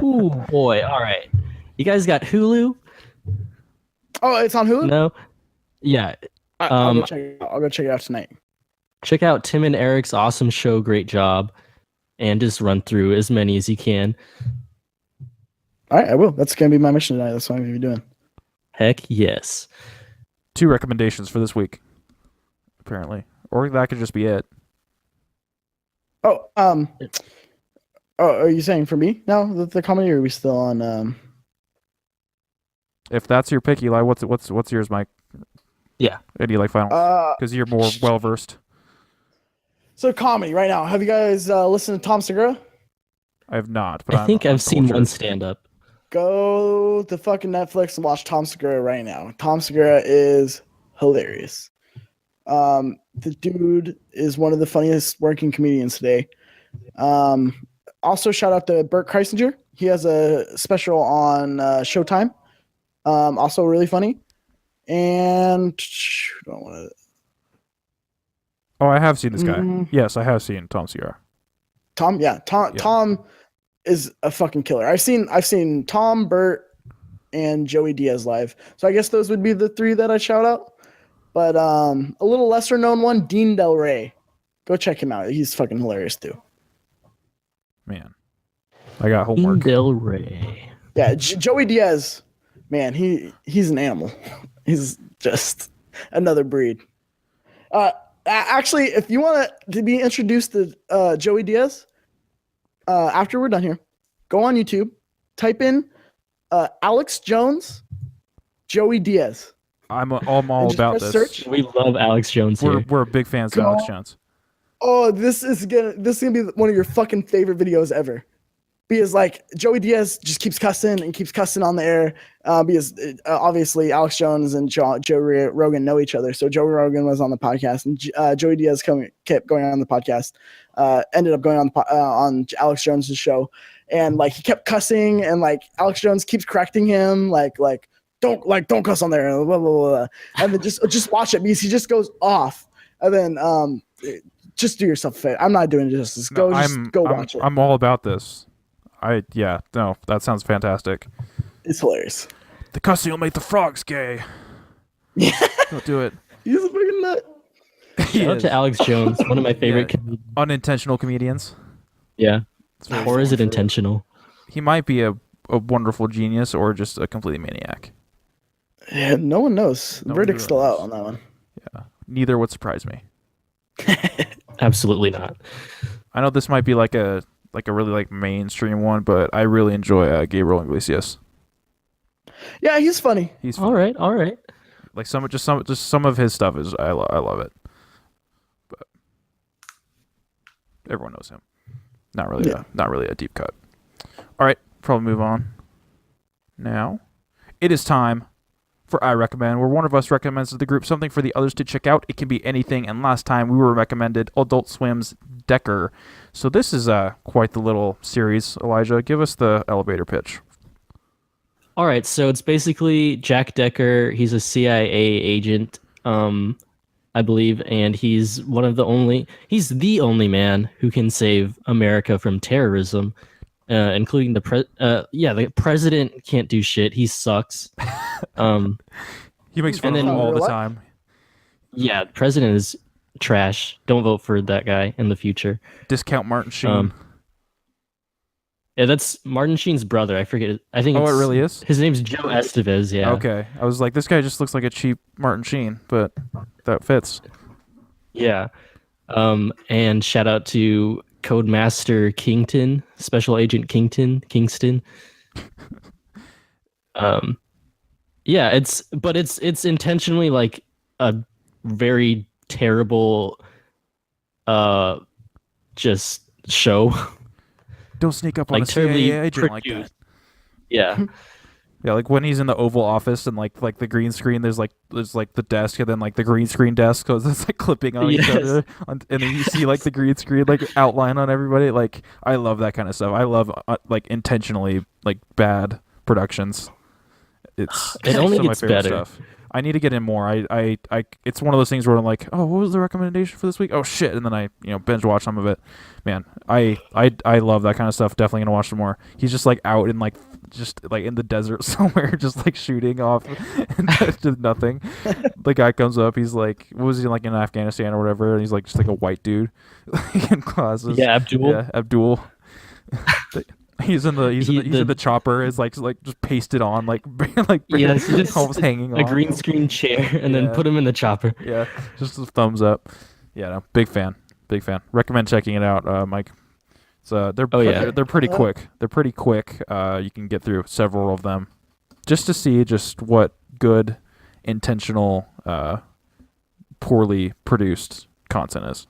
Ooh, boy, all right. You guys got Hulu? Oh, it's on Hulu? No? Yeah. I'll go check it out tonight. Check out Tim and Eric's awesome show, great job, and just run through as many as you can. All right, I will. That's going to be my mission tonight. That's what I'm going to be doing. Heck yes. 2 recommendations for this week, apparently. Or that could just be it. Oh, are you saying for me now, the comedy, or are we still on... If that's your pick, Eli, what's yours, Mike? Yeah. And you like final? Because you're more well-versed. So comedy right now. Have you guys listened to Tom Segura? I have not. But I think I've seen one stand-up. Go to fucking Netflix and watch Tom Segura right now. Tom Segura is hilarious. The dude is one of the funniest working comedians today. Also, shout out to Bert Kreisinger. He has a special on Showtime. Also really funny. And don't want to. Oh, I have seen this guy. Yes, I have seen Tom Segura. Tom, yeah. Tom is a fucking killer. I've seen Tom, Bert, and Joey Diaz live. So I guess those would be the 3 that I shout out. But a little lesser known one, Dean Del Rey. Go check him out. He's fucking hilarious too. Man, I got homework. Dean Del Rey. Yeah, Joey Diaz. man, he's an animal. He's just another breed. Actually, if you want to be introduced to Joey Diaz, after we're done here, go on YouTube, type in Alex Jones, Joey Diaz. I'm all about this. Search. We love Alex Jones here. We're big fans of Alex Jones. Oh, this is gonna be one of your fucking favorite videos ever. Because like Joey Diaz just keeps cussing on the air. Because obviously Alex Jones and Joe Rogan know each other. So Joe Rogan was on the podcast, and Joey Diaz kept going on the podcast. Ended up going on Alex Jones's show, and like he kept cussing, and like Alex Jones keeps correcting him, like don't cuss on there, blah, blah, blah. And then just watch it because he just goes off, and then just do yourself a favor. I'm not doing justice. Go watch it. I'm all about this. That sounds fantastic. It's hilarious. The cussing will make the frogs gay. Yeah. Don't do it. He's a freaking nut. Shout out to Alex Jones, one of my favorite unintentional comedians. Yeah. Or is it intentional? He might be a wonderful genius or just a complete maniac. Yeah, no one knows. The verdict's still out on that one. Yeah. Neither would surprise me. Absolutely not. I know this might be like a really like mainstream one, but I really enjoy Gabriel Iglesias. Yeah, he's funny. He's funny. All right. Like some of his stuff is I love it. But everyone knows him. Not really a deep cut. All right, probably move on. Now, it is time for I Recommend, where one of us recommends to the group something for the others to check out. It can be anything, and last time we were recommended Adult Swim's Decker. So this is quite the little series. Elijah, give us the elevator pitch. All right, so it's basically Jack Decker. He's a CIA agent, I believe, and he's the only man who can save America from terrorism, including the president can't do shit. He sucks. He makes fun of him all the time. Yeah, the president is trash. Don't vote for that guy in the future. Discount Martin Sheen. Yeah, that's Martin Sheen's brother. I forget. I think. Oh, it really is? His name's Joe Estevez. Yeah. Okay, I was like, this guy just looks like a cheap Martin Sheen, but that fits. Yeah. And shout out to Codemaster Kington, Special Agent Kingston. Yeah, it's intentionally like a very terrible just show. Don't sneak up on a CIA agent like that. Yeah. Yeah, like when he's in the Oval Office and like the green screen, there's like the desk and then like the green screen desk because it's like clipping on each other, and then you see like the green screen like outline on everybody. Like I love that kind of stuff. I love like intentionally like bad productions. It only gets better. Stuff. I need to get in more. I it's one of those things where I'm like, oh, what was the recommendation for this week? Oh shit, and then I binge watch some of it. Man, I love that kind of stuff. Definitely gonna watch some more. He's just like out in like in the desert somewhere, just like shooting off into nothing. The guy comes up. He's like, what was he like in Afghanistan or whatever? And he's like just like a white dude in glasses. Yeah, Abdul. Yeah, Abdul. He's in the chopper. Is like just pasted on like just almost hanging on a green screen chair and then put him in the chopper. Yeah, just a thumbs up. Yeah, no, big fan. Recommend checking it out, Mike. So they're pretty quick. They're pretty quick. You can get through several of them just to see just what good, intentional, poorly produced content is.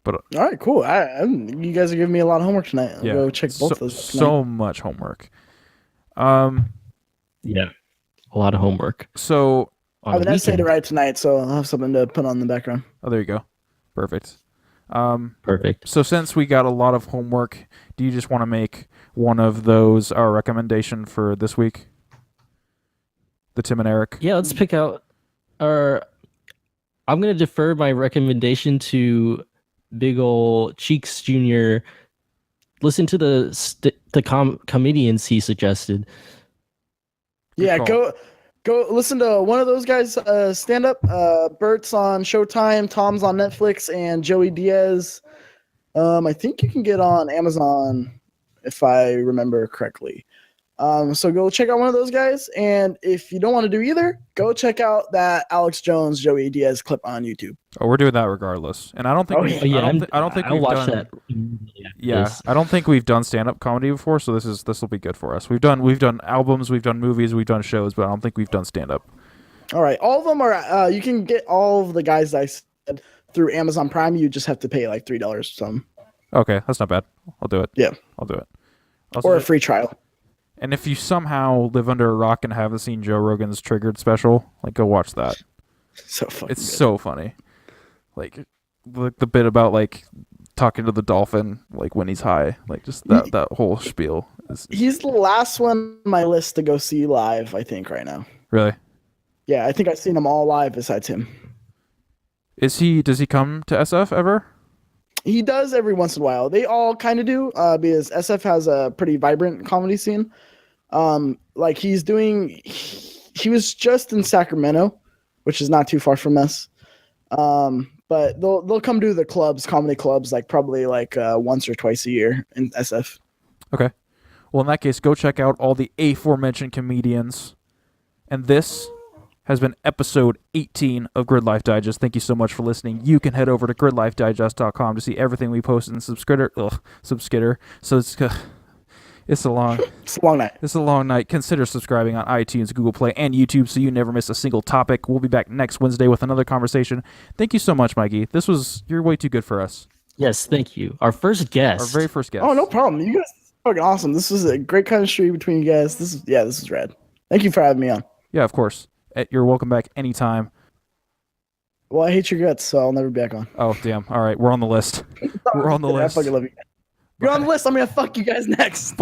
But all right, cool. You guys are giving me a lot of homework tonight. I'll go check both of those tonight. So much homework. Yeah, a lot of homework. So I have an essay to write tonight, so I'll have something to put on the background. Oh, there you go. Perfect. Perfect. So since we got a lot of homework, do you just want to make one of those our recommendation for this week? The Tim and Eric? Yeah, let's pick out our... I'm going to defer my recommendation to big ol' Cheeks Jr. Listen to the comedians he suggested. Yeah, go listen to one of those guys stand up. Bert's on Showtime, Tom's on Netflix, and Joey Diaz. I think you can get on Amazon if I remember correctly. So go check out one of those guys. And if you don't want to do either, go check out that Alex Jones, Joey Diaz clip on YouTube. Oh, we're doing that regardless. And I don't think Oh, we've, yeah. I don't think I'll we've watch done that. Yeah, I don't think we've done stand-up comedy before, so this will be good for us. We've done albums, we've done movies, we've done shows, but I don't think we've done stand-up. All right. All of them are, you can get all of the guys that I said through Amazon Prime. You just have to pay like $3 some. Okay, that's not bad. I'll do it. Yeah. I'll do it. Or a free trial. And if you somehow live under a rock and haven't seen Joe Rogan's Triggered special, like go watch that. So fucking It's good. so funny. Like the bit about like talking to the dolphin like when he's high, like just that whole spiel. He's the last one on my list to go see live, I think, right now. Really? Yeah, I think I've seen them all live besides him. Does he come to SF ever? He does every once in a while. They all kind of do, because SF has a pretty vibrant comedy scene. Like he was just in Sacramento, which is not too far from us. But they'll come to the comedy clubs, like probably like once or twice a year in SF. Okay. Well, in that case, go check out all the aforementioned comedians. And this has been episode 18 of Gridlife Digest. Thank you so much for listening. You can head over to gridlifedigest.com to see everything we post in Subskitter. So it's a long night. It's a long night. Consider subscribing on iTunes, Google Play, and YouTube so you never miss a single topic. We'll be back next Wednesday with another conversation. Thank you so much, Mikey. You're way too good for us. Yes, thank you. Our first guest. Our very first guest. Oh, no problem. You guys are fucking awesome. This was a great chemistry between you guys. This is rad. Thank you for having me on. Yeah, of course. You're welcome back anytime. Well, I hate your guts, so I'll never be back on. Oh, damn. All right, we're on the list. We're on the list. I fucking love you. You're on the list. I'm gonna fuck you guys next.